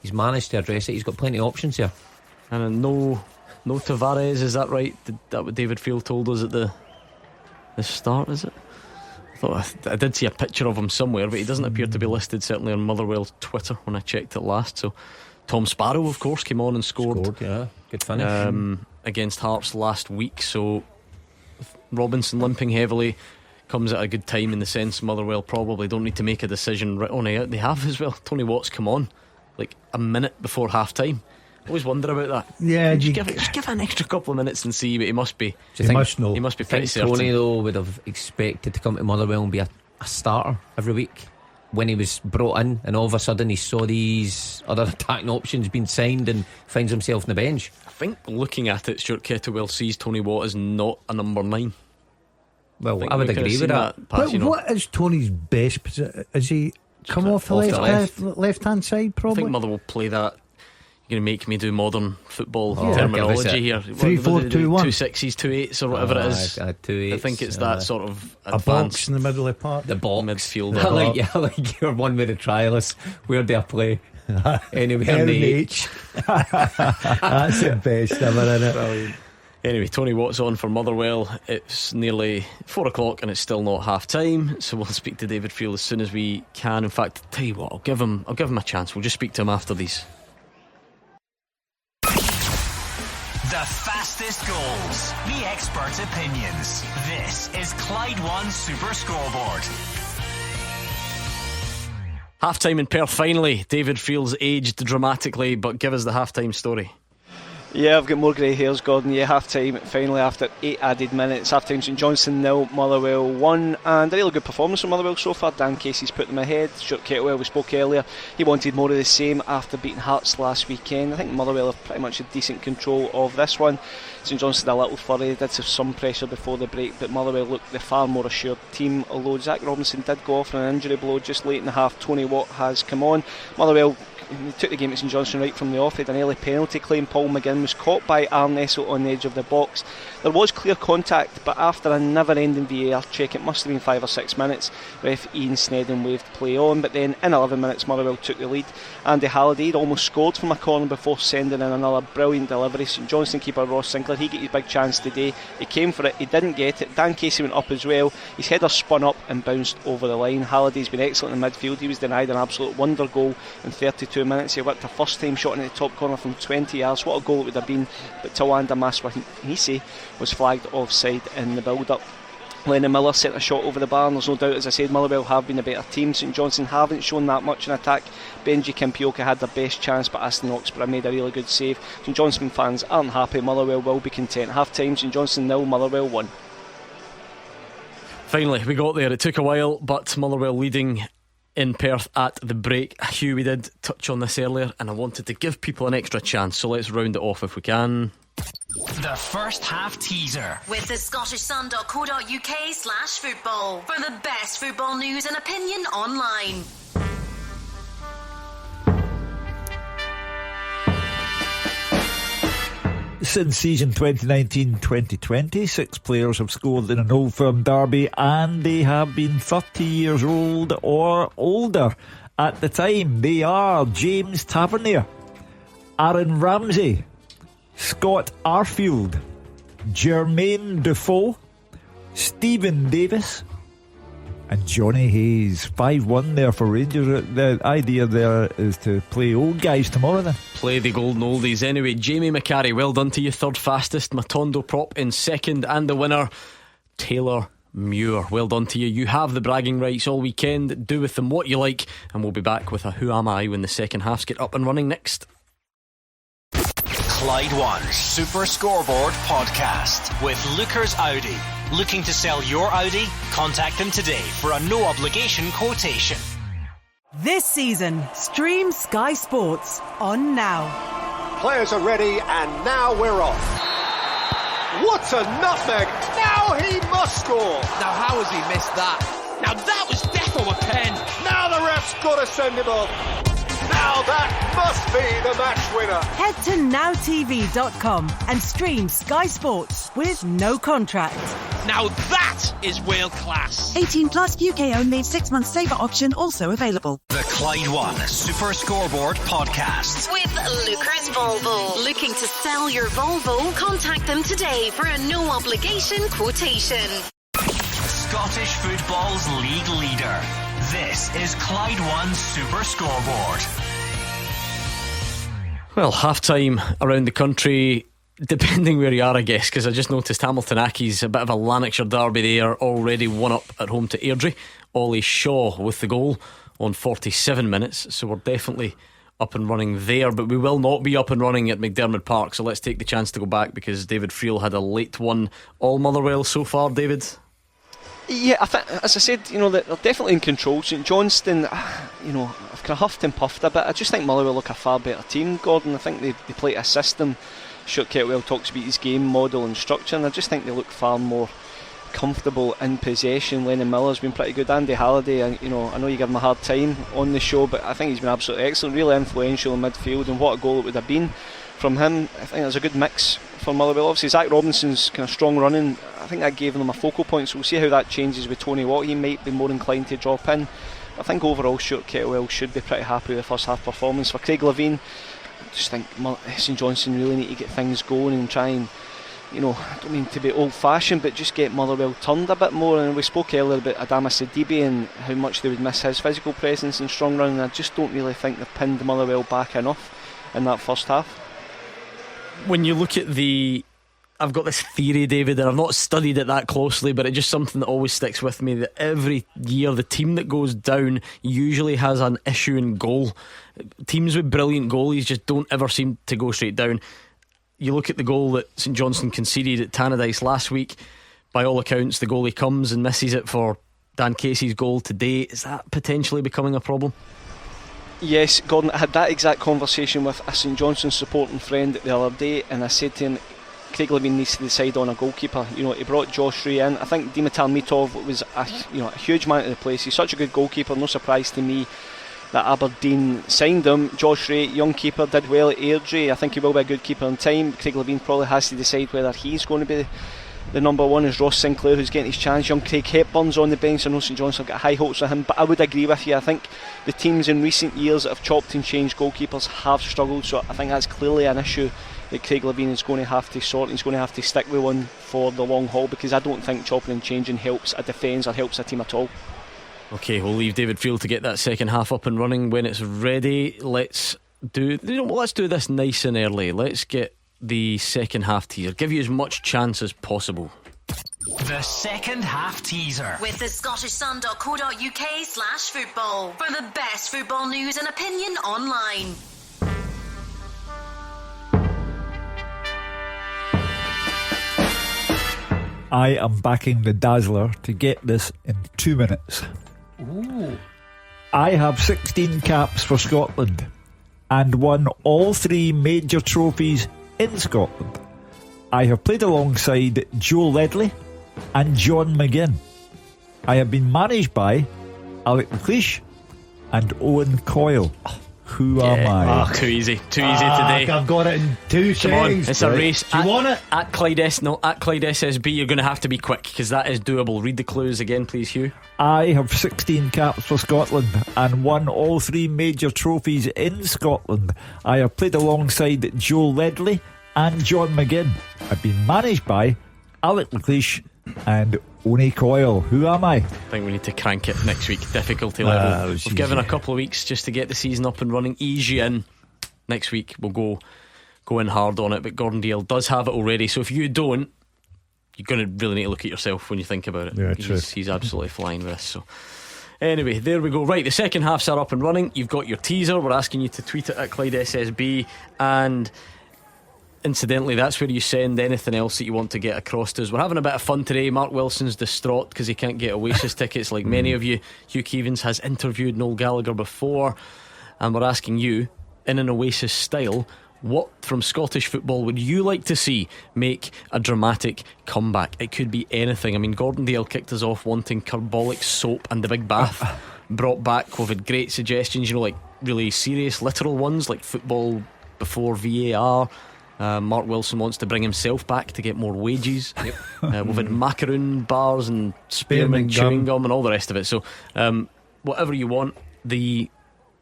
he's managed to address it. He's got plenty of options here. And no Tavares, is that right? That what David Field told us at the start, is it? I did see a picture of him somewhere, but he doesn't appear to be listed, certainly on Motherwell's Twitter when I checked it last. So Tom Sparrow, of course, came on and scored yeah, good finish against Hearts last week. So Robinson limping heavily comes at a good time, in the sense Motherwell probably don't need to make a decision right on out. They have as well. Tony Watts come on like a minute before half time. Always wonder about that. Yeah, just give an extra couple of minutes and see, but he must be. He must know. He must be pretty certain. Tony though would have expected to come to Motherwell and be a starter every week. When he was brought in, and all of a sudden he saw these other attacking options being signed and finds himself on the bench. I think looking at it, Stuart Kettlewell sees Tony Watt as not a number 9. Well, I would agree with that. But what is Tony's best position? Is he come off the left hand side? Probably. I think Motherwell play that. You're going to make me do modern football terminology here. 3-4-2-1, 2 6s, 2 8s, or whatever it is. 2 8s, I think it's that sort of a box in the middle of the park. The box midfield. I like your one with the trialists. Where do I play? Anywhere in the H. That's the best ever, isn't it? Brilliant. Anyway, Tony Watt's on for Motherwell. It's nearly 4 o'clock and it's still not half time, so we'll speak to David Friel as soon as we can. In fact, tell you what, I'll give him a chance. We'll just speak to him after these. The fastest goals, the expert opinions. This is Clyde One Super Scoreboard. Half time in Perth finally. David Friel's aged dramatically, but give us the half time story. Yeah, I've got more grey hairs, Gordon. Yeah, half time finally after 8 added minutes. Half time St Johnstone 0, Motherwell 1, and a really good performance from Motherwell so far. Dan Casey's put them ahead. Stuart Kettlewell, we spoke earlier, he wanted more of the same after beating Hearts last weekend. I think Motherwell have pretty much had decent control of this one. St Johnstone a little flurry, did have some pressure before the break, but Motherwell looked the far more assured team, although Zach Robinson did go off on an injury blow just late in the half. Tony Watt has come on. Motherwell took the game at St Johnstone right from the off. They had an early penalty claim. Paul McGinn was caught by Aaron Nessel on the edge of the box. There was clear contact, but after a never-ending VAR check, it must have been 5 or 6 minutes, ref Ian Snedden waved play on, but then in 11 minutes Motherwell took the lead. Andy Halliday almost scored from a corner before sending in another brilliant delivery. St Johnstone keeper Ross Sinclair, he got his big chance today. He came for it, he didn't get it. Dan Casey went up as well. His header spun up and bounced over the line. Halliday's been excellent in midfield. He was denied an absolute wonder goal in 32 minutes. He whipped a first time shot in the top corner from 20 yards. What a goal it would have been, but Tawanda Maswahisi was flagged offside in the build-up. Lennon Miller sent a shot over the bar, and there's no doubt, as I said, Motherwell have been a better team. St Johnstone haven't shown that much in attack. Benji Kimpioka had their best chance, but Aston Oxborough made a really good save. St Johnstone fans aren't happy. Motherwell will be content. Half time, St Johnstone 0, Motherwell 1. Finally, we got there. It took a while, but Motherwell leading in Perth at the break. Hugh, we did touch on this earlier, and I wanted to give people an extra chance, so let's round it off if we can. The first half teaser with the scottishsun.co.uk/football for the best football news and opinion online. Since season 2019-2020, 6 players have scored in an Old Firm derby, and they have been 30 years old or older at the time. They are James Tavernier, Aaron Ramsey, Scott Arfield, Jermaine Defoe, Stephen Davis, and Johnny Hayes. 5-1 there for Rangers. The idea there is to play old guys tomorrow then. Play the golden oldies anyway. Jamie McCarry, well done to you, third fastest. Matondo Prop in second, and the winner Taylor Muir, well done to you. You have the bragging rights all weekend. Do with them what you like, and we'll be back with a Who Am I when the second halves get up and running next. Clyde One's Super Scoreboard podcast with Lookers Audi. Looking to sell your Audi? Contact them today for a no obligation quotation. This season, stream Sky Sports on Now. Players are ready, and now we're off. What a nutmeg! Now he must score! Now how has he missed that? Now that was defo a pen! Now the ref's got to send him off! Now that must be the match winner! Head to nowtv.com and stream Sky Sports with no contract. Now that is world class! 18 plus, UK only, 6 month saver option also available. The Clyde One Super Scoreboard podcast with Lucas Volvo. Looking to sell your Volvo? Contact them today for a no obligation quotation. Scottish football's league leader. This is Clyde One Super Scoreboard. Well, half time around the country, depending where you are, I guess, because I just noticed Hamilton Accies, a bit of a Lanarkshire derby there, already 1-up at home to Airdrie. Ollie Shaw with the goal on 47 minutes, so we're definitely up and running there, but we will not be up and running at McDermott Park, so let's take the chance to go back, because David Friel had a late one. All Motherwell so far, David? Yeah, I think, as I said, they're definitely in control. St Johnstone, I've kind of huffed and puffed a bit. I just think Motherwell look a far better team, Gordon. I think they play a system. Stuart Kettlewell talks about his game model and structure, and I just think they look far more comfortable in possession. Lennon Miller's been pretty good. Andy Halliday, I know you give him a hard time on the show, but I think he's been absolutely excellent, really influential in midfield, and what a goal it would have been from him. I think there's a good mix for Motherwell. Obviously Zach Robinson's kind of strong running, I think that gave them a focal point, so we'll see how that changes with Tony Watt. He might be more inclined to drop in. I think overall Stuart Kettlewell should be pretty happy with the first half performance. For Craig Levein, I just think St Johnstone really need to get things going and try and, I don't mean to be old fashioned, but just get Motherwell turned a bit more. And we spoke earlier about Adama Sidibe and how much they would miss his physical presence and strong running. I just don't really think they've pinned Motherwell back enough in that first half. When you look at I've got this theory, David, and I've not studied it that closely, but it's just something that always sticks with me, that every year the team that goes down usually has an issue in goal. Teams with brilliant goalies just don't ever seem to go straight down. you look at the goal that St Johnstone conceded at Tannadice last week. By all accounts, the goalie comes and misses it for Dan Casey's goal today. Is that potentially becoming a problem? Yes, Gordon, I had that exact conversation with a St Johnstone supporting friend the other day, and I said to him, Craig Levein needs to decide on a goalkeeper. You know, he brought Josh Ray in. I think Dimitar Mitov was a huge man to the place. He's such a good goalkeeper. No surprise to me that Aberdeen signed him. Josh Ray, young keeper, did well at Airdrie. I think he will be a good keeper in time. Craig Levein probably has to decide whether he's going to be the number one. Is Ross Sinclair, who's getting his chance. Young Craig Hepburn's on the bench. I know St Johnstone have got high hopes of him, but I would agree with you. I think the teams in recent years that have chopped and changed goalkeepers have struggled, so I think that's clearly an issue that Craig Levein is going to have to sort. He's going to have to stick with one for the long haul, because I don't think chopping and changing helps a defence or helps a team at all. Okay, we'll leave David Field to get that second half up and running when it's ready. Let's do this nice and early. Let's get the second half teaser. Give you as much chance as possible. The second half teaser with the scottishsun.co.uk/football for the best football news and opinion online. I am backing the Dazzler to get this in 2 minutes. Ooh. I have 16 caps for Scotland and won all 3 major trophies in Scotland. I have played alongside Joe Ledley and John McGinn. I have been managed by Alec McLeish and Owen Coyle. Who am I? Too easy today. I've got it in 2 seconds. Come on, it's a race. Do you want it? At Clyde SSB, you're going to have to be quick, because that is doable. Read the clues again, please, Hugh. I have 16 caps for Scotland and won all 3 major trophies in Scotland. I have played alongside Joe Ledley and John McGinn. I've been managed by Alec McLeish and Owen Coyle. Who am I? I think we need to crank it next week. Difficulty level. We've given a couple of weeks just to get the season up and running. Ease you in. Next week we'll go in hard on it, but Gordon Dale does have it already, so if you don't, you're going to really need to look at yourself when you think about it. Yeah, he's absolutely flying with this. So anyway, there we go. Right, the second halfs are up and running. You've got your teaser. We're asking you to tweet it at Clyde SSB, and incidentally, that's where you send anything else that you want to get across to us. We're having a bit of fun today. Mark Wilson's distraught because he can't get Oasis tickets like many of you. Hugh Keevins has interviewed Noel Gallagher before, and we're asking you, in an Oasis style, what from Scottish football would you like to see make a dramatic comeback? It could be anything. I mean, Gordon Dale kicked us off wanting carbolic soap and the big bath brought back. We've had great suggestions, like really serious literal ones like football before VAR. Mark Wilson wants to bring himself back to get more wages. We've had macaroon bars and spearmint chewing gum and all the rest of it. So whatever you want, the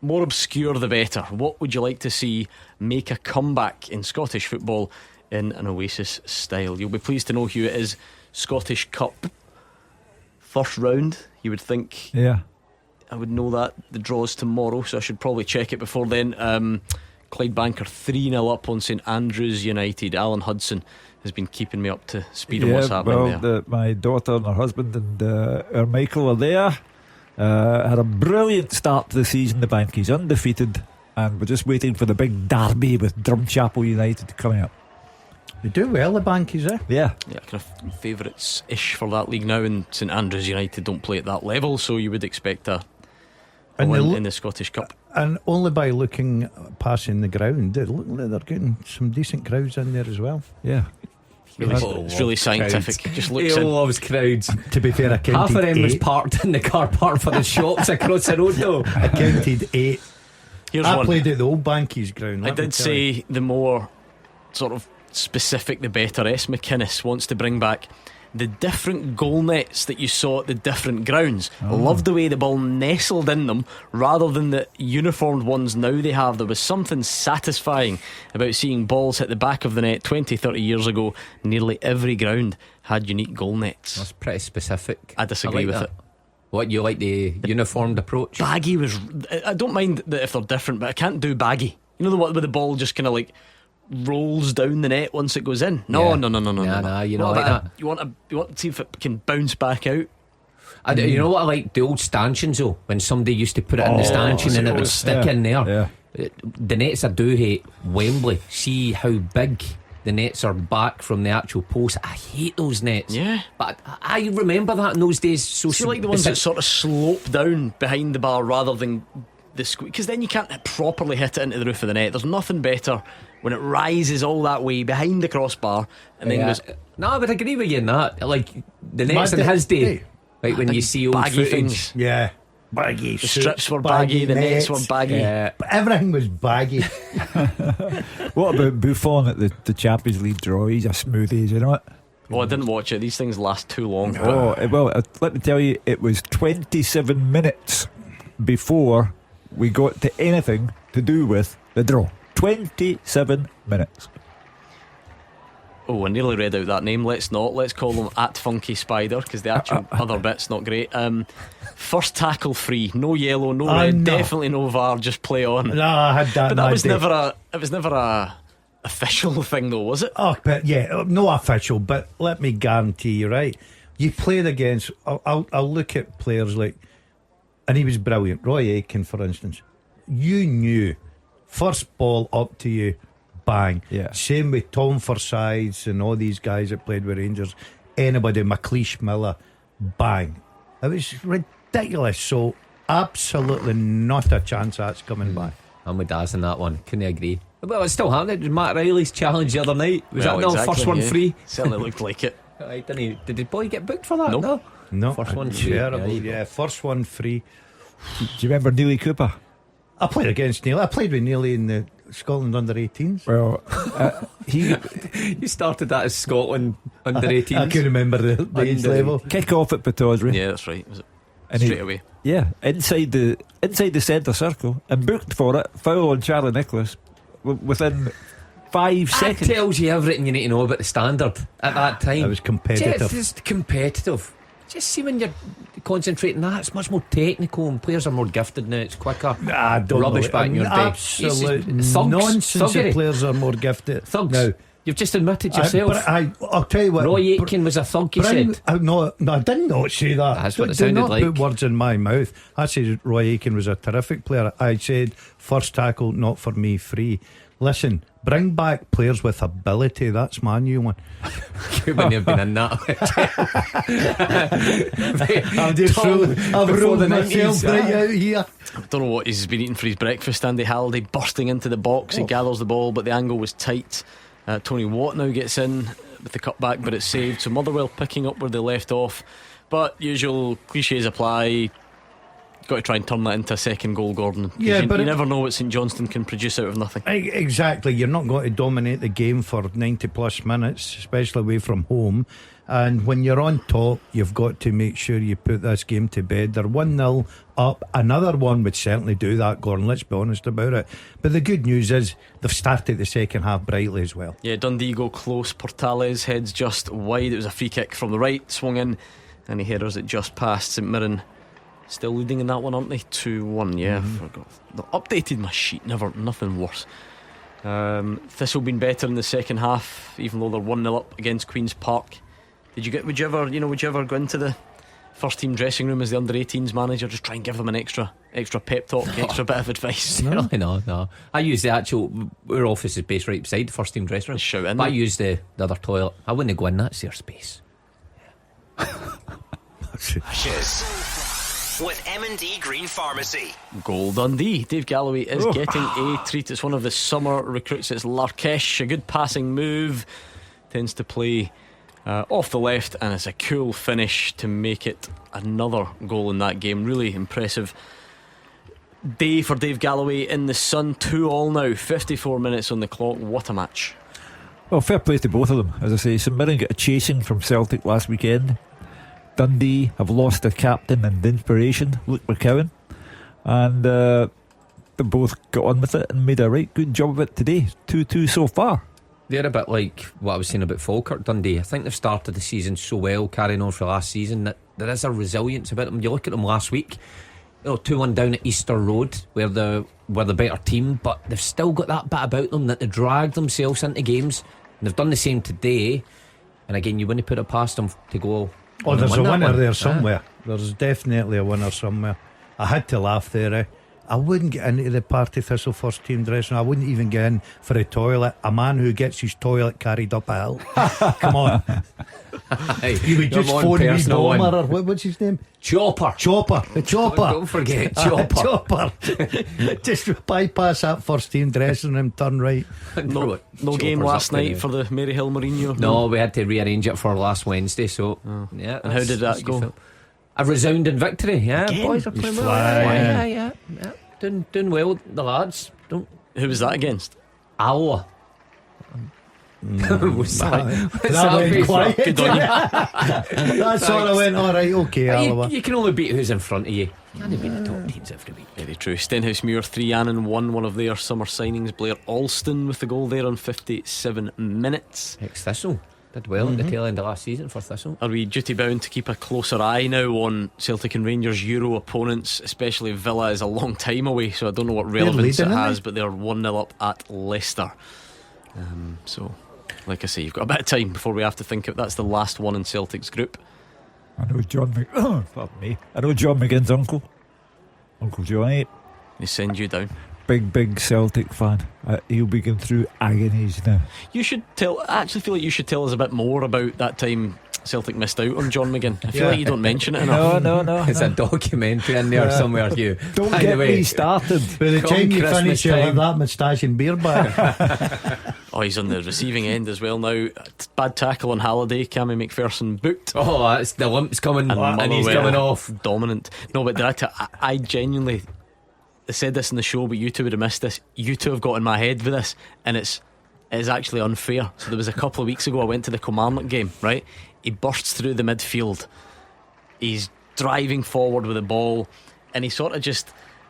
more obscure the better. What would you like to see make a comeback in Scottish football in an Oasis style? You'll be pleased to know, Hugh, it is Scottish Cup first round. You would think. Yeah, I would know that. The draw's tomorrow, so I should probably check it before then. Clyde Banker 3-0 up on St Andrews United. Alan Hudson has been keeping me up to speed on what's happening there. My daughter and her husband and our Michael are there. Had a brilliant start to the season. The Bankies undefeated, and we're just waiting for the big derby with Drumchapel United coming up. They do well, the Bankies, eh? Yeah, kind of favourites-ish for that league now, and St Andrews United don't play at that level, so you would expect a win in the Scottish Cup. And only by passing the ground, it looks like they're getting some decent crowds in there as well. Yeah. It's really scientific. Crowds. Just looks he in. loves crowds. To be fair, I counted half of them 8. was parked in the car park for the shops across the road though. I counted 8. I played at the old Bankies ground. I did say the more sort of specific the better. S. McInnes wants to bring back the different goal nets that you saw at the different grounds. Loved the way the ball nestled in them rather than the uniformed ones now they have. There was something satisfying about seeing balls hit the back of the net 20-30 years ago. Nearly every ground had unique goal nets. That's pretty specific. I disagree with it. What, you like the uniformed approach? Baggy was... I don't mind that if they're different, but I can't do baggy. You know the one where the ball just kind of like rolls down the net once it goes in. No. You know like that. You want to see if it can bounce back out. You know what I like? The old stanchions though, when somebody used to put it in the stanchion and it would stick in there. Yeah. The nets I do hate, Wembley. See how big the nets are back from the actual post. I hate those nets. Yeah, but I remember that in those days. So you like the ones that sort of slope down behind the bar rather than the squeeze, because then you can't properly hit it into the roof of the net. There's nothing better when it rises all that way behind the crossbar and then goes. No, I would agree with you in that. Like the nets in his day, like when you see old baggy footage. things. Yeah. Baggy the strips were baggy, the nets were baggy. Yeah. Everything was baggy. What about Buffon at the Champions League draw? He's a smoothie, is he not? Oh, I didn't watch it. These things last too long. Oh, well, let me tell you, it was 27 minutes before we got to anything to do with the draw. 27 minutes. Oh, I nearly read out that name. Let's not. Let's call them at Funky Spider, because the actual other bit's not great. First tackle free, no yellow, no red, no. Definitely no VAR. Just play on. No, I had that. But that was never a. It was never a official thing, though, was it? Oh, but yeah, no official. But let me guarantee you, right? You played against. I'll look at players like, and he was brilliant. Roy Aitken, for instance. You knew, first ball up to you. Bang. Yeah. Same with Tom Forsyth and all these guys that played with Rangers. Anybody, McLeish, Miller, bang. It was ridiculous. So absolutely not a chance that's coming back. I'm with Daz in that one. Couldn't agree. Well, it's still happening. It was Matt Riley's challenge the other night. Was that not exactly, first one free? Certainly looked like it. Right, did the boy get booked for that? No. No. First one free. Terrible. Yeah, first one free. Do you remember Neely Cooper? I played against Neil. I played with Neely in the Scotland under 18s. Well, you started that as Scotland under 18s. I can remember the age level. Kick off at Pittodrie. Yeah, that's right. Was it And straight away? Yeah, inside the centre circle, and booked for it. Foul on Charlie Nicholas within 5 seconds. That tells you everything you need to know about the standard at that time. It was competitive. Just competitive. Just see when you're concentrating that, it's much more technical and players are more gifted now. It's quicker. Nah, don't rubbish know. back in your day. Absolute Thugs, nonsense. thuggery. The players are more gifted. Thugs. Now, you've just admitted yourself. I'll tell you what. Roy Aitken was a thug, you said. No, I did not say that. That's what it Do sounded not like. put words in my mouth. I said Roy Aitken was a terrific player. I said first tackle, not for me, free. Listen, bring back players with ability. That's my new one. You wouldn't have been in that. I've rolled myself right out here. I don't know what he's been eating for his breakfast. Andy Halliday bursting into the box. He gathers the ball, but the angle was tight. Tony Watt now gets in with the cutback, but it's saved. So Motherwell picking up where they left off. But usual cliches apply. Got to try and turn that into a second goal, Gordon. Yeah, but you never know what St Johnstone can produce out of nothing. Exactly. You're not going to dominate the game for 90 plus minutes, especially away from home. And when you're on top, you've got to make sure you put this game to bed. They're 1-0 up. Another one would certainly do that, Gordon. Let's be honest about it. But the good news is they've started the second half brightly as well. Yeah, Dundee go close. Portales heads just wide. It was a free kick from the right, swung in, and he headers it just past St Mirren. Still leading in that one, aren't they? 2-1. Yeah, forgot. Updated my sheet. Nothing worse. Thistle been better in the second half, even though they're 1-0 up against Queen's Park. Would you ever go into the first team dressing room as the under 18s manager, just try and give them an extra pep talk, extra bit of advice? No. I use the actual. Our office is based right beside the first team dressing room. Shout in. But I use the other toilet. I wouldn't go in. That's their space. With M&D Green Pharmacy. Goal Dundee. Dave Galloway is getting a treat. It's one of the summer recruits. It's Larkesh. A good passing move. Tends to play off the left, and it's a cool finish to make it another goal in that game. Really impressive day for Dave Galloway in the sun. 2-2 now. 54 minutes on the clock. What a match. Well, fair play to both of them. As I say, St Mirren got a chasing from Celtic last weekend. Dundee have lost their captain and inspiration, Luke McCowan, and they both got on with it and made a right good job of it today. 2-2 so far. They're a bit like what I was saying about Falkirk Dundee. I think they've started the season so well, carrying on for last season, that there is a resilience about them. You look at them last week, 2-1 down at Easter Road, where the better team, but they've still got that bit about them that they drag themselves into games, and they've done the same today. And again, you wouldn't put it past them to go. There's a winner there somewhere. There's definitely a winner somewhere. I had to laugh there. I wouldn't get into the Partick Thistle first team dressing room. I wouldn't even get in for a toilet. A man who gets his toilet carried up a hill. Come on. You would just phone me Bomber or what's his name? Chopper. Don't forget Chopper. Just bypass that first team dressing room, turn right. No game last night for the Maryhill Mourinho. No, we had to rearrange it for last Wednesday. So yeah. And how did that go? A resounding victory. Yeah, again? Boys are playing well. Yeah. Doing well, the lads. Who was that against? Alloa. What's that went quiet. Good on you. That sort of went alright, okay, Alloa. You can only beat who's in front of you. You can't beat the top teams every week. Very true. Stenhousemuir 3-1, one of their summer signings. Blair Alston with the goal there on 57 minutes. Ex-Thistle did well at the tail end of last season for Thistle. Are we duty bound to keep a closer eye now on Celtic and Rangers Euro opponents? Especially Villa is a long time away, so I don't know what relevance it has, but they're 1-0 up at Leicester. So like I say, you've got a bit of time before we have to think of that's the last one in Celtic's group. I know John McGinn's uncle Johnny. They send you down. Big Celtic fan. He'll be going through agonies now. You should tell. I actually feel like you should tell us a bit more about that time Celtic missed out on John McGinn. I feel like you don't mention it enough. No. It's a documentary in there somewhere, Hugh. Don't get me started. By the time you finish, you'll have that moustache and beer bag. Oh, he's on the receiving end as well now. Bad tackle on Halliday. Cammy McPherson booked. Oh, it's the limp's coming and he's coming off. Dominant. No, but I genuinely said this in the show, but you two would have missed this. You two have got in my head with this, and it is actually unfair. So there was a couple of weeks ago I went to the Kilmarnock game, right? He bursts through the midfield, he's driving forward with the ball, and he sort of just,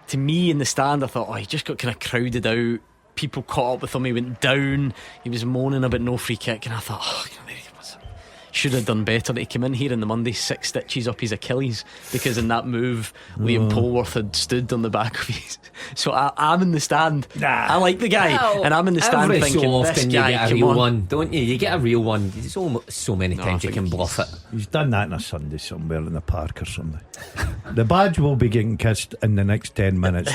to me in the stand, I thought, he just got kind of crowded out. People caught up with him, he went down, he was moaning about no free kick, and I thought, should have done better. He came in here on the Monday 6 stitches up his Achilles, because in that move Liam Polworth had stood on the back of his. So I'm in the stand. I like the guy, and I'm in the stand thinking, so often this you guy, get a real one, don't you? You get a real one. There's so many times you can bluff it. He's done that on a Sunday somewhere in the park or something. The badge will be getting kissed in the next 10 minutes.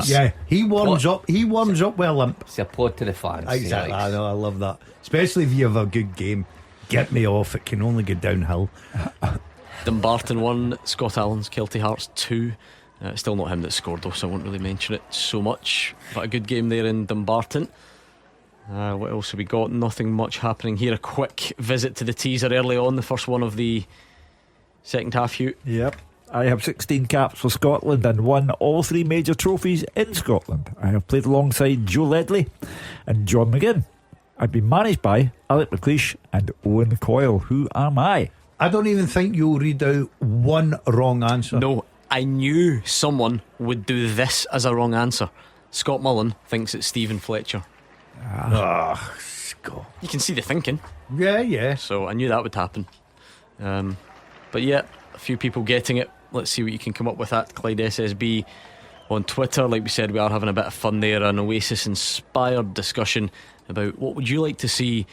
Yeah, he warms up with a limp. It's a applaud to the fans. Exactly. I know, I love that. Especially if you have a good game. Get me off, it can only go downhill. Dumbarton 1, Scott Allen's Kelty Hearts 2. Still not him that scored though, so I won't really mention it so much. But a good game there in Dumbarton. What else have we got? Nothing much happening here. A quick visit to the teaser early on, the first one of the second half, Hugh. Yep. I have 16 caps for Scotland and won all 3 major trophies in Scotland. I have played alongside Joe Ledley and John McGinn. I've been managed by Alec McLeish and Owen Coyle. Who am I? I don't even think you'll read out one wrong answer. No, I knew someone would do this as a wrong answer. Scott Mullen thinks it's Stephen Fletcher. Scott. You can see the thinking. Yeah. So I knew that would happen. But yeah, a few people getting it. Let's see what you can come up with at Clyde SSB on Twitter. Like we said, we are having a bit of fun there. An Oasis inspired discussion about what would you like to see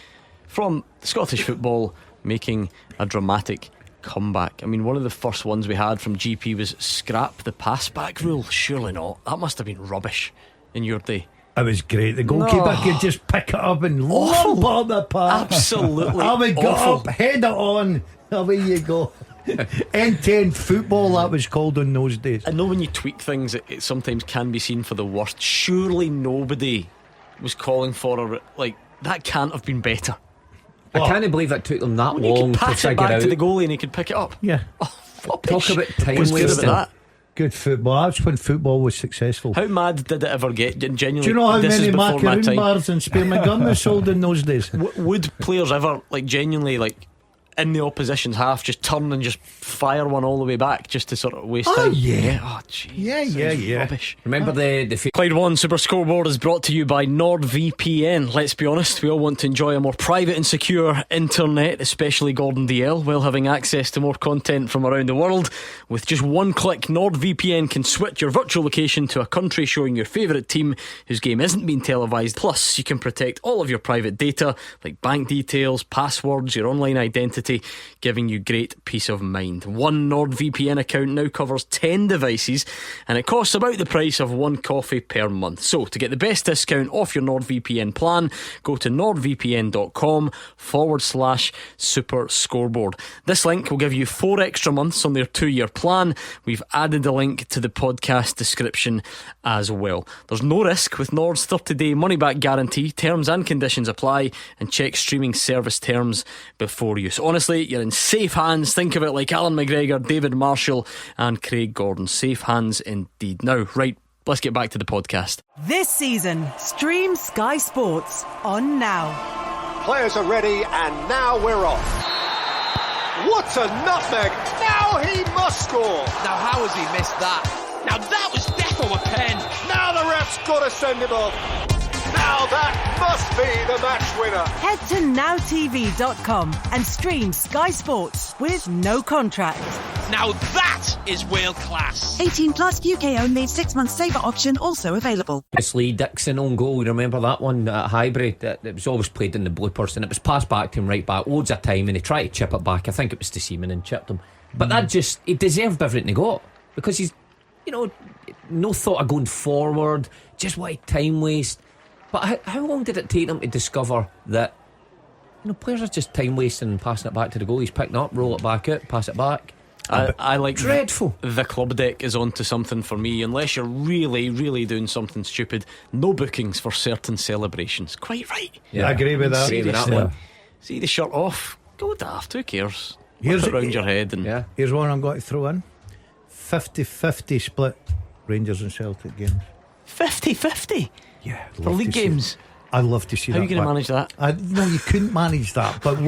from Scottish football making a dramatic comeback. I mean, one of the first ones we had from GP was scrap the pass back rule. Surely not. That must have been rubbish in your day. It was great. The goalkeeper could just pick it up and lump on the pass. Absolutely. I would get up, head it on. Away you go. End-to-end football, that was called in those days. I know when you tweak things, it sometimes can be seen for the worst. Surely nobody was calling for that can't have been better. I can't believe it took them that long to pass figure it back out to the goalie and he could pick it up. Yeah. Talk about time wasting. Good football. That's when football was successful. How mad did it ever get? Genuinely, do you know how many macaroon bars and spearmint gum were sold in those days? Would players ever genuinely in the opposition's half just turn and just fire one all the way back just to sort of waste time? Yeah. Oh jeez. Yeah. Rubbish. Remember the Clyde 1 Super Scoreboard is brought to you by NordVPN. Let's be honest, we all want to enjoy a more private and secure internet, especially Gordon DL, while having access to more content from around the world. With just one click, NordVPN can switch your virtual location to a country showing your favourite team whose game isn't being televised. Plus, you can protect all of your private data like bank details, passwords, your online identity, security, giving you great peace of mind. One NordVPN account now covers 10 devices, and it costs about the price of one coffee per month. So to get the best discount off your NordVPN plan, go to nordvpn.com/SuperScoreboard. This link will give you 4 extra months on their 2-year plan. We've added a link to the podcast description as well. There's no risk with Nord's 30-day money-back guarantee. Terms and conditions apply, and check streaming service terms before use. Honestly, you're in safe hands. Think of it like Alan McGregor, David Marshall and Craig Gordon. Safe hands indeed. Now, right, let's get back to the podcast. This season, stream Sky Sports on Now. Players are ready, and now we're off. What a nutmeg! Now he must score! Now how has he missed that? Now that was death on a pen! Now the ref's got to send him off! Now that must be the match winner! Head to nowtv.com and stream Sky Sports with no contract. Now that is world class! 18 plus, UK only, 6 month saver option also available. It's Lee Dixon on goal. You remember that one at Highbury? It was always played in the bloopers, and it was passed back to him right back loads of time, and he tried to chip it back. I think it was to Seaman and chipped him. But that just, he deserved everything he got, because he's, no thought of going forward, just wanted time waste. But how long did it take them to discover that players are just time wasting and passing it back to the goal? He's picking up, roll it back out, pass it back. I like dreadful. The club deck is onto something for me. Unless you're really, really doing something stupid, no bookings for certain celebrations. Quite right. Yeah, I agree with that. See the shirt off, go daft. Who cares? Here's Put it round your head. And here's one I'm going to throw in: 50-50 split Rangers and Celtic games. 50-50. Yeah, for league games. I'd love to see that. How are you going to manage that? No, you couldn't manage that. But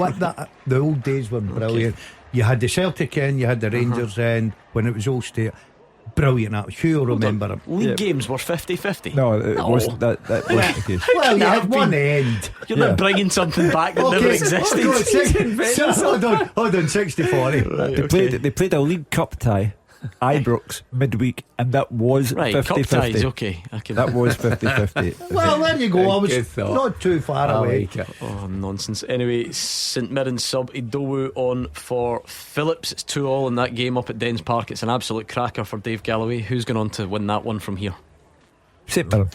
the old days were brilliant. Okay. You had the Celtic end, you had the Rangers end when it was all state. Brilliant. Who'll remember them? League games were 50-50. No, it wasn't. That wasn't the case. Well, you had one end. You're not bringing something back that never existed. Hold on, 60-40. Right, they played a League Cup tie, Ibrox, midweek, and that was 50-50. Cup ties, okay. That was 50-50. Well, there you go. I was not too far away. Oh, nonsense. Anyway, St Mirren sub Idowu on for Phillips. It's 2-2 in that game up at Dens Park. It's an absolute cracker for Dave Galloway. Who's going on to win that one from here? St Mirren.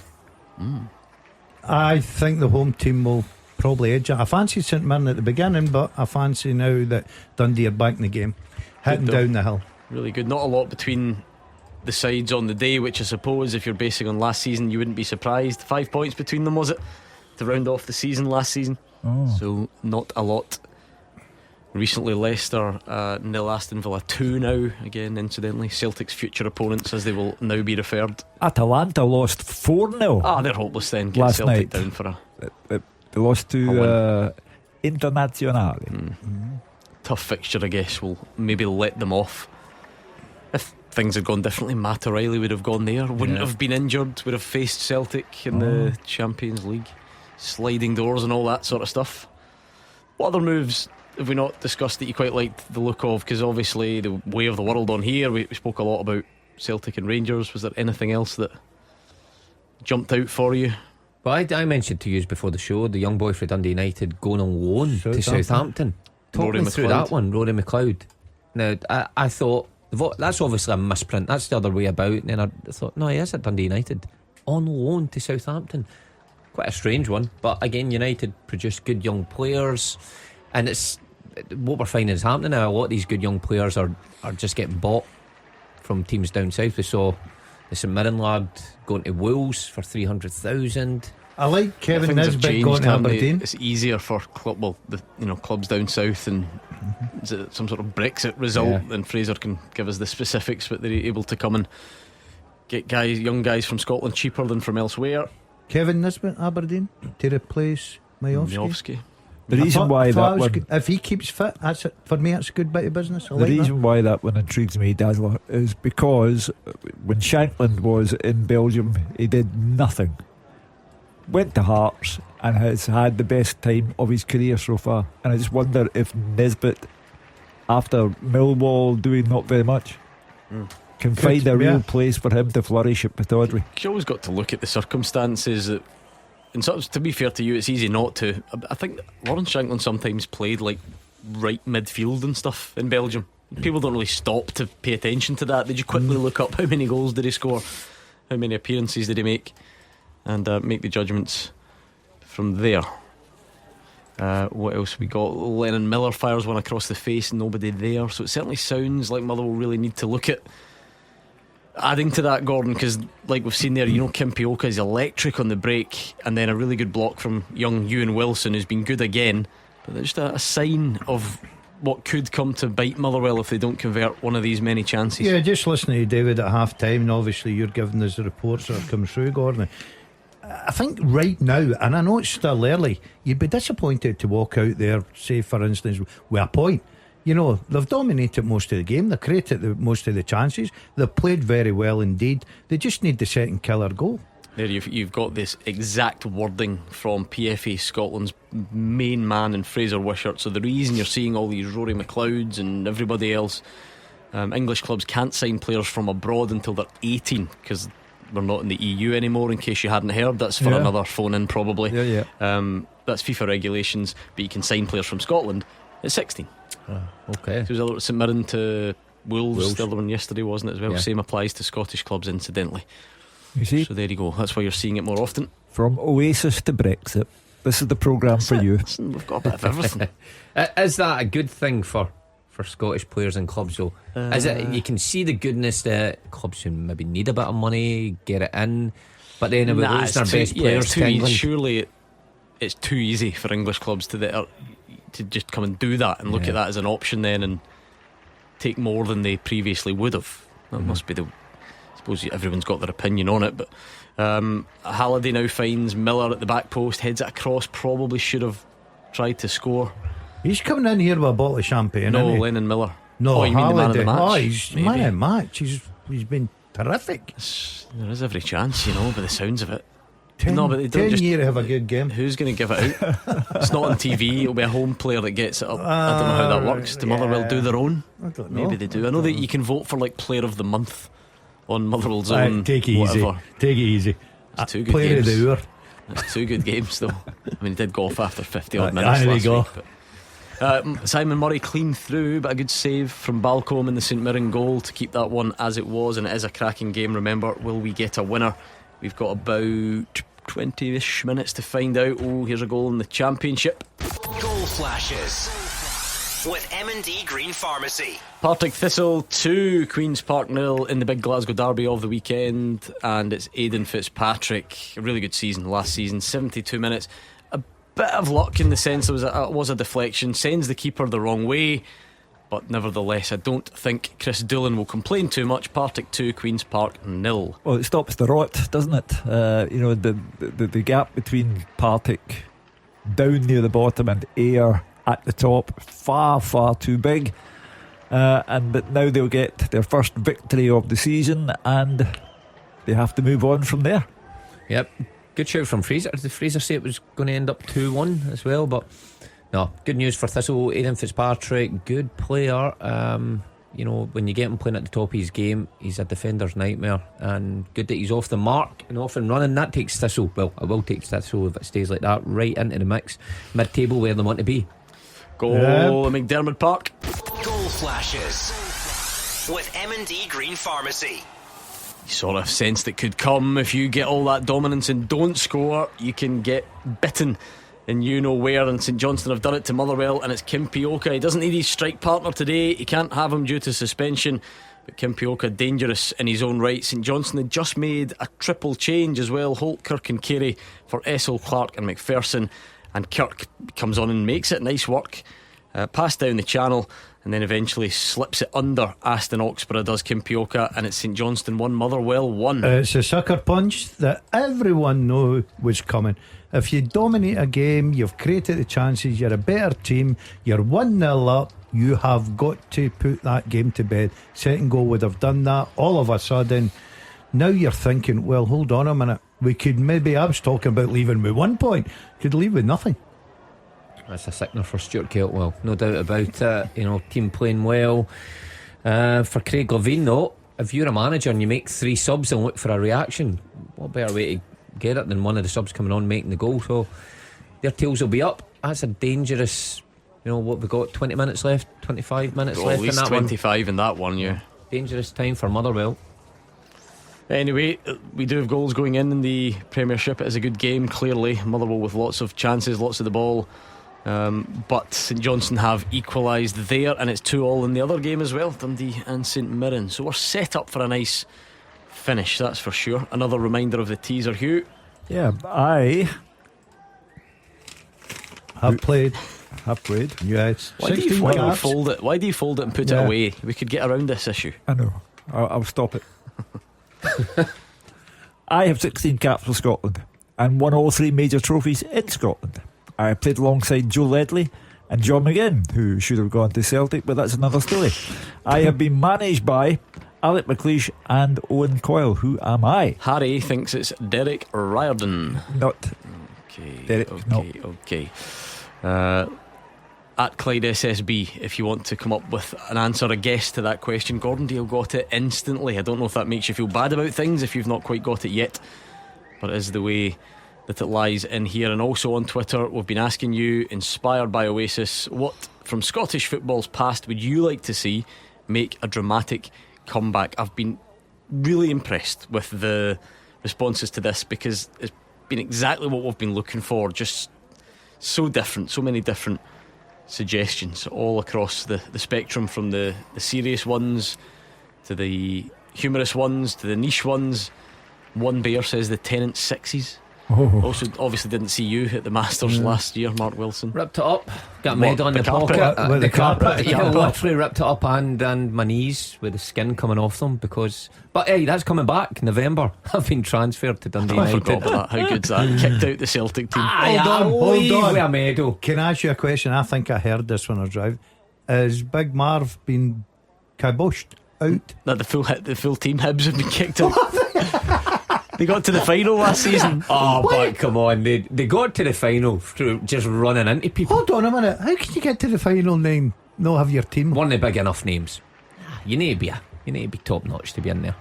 I think the home team will probably edge it. I fancied St Mirren at the beginning, but I fancy now that Dundee are back in the game, heading down the hill. Really good. Not a lot between the sides on the day, which I suppose if you're basing on last season you wouldn't be surprised. 5 points between them, was it, to round off the season last season? So not a lot. Recently Leicester 0, Aston Villa 2 now. Again, incidentally, Celtic's future opponents, as they will now be referred. Atalanta lost 4-0. They're hopeless then. Get last Celtic night down for they lost to Internazionale. Tough fixture, I guess, will maybe let them off. If things had gone differently, Matt O'Reilly would have gone there, wouldn't have been injured, would have faced Celtic in the Champions League, sliding doors and all that sort of stuff. What other moves have we not discussed that you quite liked the look of? Because obviously the way of the world on here, we spoke a lot about Celtic and Rangers. Was there anything else that jumped out for you? Well, I mentioned to you before the show the young boy for Dundee United going on loan to Southampton. Talk me through that one, Rory McLeod. Now I thought that's obviously a misprint. That's the other way about. And then I thought, no, he is at Dundee United on loan to Southampton. Quite a strange one. But again, United produced good young players, and it's what we're finding is happening now. A lot of these good young players are just getting bought from teams down south. We saw the St Mirren lad going to Wolves for 300,000. I like Kevin Nisbet going to Aberdeen. It's easier for clubs down south, and is it some sort of Brexit result? And Fraser can give us the specifics, but they're able to come and get young guys from Scotland cheaper than from elsewhere. Kevin Nisbet, Aberdeen, to replace Majowski. The reason why that one, if he keeps fit, that's it. For me, it's a good bit of business. The reason why that one intrigues me, Dazzler, is because when Shankland was in Belgium, he did nothing. Went to Hearts and has had the best time of his career so far. And I just wonder if Nisbet, after Millwall doing not very much, can find a real place for him to flourish at Pittodrie. You always got to look at the circumstances. And to be fair to you, it's easy not to. I think Lawrence Shankland sometimes played like right midfield and stuff in Belgium. People don't really stop to pay attention to that. They just quickly look up how many goals did he score, how many appearances did he make, and make the judgments from there. What else we got? Lennon Miller fires one across the face, nobody there. So it certainly sounds like Motherwell really need to look at adding to that, Gordon, because like we've seen there, Kim Pioka is electric on the break, and then a really good block from young Ewan Wilson, who's been good again. But there's just a sign of what could come to bite Motherwell if they don't convert one of these many chances. Yeah, just listening to David at half time, and obviously you're giving us the reports that have come through, Gordon. I think right now, and I know it's still early, you'd be disappointed to walk out there, say for instance, with a point. They've dominated most of the game, they've created most of the chances, they've played very well indeed. They just need the second killer goal. There you've got this exact wording from PFA Scotland's main man in Fraser Wishart. So the reason you're seeing all these Rory McLeods and everybody else, English clubs can't sign players from abroad until they're 18, because we're not in the EU anymore, in case you hadn't heard. That's for another phone in probably. That's FIFA regulations. But you can sign players from Scotland at 16. Okay. So it was St Mirren to Wolves. The other one yesterday, wasn't it, as well? Same applies to Scottish clubs, incidentally. You see? So there you go. That's why you're seeing it more often. From Oasis to Brexit, this is the programme for you. Listen, we've got a bit of everything. Is that a good thing for Scottish players and clubs though? Is it? You can see the goodness that clubs who maybe need a bit of money get it in, but then if it lose their best players to England, surely it's too easy for English clubs to just come and do that and look at that as an option then and take more than they previously would have. That must be I suppose everyone's got their opinion on it, but Halliday now finds Miller at the back post, heads it across, probably should have tried to score. He's coming in here with a bottle of champagne. No, Lennon Miller. No, you mean the man of the match? He's man of the match. He's been terrific. There is every chance, by the sounds of it. 10 but they don't year to have a good game. Who's going to give it out? It's not on TV. It'll be a home player that gets it up. I don't know how that works. Do Motherwell do their own? I don't know. Maybe they do. I know that you can vote for player of the month on Motherwell's own. Take it whatever. easy. Take it easy. It's two good player games. Of the hour. It's two good games though. He did go off after 50 odd minutes there last we go. week, but Simon Murray clean through, but a good save from Balcombe in the St Mirren goal to keep that one as it was, and it is a cracking game. Remember, will we get a winner? We've got about 20-ish minutes to find out. Here's a goal in the Championship. Goal flashes with M&D Green Pharmacy. Partick Thistle 2, Queen's Park 0 in the big Glasgow derby of the weekend, and it's Aidan Fitzpatrick. A really good season last season, 72 minutes. A bit of luck in the sense there was a deflection, sends the keeper the wrong way, but nevertheless I don't think Chris Doolan will complain too much. Partick 2, Queen's Park 0. Well, it stops the rot, doesn't it? The gap between Partick down near the bottom and Ayr at the top, far too big, but now they'll get their first victory of the season and they have to move on from there. Yep. Good shout from Fraser. Did Fraser say it was going to end up 2-1 as well? But no, good news for Thistle. Aidan Fitzpatrick, good player. When you get him playing at the top of his game, he's a defender's nightmare, and good that he's off the mark and off and running. That takes Thistle, well, it will take Thistle if it stays like that, right into the mix, mid-table where they want to be. Goal at McDermott Park. Goal flashes with M&D Green Pharmacy. You sort of sensed it could come. If you get all that dominance and don't score, you can get bitten and where, and St Johnstone have done it to Motherwell, and it's Kim Pioka. He doesn't need his strike partner today, he can't have him due to suspension, but Kim Pioka dangerous in his own right. St Johnstone had just made a triple change as well, Holt, Kirk and Carey for Essel, Clark and McPherson, and Kirk comes on and makes it. Nice work, pass down the channel, and then eventually slips it under Aston Oxborough, does Kim Pioka, and it's St Johnstone 1, Motherwell 1. It's a sucker punch that everyone knew was coming. If you dominate a game, you've created the chances, you're a better team, you're 1-0 up, you have got to put that game to bed. Second goal would have done that. All of a sudden, now you're thinking, well, hold on a minute, we could maybe, I was talking about leaving with 1 point, could leave with nothing. That's a sickener for Stuart Keltwell, no doubt about it. Team playing well. For Craig Levine though, if you're a manager and you make 3 subs and look for a reaction, what better way to get it than one of the subs coming on making the goal? So their tails will be up. That's a dangerous You know what we got? 20 minutes left, 25 minutes At left least in that 25 in that one, yeah. Dangerous time for Motherwell. Anyway, we do have goals going in the Premiership. It is a good game, clearly. Motherwell with lots of chances, lots of the ball. But St Johnstone have equalised there, and it's 2-2 in the other game as well, Dundee and St Mirren. So we're set up for a nice finish, that's for sure. Another reminder of the teaser, Hugh. Yeah, I have played. Yes. Why do you fold it? Why do you fold it and put it away? We could get around this issue. I know. I'll stop it. I have 16 caps for Scotland and won all 3 major trophies in Scotland. I played alongside Joe Ledley and John McGinn, who should have gone to Celtic, but that's another story. I have been managed by Alec McLeish and Owen Coyle. Who am I? Harry thinks it's Derek Riordan. Not okay. Derek. Okay. At Clyde SSB, if you want to come up with an answer, a guess to that question. Gordon Dale got it instantly. I don't know if that makes you feel bad about things if you've not quite got it yet, but it is the way that it lies in here. And also on Twitter, we've been asking you, inspired by Oasis, what from Scottish football's past would you like to see make a dramatic comeback? I've been really impressed with the responses to this, because it's been exactly what we've been looking for. Just so different, so many different suggestions all across the spectrum, from the serious ones to the humorous ones to the niche ones. One bear says the Tennant Sixes. Also obviously didn't see you at the Masters last year, Mark Wilson. Ripped it up, got a medal in the pocket. The carpet. Yeah, literally ripped it up, and my knees with the skin coming off them, but hey, that's coming back November. I've been transferred to Dundee I United. forgot about that. How good's that? Kicked out the Celtic team. Hold on. With a medal. Can I ask you a question? I think I heard this when I was driving. Has Big Marv been kiboshed out? That the full team Hibs have been kicked out. They got to the final last season. But come on, they got to the final through just running into people. Hold on a minute. How can you get to the final name? No, have your team. One of the big enough names. You need to be top notch to be in there.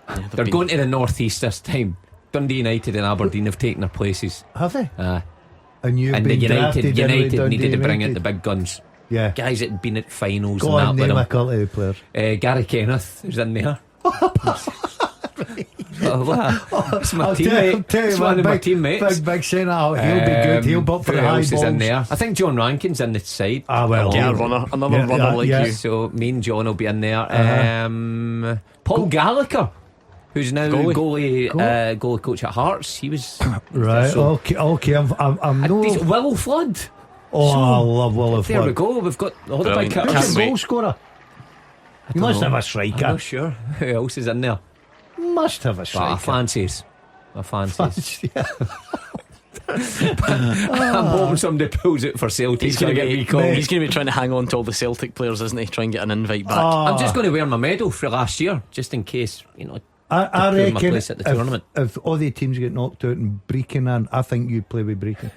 Yeah, they're going to the North East this time. Dundee United and Aberdeen have taken their places. Have they? And the United needed to bring United. in the big guns. Yeah, guys that had been at finals. Go and on, that name with a couple of the players. Gary Kenneth is in there. It's my teammate. It's one of my teammates. Big centre. He'll be good. He'll butt for the high balls. Is in there. I think John Rankin's in the side. Well, another runner like you. So me and John will be in there. Paul Gallagher, who's now goalie coach at Hearts. He was right. So, okay. I'm no. Willow Flood. I love Willow Flood. There we go. We've got all the big Who's the goal scorer? You must have a striker. I'm not sure who else is in there. Must have a striker. I fancies. Yeah. I'm hoping somebody pulls it for Celtic. He's going to be trying to hang on to all the Celtic players, isn't he? Try and get an invite back. I'm just going to wear my medal for last year, just in case, I reckon my place at the tournament. If all the teams get knocked out and Brecon, I think you play with Brecon.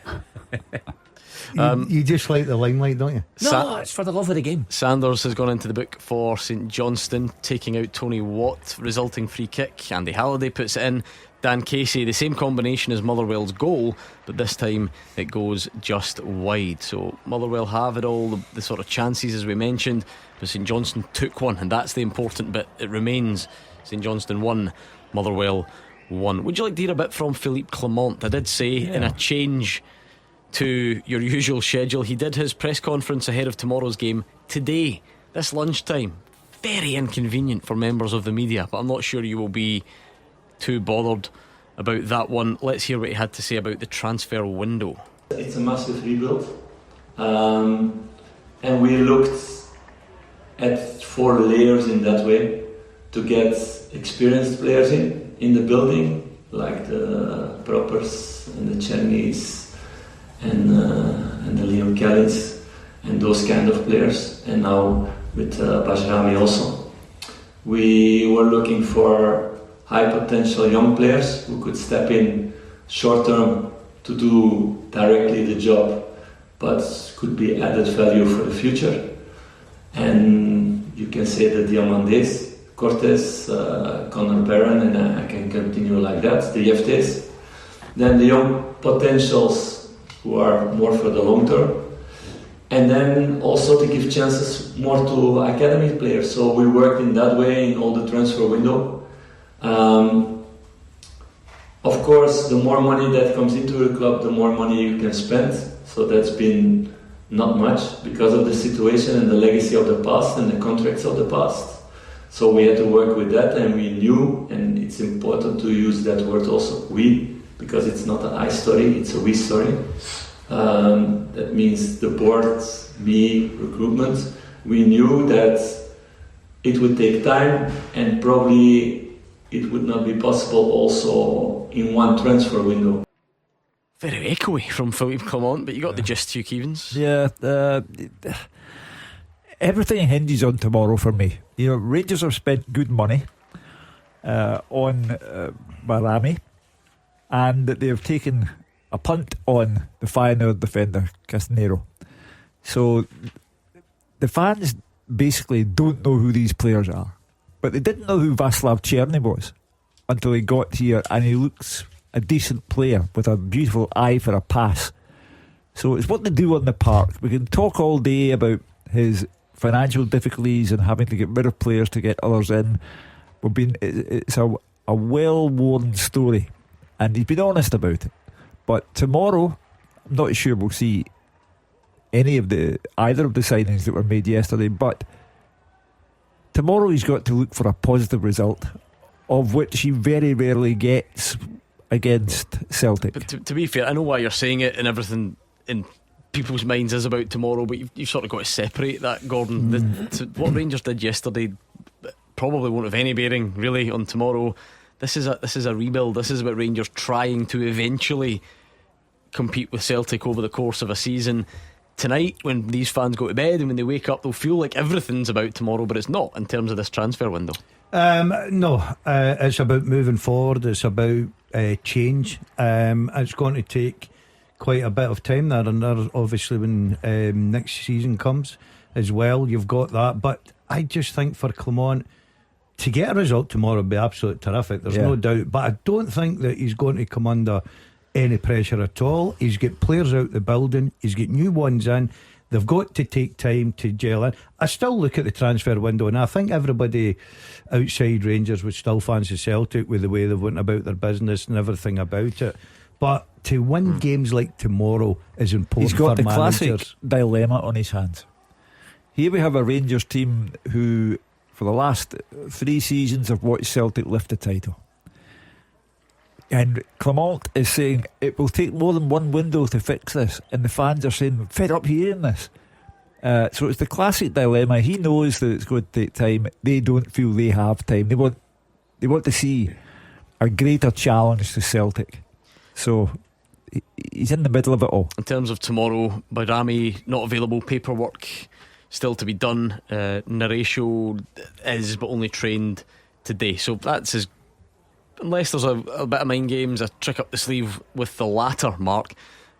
You just like the limelight, don't you? No, it's for the love of the game. Sanders has gone into the book for St Johnstone, taking out Tony Watt, resulting free kick. Andy Halliday puts it in. Dan Casey, the same combination as Motherwell's goal, but this time it goes just wide. So Motherwell have it all, the sort of chances as we mentioned, but St Johnstone took one, and that's the important bit. It remains St Johnstone 1, Motherwell 1. Would you like to hear a bit from Philippe Clement? I did say in a change to your usual schedule, he did his press conference ahead of tomorrow's game today, this lunchtime. Very inconvenient for members of the media, but I'm not sure you will be too bothered about that one. Let's hear what he had to say about the transfer window. It's a massive rebuild, and we looked at 4 layers in that way to get experienced players in the building, like the Proppers and the Chernies and the Leo Kellys and those kind of players, and now with Bajrami also. We were looking for high potential young players who could step in short term to do directly the job, but could be added value for the future. And you can say the Diamandes, Cortes, Conor Barron, and I can continue like that, the Yeftes. Then the young potentials who are more for the long term. and then also to give chances more to academy players. So we worked in that way in all the transfer window. Of course, the more money that comes into the club, the more money you can spend. So that's been not much because of the situation and the legacy of the past and the contracts of the past. So we had to work with that, and we knew, and it's important to use that word also, we, because it's not an I story, it's a we story. That means the board, me, recruitment. We knew that it would take time, and probably it would not be possible also in one transfer window. Very echoey from Philippe Clement, but you got the gist, Hugh Keevins. Yeah, everything hinges on tomorrow for me. You know, Rangers have spent good money on Barami, and they have taken a punt on the Feyenoord defender Castanero. So the fans basically don't know who these players are, but they didn't know who Václav Černý was until he got here, and he looks a decent player with a beautiful eye for a pass. So it's what they do on the park. We can talk all day about his financial difficulties and having to get rid of players to get others in. It's a well-worn story, and he's been honest about it. But tomorrow, I'm not sure we'll see either of the signings that were made yesterday. But tomorrow he's got to look for a positive result, of which he very rarely gets against Celtic. But to be fair, I know why you're saying it, and everything in people's minds is about tomorrow, but you've sort of got to separate that, Gordon. What Rangers did yesterday probably won't have any bearing really on tomorrow. This is a rebuild. This is about Rangers trying to eventually compete with Celtic over the course of a season. Tonight, when these fans go to bed and when they wake up, they'll feel like everything's about tomorrow, but it's not in terms of this transfer window. No, it's about moving forward. It's about change. It's going to take quite a bit of time there, and there, obviously when next season comes as well, you've got that. But I just think for Clement to get a result tomorrow would be absolutely terrific. There's no doubt. But I don't think that he's going to come under any pressure at all. He's got players out the building, he's got new ones in. They've got to take time to gel in. I still look at the transfer window, and I think everybody outside Rangers would still fancy Celtic with the way they've went about their business and everything about it. But to win games like tomorrow is important. He's got for the classic managers. dilemma on his hands. Here we have a Rangers team who, for the last 3 seasons, have watched Celtic lift the title. And Clement is saying it will take more than one window to fix this, and the fans are saying fed up hearing this. So it's the classic dilemma. He knows that it's going to take time. They don't feel they have time. They want to see a greater challenge to Celtic. So he's in the middle of it all. In terms of tomorrow, Bayrami not available, paperwork still to be done. Naratio is, but only trained today. So that's his. Unless there's a bit of mind games, a trick up the sleeve with the latter, Mark,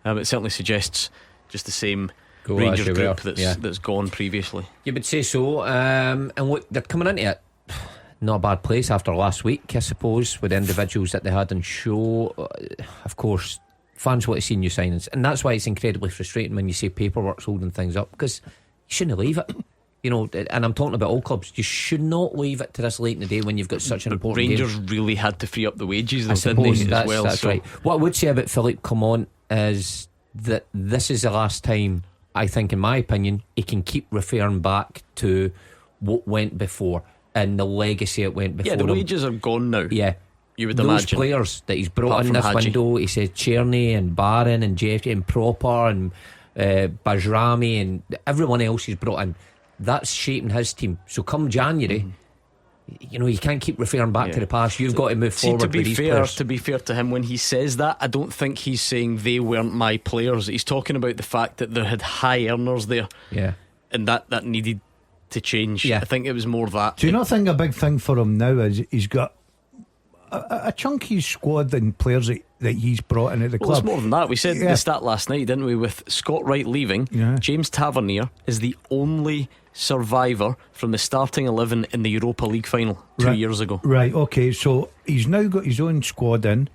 it certainly suggests just the same Rangers group that's gone previously. You would say so. And look, they're coming into it not a bad place after last week, I suppose, with the individuals that they had on show. Of course, fans want to see new signings, and that's why it's incredibly frustrating when you say paperwork's holding things up, because you shouldn't leave it. You know, and I'm talking about all clubs. You should not leave it to this late in the day when you've got such an important Rangers game. really had to free up the wages, I suppose didn't they, as well? That's right. What I would say about Philippe Clement is that this is the last time, I think, in my opinion, he can keep referring back to what went before and the legacy it went before. Yeah, the wages are gone now. Yeah, you would those imagine. Players that he's brought in this Hadji. window, he said Černý and Barron and Jeff and Proper and Bajrami and everyone else he's brought in. That's shaping his team. So come January, you know, you can't keep referring back to the past. You've got to move forward with these players. To be fair to him, when he says that, I don't think he's saying they weren't my players. He's talking about the fact that there had high earners there, and that needed to change. I think it was more that. Do you not think a big thing for him now is he's got a chunky squad and players that he's brought into the club? It's more than that. We said the stat last night, didn't we? With Scott Wright leaving, James Tavernier is the only survivor from the starting 11 in the Europa League final 2 years ago. Right, okay, so he's now got his own squad in.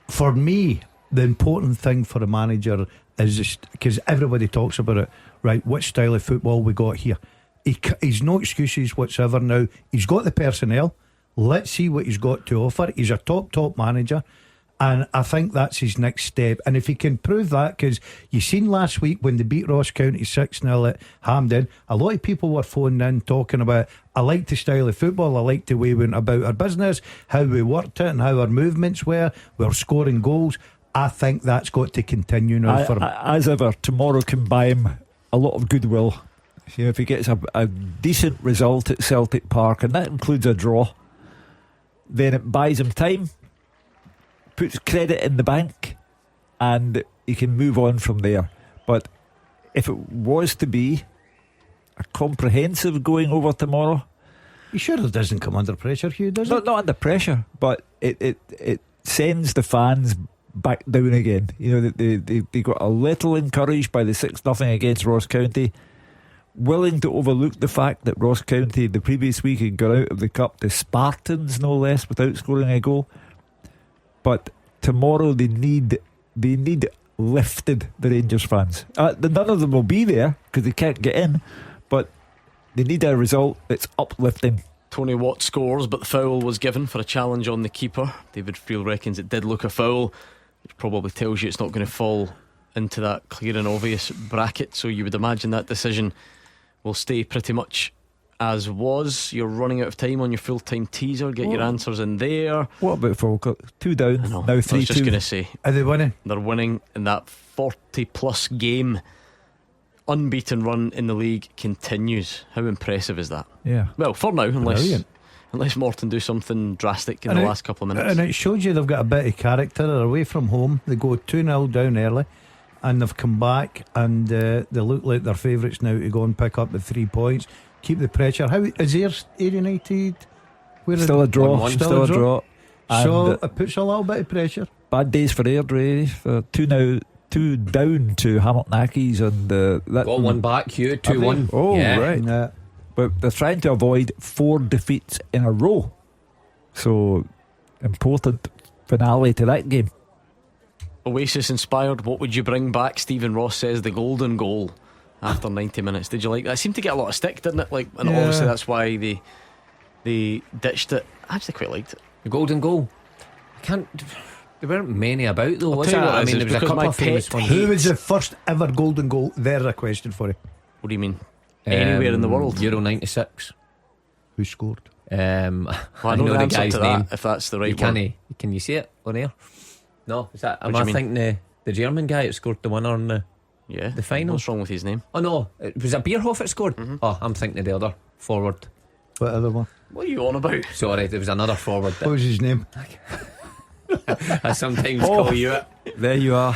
For me, the important thing for a manager is just because everybody talks about it, right? What style of football we got here? He's no excuses whatsoever now. He's got the personnel. Let's see what he's got to offer. He's a top manager, and I think that's his next step. And if he can prove that, because you seen last week when they beat Ross County 6-0 at Hampden, a lot of people were phoning in talking about, I like the style of football, I like the way we went about our business, how we worked it and how our movements were, we were scoring goals. I think that's got to continue now for him. As ever, tomorrow can buy him a lot of goodwill. You know, if he gets a decent result at Celtic Park, and that includes a draw, then it buys him time, puts credit in the bank, and he can move on from there. But if it was to be a comprehensive going over tomorrow, he sure doesn't come under pressure, Hugh, does it? Not under pressure, but it sends the fans back down again. You know, they got a little encouraged by the 6-0 against Ross County, willing to overlook the fact that Ross County the previous week had got out of the cup, the Spartans no less, without scoring a goal. But tomorrow they need lifted, the Rangers fans. None of them will be there because they can't get in, but they need a result that's uplifting. Tony Watt scores, but the foul was given for a challenge on the keeper. David Friel reckons it did look a foul, which probably tells you it's not going to fall into that clear and obvious bracket. So you would imagine that decision will stay pretty much as was. You're running out of time on your full-time teaser. Get your answers in there. What about Falkirk? 2 down, now 3-2. I was just going to say, are they winning? They're winning, and that 40-plus game unbeaten run in the league continues. How impressive is that? Yeah. Well, for now, unless Morton do something drastic in the last couple of minutes. And it shows you they've got a bit of character. They're away from home. They go 2-0 down early, and they've come back, and they look like they're favourites now to go and pick up the 3 points. Keep the pressure. How is Ayr United? Still a draw. Still a draw. So it puts a little bit of pressure. Bad days for Ayr, really. 2 down to Hamilton Accies, and that got one back, Hugh. 2-1. Oh, yeah. Right. Yeah. But they're trying to avoid 4 defeats in a row. So important finale to that game. Oasis inspired. What would you bring back? Stephen Ross says the golden goal after 90 minutes. Did you like that? It seemed to get a lot of stick, didn't it? Like, and obviously that's why they ditched it. I actually quite liked it. The golden goal. There weren't many about though, was there? I mean, there was a couple of famous ones. Who was the first ever golden goal? There's a question for you. What do you mean? Anywhere in the world? Euro 96. Who scored? Well, I know the guy's name, if that's the right one. Can you see it on air? No, is that? Am I thinking the German guy that scored the winner in the final? What's wrong with his name? Oh no, it was a Bierhoff that scored. Oh, I'm thinking of the other forward. What other one? What are you on about? Sorry, there was another forward. What was his name? I sometimes call you it. There you are.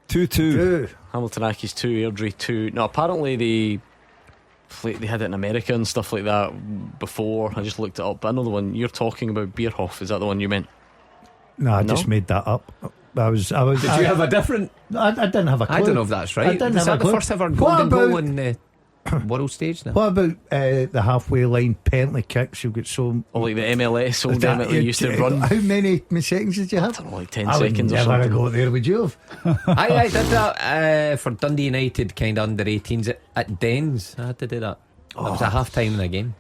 2-2. Hamilton Accies 2, Airdrie 2. Now apparently they had it in America and stuff like that before. I just looked it up. But I know the one you're talking about, Bierhoff. Is that the one you meant? No, I just made that up. Did you have a different? I didn't have a clue. I don't know if that's right. Was that the first ever golden goal in the world stage now? What about the halfway line penalty kicks? You've got so like the MLS old Emmett used to run. How many seconds did you have? I don't know, like 10 seconds or something. I would never go there, would you have? I did that for Dundee United, kind of under 18s at Dens. I had to do that. That was a half time in a game.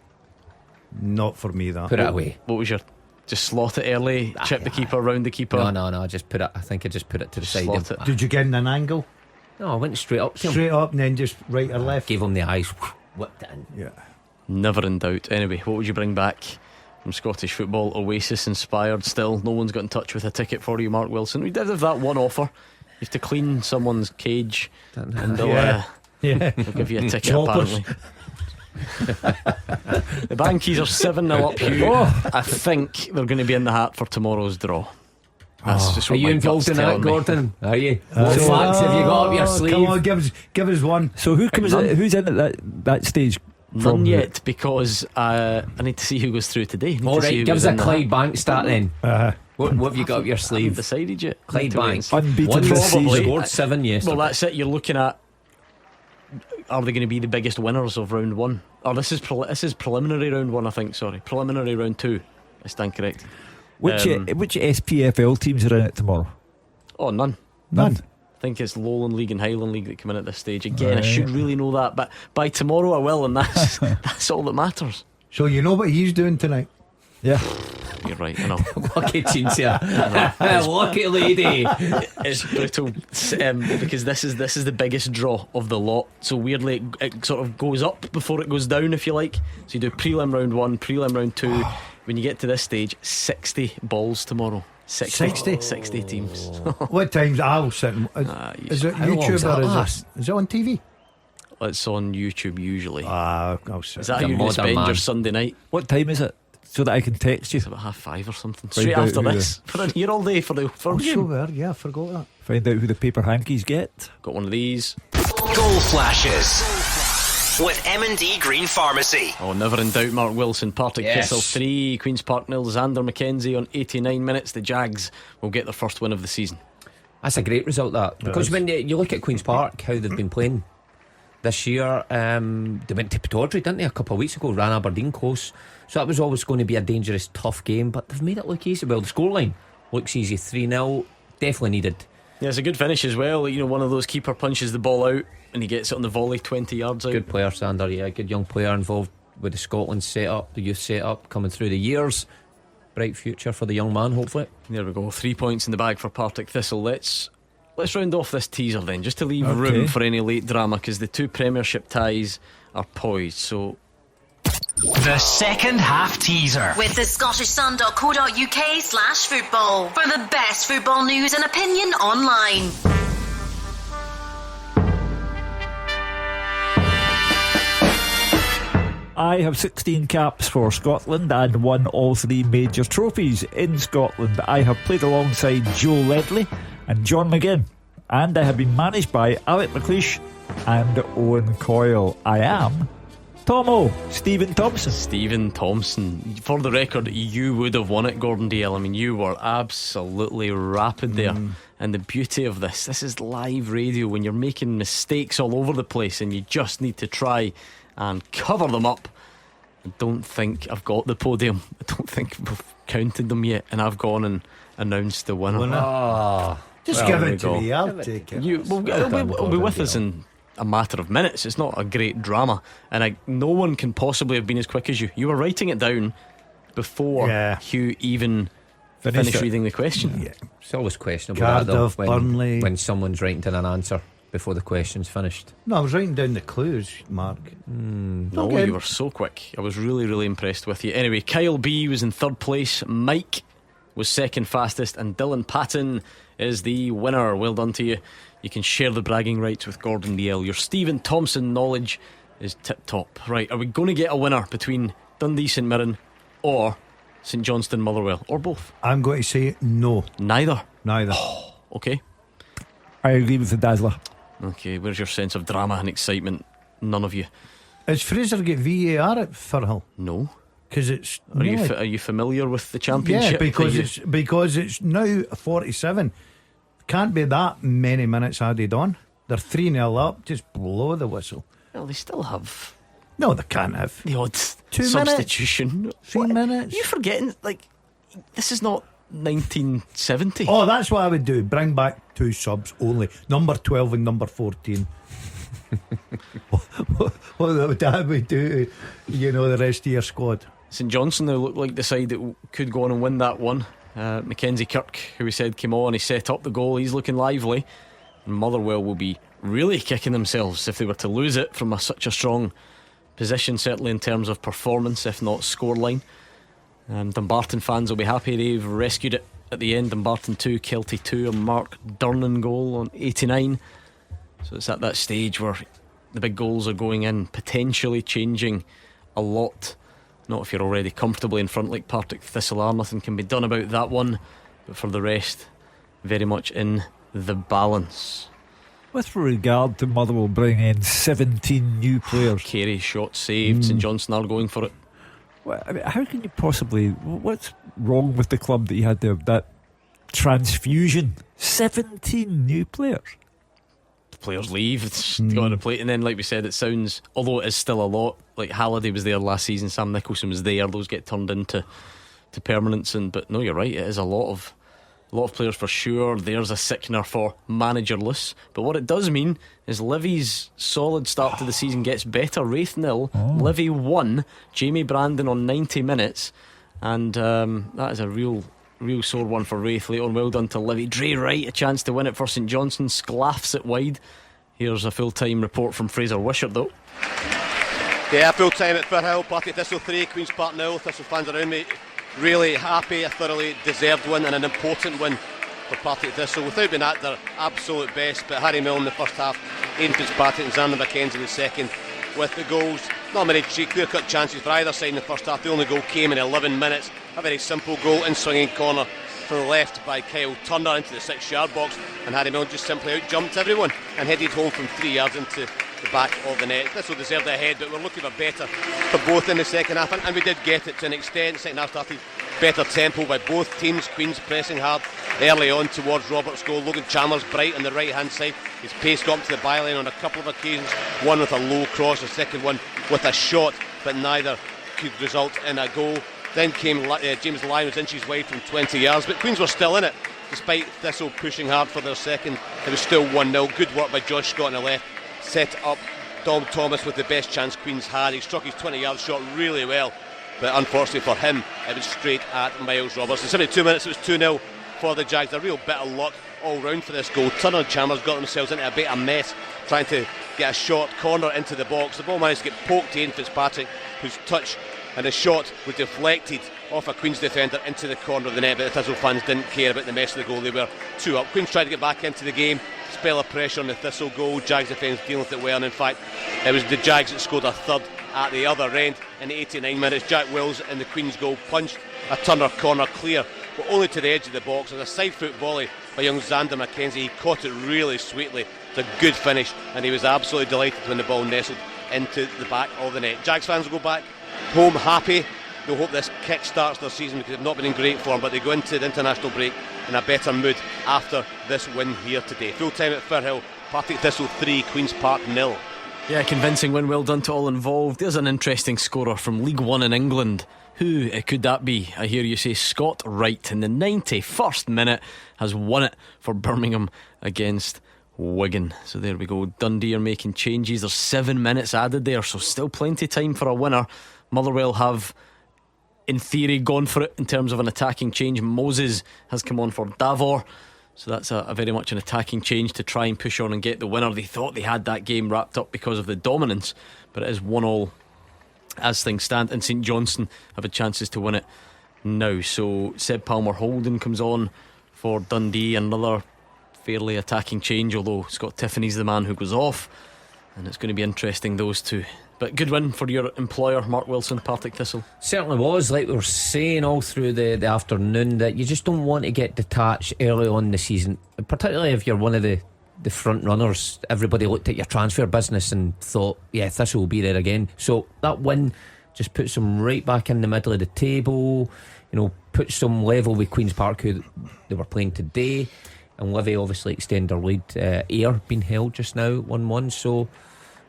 Not for me, that. Put it away. What was your? Just slot it early, chip the keeper, round the keeper. No, just put it. I think I just put it to the side. Did you get in an angle? No, I went straight up to him. Straight up and then just right or left. Gave him the eyes, whipped it in. Yeah. Never in doubt. Anyway, what would you bring back from Scottish football? Oasis inspired still. No one's got in touch with a ticket for you, Mark Wilson. We did have that one offer. You have to clean someone's cage and they'll give you a ticket apparently. The Bankies are 7-0 up, Hugh. I think they're going to be in the hat for tomorrow's draw. That's just what are you involved in that, Gordon? Are you? What facts have you got up your sleeve? Come on, give us one. So who's in at that stage? None yet, because I need to see who goes through today. Alright, give us a Clyde Banks stat then. What have you got up your sleeve? I haven't decided yet. Clyde Banks unbeaten this season. Scored 7 yesterday. Well, that's it. You're looking at, are they going to be the biggest winners of round 1? Or this is preliminary round 1, I think. Sorry, preliminary round 2. I stand correct. Which SPFL teams are in it tomorrow? Oh, none. None. I think it's Lowland League and Highland League that come in at this stage. Again, I should really know that, but by tomorrow I will, and that's all that matters. So you know what he's doing tonight? Yeah. You're right, I know. Lucky teacher. Lucky lady. It's brutal because this is the biggest draw of the lot. So weirdly it sort of goes up before it goes down, if you like. So you do prelim round 1, prelim round 2. When you get to this stage, 60 balls tomorrow. 60 teams. What time's Al sitting? Is it YouTube or is it on TV? It's on YouTube usually. I'll sit. Is that how you spend your Sunday night? What time is it? So that I can text you. It's about 5:30 or something. Straight after this. We're in here all day for the first game. Yeah, I forgot that. Find out who the paper hankies get. Got one of these. Goal flashes with M&D Green Pharmacy. Oh, never in doubt, Mark Wilson. Partick Thistle 3, Queen's Park 0. Xander McKenzie on 89 minutes. The Jags will get their first win of the season. That's a great result, that. Because when you look at Queen's Park, how they've been playing this year, they went to Pittodrie, didn't they, a couple of weeks ago, ran Aberdeen close. So that was always going to be a dangerous, tough game, but they've made it look easy. Well, the scoreline looks easy, 3-0, definitely needed. Yeah, it's a good finish as well. You know, one of those keeper punches the ball out and he gets it on the volley 20 yards out. Good player, Sander, yeah, good young player involved with the Scotland setup, the youth setup, coming through the years. Bright future for the young man, hopefully. There we go, 3 points in the bag for Partick Thistle. Let's round off this teaser then, just to leave room for any late drama, because the two Premiership ties are poised. So the second half teaser with the scottishsun.co.uk/football for the best football news and opinion online. I have 16 caps for Scotland and won all 3 major trophies in Scotland. I have played alongside Joe Ledley and John McGinn, and I have been managed by Alec McLeish and Owen Coyle. I am Tomo, Stephen Thompson. Stephen Thompson. For the record, you would have won it, Gordon DL. I mean, you were absolutely rapid there. And the beauty of this is live radio when you're making mistakes all over the place and you just need to try and cover them up. I don't think I've got the podium. I don't think we've counted them yet, and I've gone and announced the winner. Just give it to me, I'll take it. It'll be with us in a matter of minutes. It's not a great drama, and no one can possibly have been as quick as you. You were writing it down before Hugh even finished reading the question. It's always questionable Cardiff, Burnley, when someone's writing down an answer before the question's finished. No, I was writing down the clues, Mark. No, you were so quick. I was really, really impressed with you. Anyway, Kyle B was in third place, Mike was second fastest, and Dylan Patton is the winner. Well done to you. You can share the bragging rights with Gordon DL. Your Stephen Thompson knowledge is tip top. Right, are we going to get a winner between Dundee St Mirren or St Johnstone Motherwell, or both? I'm going to say no. Neither. Okay. I agree with the Dazzler. Okay, where's your sense of drama and excitement? None of you. Is Fraser get VAR at Firhill? No. Because it's Are you familiar with the championship? Yeah, because it's now 47. Can't be that many minutes added on. They're 3-0 up. Just blow the whistle. Well, they still have. No, they can't have the odd 2 substitution. Minutes? 3 minutes. You're forgetting, this is not 1970. Oh, that's what I would do. Bring back 2 subs only, number 12 and number 14. What that would do to, the rest of your squad. St Johnstone now look like the side that could go on and win that one. Mackenzie Kirk, who we said came on, he set up the goal, he's looking lively. And Motherwell will be really kicking themselves if they were to lose it from such a strong position, certainly in terms of performance, if not scoreline. Dumbarton fans will be happy they've rescued it at the end. Dumbarton 2, Kelty 2, a Mark Durnan goal on 89. So it's at that stage where the big goals are going in, potentially changing a lot. Not if you're already comfortably in front like Partick Thistle are. Nothing can be done about that one, but for the rest, very much in the balance. With regard to Motherwell bringing in 17 new players, Carey shot saved. St Johnstone are going for it. Well, I mean, how can you possibly? What's wrong with the club that you had to have that transfusion? 17 new players. Players leave, it's got on a plate, and then like we said, it sounds, although it is still a lot, like Halliday was there last season, Sam Nicholson was there, those get turned into permanents, but no, you're right, it is a lot of A lot of players for sure. There's a sickener for managerless. But what it does mean is Livy's solid start to the season gets better. Wraith 0, Livy 1. Jamie Brandon on 90 minutes. And that is a real sore one for Wraith later on. Well done to Livy. Dre Wright, a chance to win it for St Johnstone. Sclaffs it wide. Here's a full-time report from Fraser Wishart though. Yeah, full time at Firhill. Partick Thistle 3, Queen's Park 0. Thistle fans around me really happy. A thoroughly deserved win and an important win for Partick Thistle without being at their absolute best. But Harry Milne in the first half, Aidan Fitzpatrick and Xander McKenzie in the second with the goals. Not many clear-cut chances for either side in the first half. The only goal came in 11 minutes. A very simple goal in swinging corner from the left by Kyle Turner into the 6-yard box, and Harry Milne just simply out-jumped everyone and headed home from 3 yards into the back of the net. This will deserve a head, but we're looking for better for both in the second half, and we did get it to an extent. Second half started better tempo by both teams. Queen's pressing hard early on towards Roberts' goal. Logan Chandler's bright on the right hand side. His pace got him to the byline on a couple of occasions, one with a low cross, the second one with a shot, but neither could result in a goal. Then came James Lyon, was inches wide from 20 yards, but Queens were still in it despite Thistle pushing hard for their second. It was still 1-0. Good work by Josh Scott on the left, set up Dom Thomas with the best chance Queens had. He struck his 20-yard shot really well, but unfortunately for him it was straight at Miles Roberts. In 72 minutes it was 2-0 for the Jags. A real bit of luck all round for this goal. Turner and Chalmers got themselves into a bit of mess trying to get a short corner into the box. The ball managed to get poked in Fitzpatrick, whose touch and the shot was deflected off a Queen's defender into the corner of the net, but the Thistle fans didn't care about the mess of the goal. They were 2 up. Queen's tried to get back into the game, spell of pressure on the Thistle goal. Jags defence dealing with it well, and in fact it was the Jags that scored a third at the other end in the 89 minutes. Jack Wills in the Queen's goal punched a Turner corner clear, but only to the edge of the box. As a side foot volley by young Xander McKenzie, he caught it really sweetly. It's a good finish, and he was absolutely delighted when the ball nestled into the back of the net. Jags fans will go back home happy. They'll hope this kick starts their season because they've not been in great form, but they go into the international break in a better mood after this win here today. Full time at Firhill, Partick Thistle 3, Queen's Park 0. Yeah, convincing win, well done to all involved. There's an interesting scorer from League One in England. Who could that be? I hear you say Scott Wright in the 91st minute has won it for Birmingham against Wigan. So there we go. Dundee are making changes. There's 7 minutes added there, so still plenty of time for a winner. Motherwell have in theory gone for it in terms of an attacking change. Moses has come on for Davor, so that's a very much an attacking change to try and push on and get the winner. They thought they had that game wrapped up because of the dominance, but it is 1-1 as things stand, and St Johnstone have had chances to win it now. So Seb Palmer Holden comes on for Dundee, another fairly attacking change, although Scott Tiffany's the man who goes off, and it's going to be interesting, those two. But good win for your employer, Mark Wilson, Partick Thistle. Certainly was. Like we were saying all through the afternoon, that you just don't want to get detached early on in the season, particularly if you're one of the front runners. Everybody looked at your transfer business and thought, yeah, Thistle will be there again. So that win just puts them right back in the middle of the table, you know, puts them level with Queen's Park, who they were playing today, and Livy obviously extend their lead. Ayr being held just now 1-1, so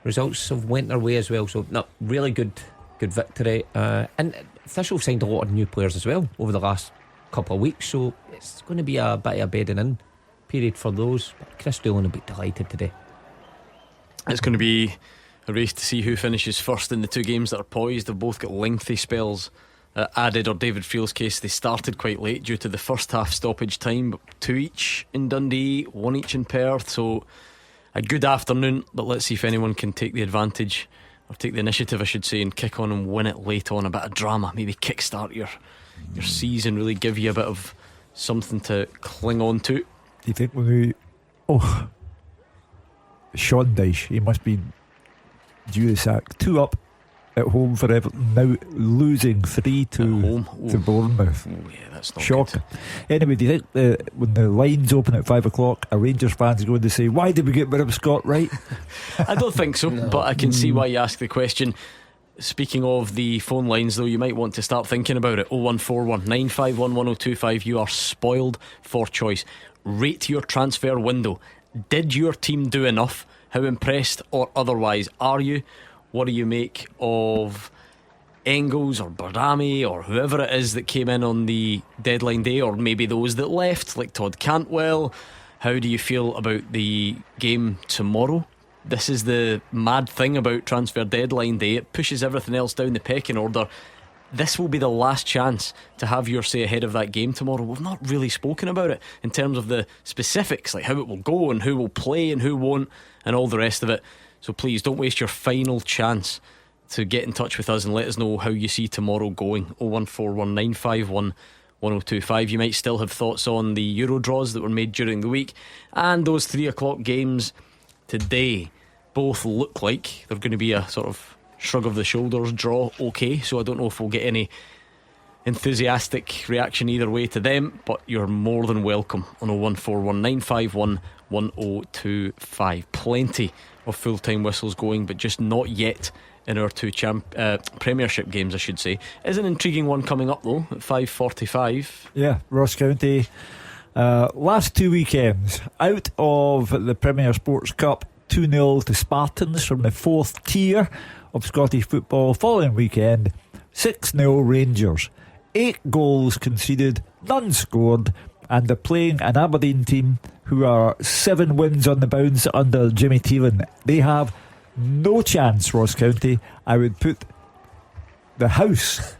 results have went their way as well. So no, really good victory, and Thistle signed a lot of new players as well over the last couple of weeks, so it's going to be a bit of a bedding in period for those. But Chris Doolan will be delighted today. It's going to be a race to see who finishes first in the two games that are poised. They've both got lengthy spells added, or David Friel's case, they started quite late due to the first half stoppage time, but 2 each in Dundee, 1 each in Perth. So a good afternoon, but let's see if anyone can take the advantage, or take the initiative I should say, and kick on and win it late on. A bit of drama, maybe kickstart your season, really give you a bit of something to cling on to. Do you think Sean Dyche, he must be due the sack. 2 up at home for Everton, now losing 3-2 to Bournemouth. Oh yeah, that's not shocking. Good. Anyway, do you think when the lines open at 5 o'clock, a Rangers fan's going to say, why did we get rid of Scott Wright? I don't think so, but I can see why you ask the question. Speaking of the phone lines though, you might want to start thinking about it. 0141 951 1025. You are spoiled for choice. Rate your transfer window. Did your team do enough? How impressed or otherwise are you? What do you make of Engels or Bardami or whoever it is that came in on the deadline day, or maybe those that left, like Todd Cantwell? How do you feel about the game tomorrow? This is the mad thing about transfer deadline day. It pushes everything else down the pecking order. This will be the last chance to have your say ahead of that game tomorrow. We've not really spoken about it in terms of the specifics, like how it will go and who will play and who won't and all the rest of it. So please don't waste your final chance to get in touch with us and let us know how you see tomorrow going. 01419511025. You might still have thoughts on the Euro draws that were made during the week, and those 3 o'clock games today both look like they're going to be a sort of shrug of the shoulders draw. Okay, so I don't know if we'll get any enthusiastic reaction either way to them, but you're more than welcome on 01419511025. Plenty of full-time whistles going, but just not yet in our 2 Premiership games, I should say. Is an intriguing one coming up though at 5:45. Yeah, Ross County. Last 2 weekends out of the Premier Sports Cup, 2-0 to Spartans from the 4th tier of Scottish football. Following weekend, 6-0 Rangers. 8 goals conceded, none scored, and they're playing an Aberdeen team who are 7 wins on the bounce under Jimmy Teelan. They have no chance, Ross County. I would put the house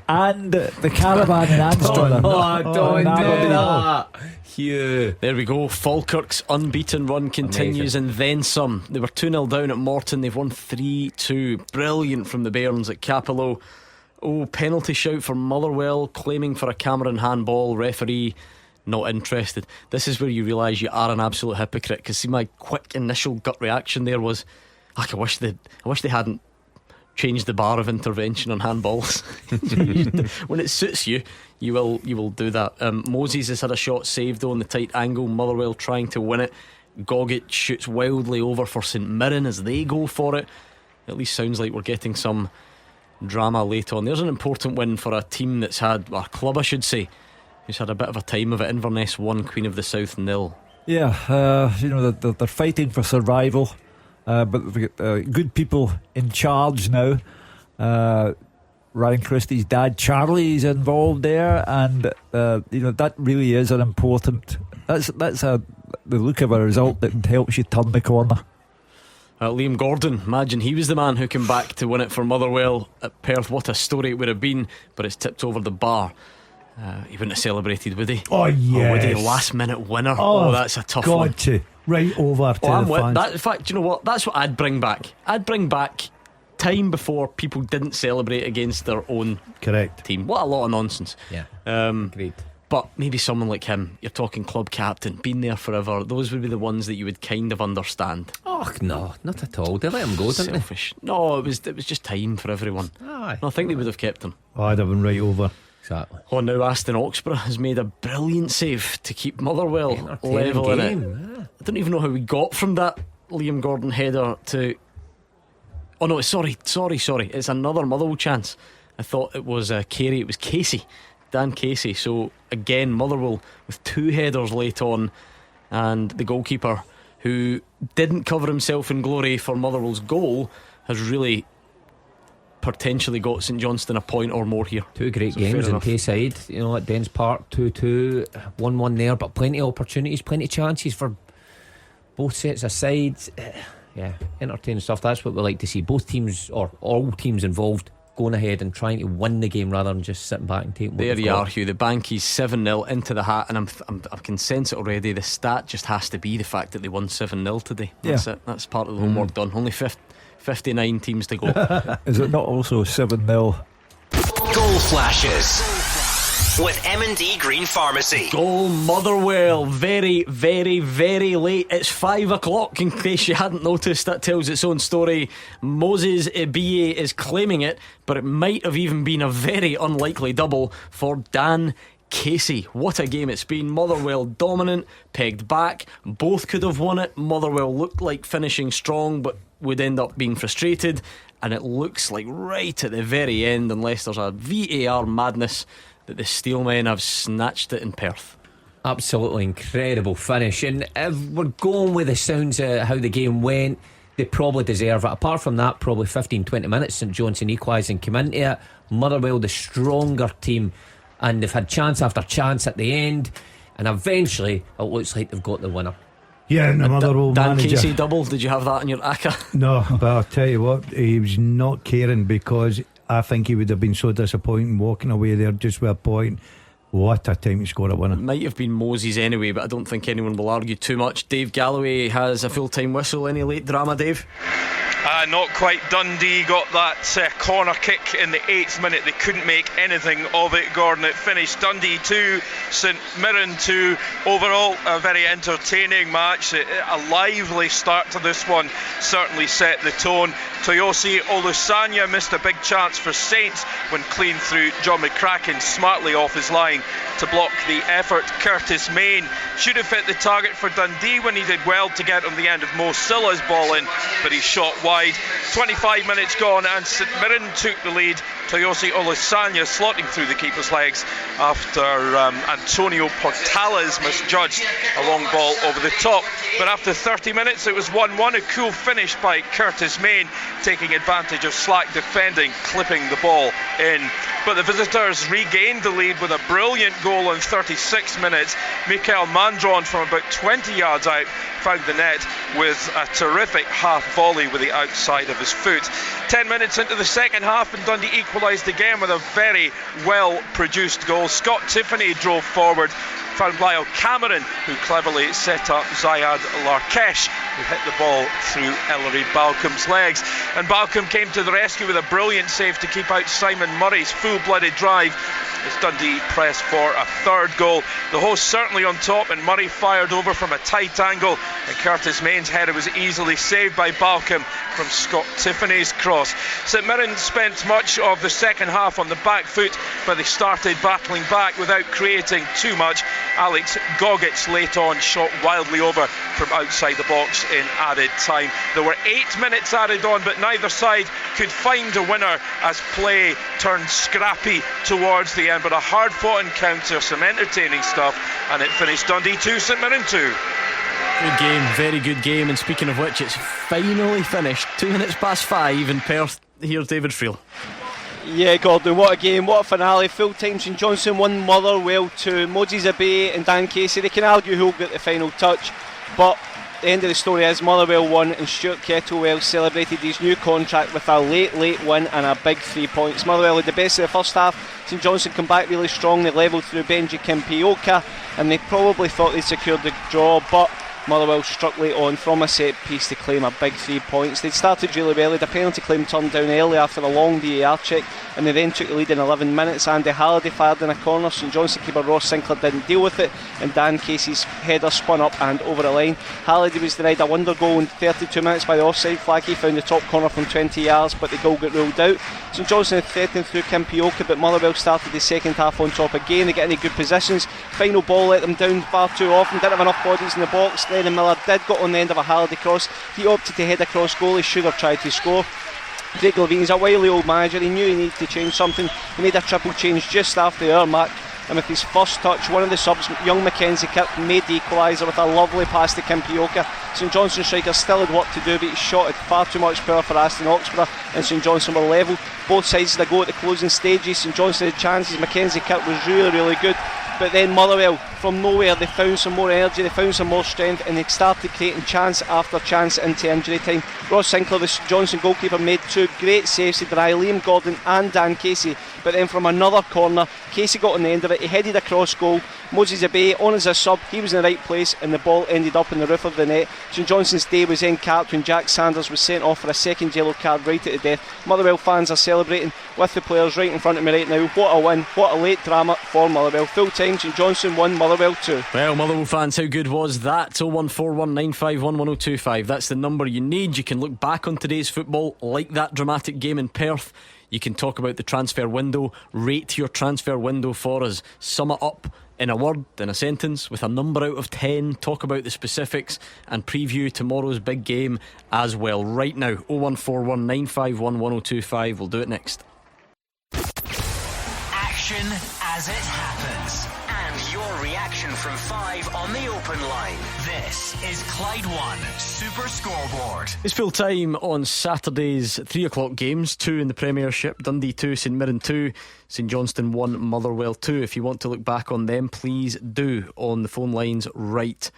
and the caravan in Anstruther. Don't do that. Hugh. There we go. Falkirk's unbeaten run continues. Amazing. And then some. They were 2-0 down at Morton. They've won 3-2. Brilliant from the Bairns at Capello. Oh, penalty shout for Motherwell, claiming for a Cameron handball. Referee not interested. This is where you realise you are an absolute hypocrite. Because see, my quick initial gut reaction there was, I wish they hadn't changed the bar of intervention on handballs. When it suits you, you will do that. Moses has had a shot saved though on the tight angle. Motherwell trying to win it. Goggett shoots wildly over for St Mirren as they go for it. At least sounds like we're getting some drama late on. There's an important win for a team that's had, a club I should say, who's had a bit of a time of it. Inverness 1, Queen of the South 0. Yeah, they're fighting for survival. But we've got good people in charge now. Ryan Christie's dad Charlie's involved there, and that really is an important. That's the look of a result that helps you turn the corner. Liam Gordon, imagine he was the man who came back to win it for Motherwell at Perth. What a story it would have been, but it's tipped over the bar. He wouldn't have celebrated, would he? Oh yes, would he? Last minute winner. Oh, that's a tough one. Right over to the fans. That, in fact, you know what? That's what I'd bring back. I'd bring back time before people didn't celebrate against their own team. What a lot of nonsense. Yeah. Great. But maybe someone like him, you're talking club captain, been there forever, those would be the ones that you would kind of understand. Oh no, not at all. They let him go, didn't Selfish. They? No, it was just time for everyone. Aye. No, I think they would have kept him. Oh, I'd have been right over. Exactly. Oh, now Aston Oxborough has made a brilliant save to keep Motherwell level in it. Yeah. I don't even know how we got from that Liam Gordon header to... Oh no, sorry, it's another Motherwell chance. I thought it was Carey. It was Casey, Dan Casey. So again, Motherwell with 2 headers late on, and the goalkeeper, who didn't cover himself in glory for Motherwell's goal, has really potentially got St Johnstone a point or more here. 2 great games in Tayside, at Dens Park, 2-2, 1-1 there, but plenty of opportunities, plenty of chances for both sets of sides. Yeah, entertaining stuff. That's what we like to see. Both teams, or all teams involved, going ahead and trying to win the game rather than just sitting back and taking what there they've you got. are, Hugh. The Bankies 7-0 into the hat, and I can sense it already. The stat just has to be the fact that they won 7-0 today. That's it. That's part of the homework done. Only 59 teams to go. Is it not also 7-0? Goal flashes with M&D Green Pharmacy. Goal Motherwell, very, very, very late. It's 5 o'clock, in case you hadn't noticed. That tells its own story. Moses Ibiye is claiming it, but it might have even been a very unlikely double for Dan Casey. What a game it's been. Motherwell dominant, pegged back. Both could have won it. Motherwell looked like finishing strong, but would end up being frustrated. And it looks like right at the very end, unless there's a VAR madness, that the Steelmen have snatched it in Perth. Absolutely incredible finish. And if we're going with the sounds of how the game went, they probably deserve it. Apart from that, probably 15-20 minutes St Johnstone equalised and came into it. Motherwell the stronger team, and they've had chance after chance at the end, and eventually it looks like they've got the winner. Yeah, and the Motherwell Dan manager. Casey double, did you have that in your ACCA? No, but I'll tell you what, he was not caring, because I think he would have been so disappointed walking away there just with a point. What a time to score a winner. It might have been Moses anyway, but I don't think anyone will argue too much. Dave Galloway has a full-time whistle. Any late drama, Dave? Not quite. Dundee got that corner kick in the 8th minute. They couldn't make anything of it, Gordon. It finished Dundee 2, St Mirren 2. Overall, a very entertaining match. A lively start to this one certainly set the tone. Toyosi Olusanya missed a big chance for Saints when clean through John McCracken smartly off his line to block the effort. Curtis Main should have hit the target for Dundee when he did well to get on the end of Mo Silla's ball in, but he shot wide. 25 minutes gone and St Mirren took the lead. Toyosi Olusanya slotting through the keeper's legs after Antonio Portales misjudged a long ball over the top. But after 30 minutes it was 1-1, a cool finish by Curtis Main, taking advantage of slack defending, clipping the ball in. But the visitors regained the lead with a brilliant goal in 36 minutes. Mikael Mandron from about 20 yards out found the net with a terrific half volley with the outside of his foot. 10 minutes into the second half and Dundee equalised again with a very well produced goal. Scott Tiffany drove forward, found Lyle Cameron, who cleverly set up Zayed Larkesh, who hit the ball through Ellery Balcombe's legs, and Balcombe came to the rescue with a brilliant save to keep out Simon Murray's full-blooded drive as Dundee pressed for a third goal. The hosts certainly on top, and Murray fired over from a tight angle, and Curtis Main's header was easily saved by Balcombe from Scott Tiffany's cross. St Mirren spent much of the second half on the back foot, but they started battling back without creating too much. Alex Gogic late on shot wildly over from outside the box in added time. There were 8 minutes added on, but neither side could find a winner as play turned scrappy towards the end. But a hard-fought encounter, some entertaining stuff, and it finished Dundee 2, St Mirren 2. Good game, very good game. And speaking of which, it's finally finished 2 minutes past 5 in Perth. Here's David Friel. Yeah, Gordon, what a game, what a finale. Full time St Johnstone 1, Motherwell 2. Moses Abe and Dan Casey, they can argue who'll get the final touch, but the end of the story is Motherwell won, and Stuart Kettlewell celebrated his new contract with a late win and a big 3 points. Motherwell had the best of the first half. St Johnstone come back really strong. They levelled through Benji Kimpioka, and they probably thought they'd secured the draw, but Motherwell struck late on from a set piece to claim a big 3 points. They'd started really well. They had a penalty claim turned down early after a long VAR check, and they then took the lead in 11 minutes. Andy Halliday fired in a corner. St Johnstone keeper Ross Sinclair didn't deal with it, and Dan Casey's header spun up and over the line. Halliday was denied a wonder goal in 32 minutes by the offside flag. He found the top corner from 20 yards, but the goal got ruled out. St Johnstone had threatened through Kimpioka, but Motherwell started the second half on top again. They get into good positions. Final ball let them down far too often. Didn't have enough bodies in the box. Lennon Miller did got on the end of a Halliday cross. He opted to head across goal. He should have tried to score. Craig Levine's a wily old manager. He knew he needed to change something. He made a triple change just after the hour mark, and with his first touch, one of the subs, young Mackenzie Kirk, made the equaliser with a lovely pass to Kimpioka. St Johnstone strikers still had work to do, but he shot at far too much power for Aston Oxborough, and St Johnstone were level. Both sides of the go at the closing stages. St Johnstone had chances. Mackenzie Kirk was really good, but then Motherwell, from nowhere, they found some more energy, they found some more strength, and they started creating chance after chance into injury time. Ross Sinclair, the St Johnstone goalkeeper, made 2 great saves to deny Liam Gordon and Dan Casey, but then from another corner, Casey got on the end of it. He headed across goal. Moses Abe on as a sub, he was in the right place, and the ball ended up in the roof of the net. St Johnston's day was then capped when Jack Sanders was sent off for a second yellow card right at the death. Motherwell fans are celebrating with the players right in front of me right now. What a win, what a late drama for Motherwell. Full time St Johnstone 1, Motherwell 2. Well, Motherwell fans, how good was that? 01419511025. That's the number you need. You can look back on today's football like that dramatic game in Perth. You can talk about the transfer window, rate your transfer window for us, sum it up in a word, in a sentence, with a number out of 10, talk about the specifics, and preview tomorrow's big game as well. Right now, 01419511025. We'll do it next. Action as it happens, and your reaction from 5 on the open line. This is Clyde One Super Scoreboard. It's full time on Saturday's 3 o'clock games. 2 in the Premiership: Dundee 2, St Mirren 2, St Johnstone 1, Motherwell 2. If you want to look back on them, please do on the phone lines right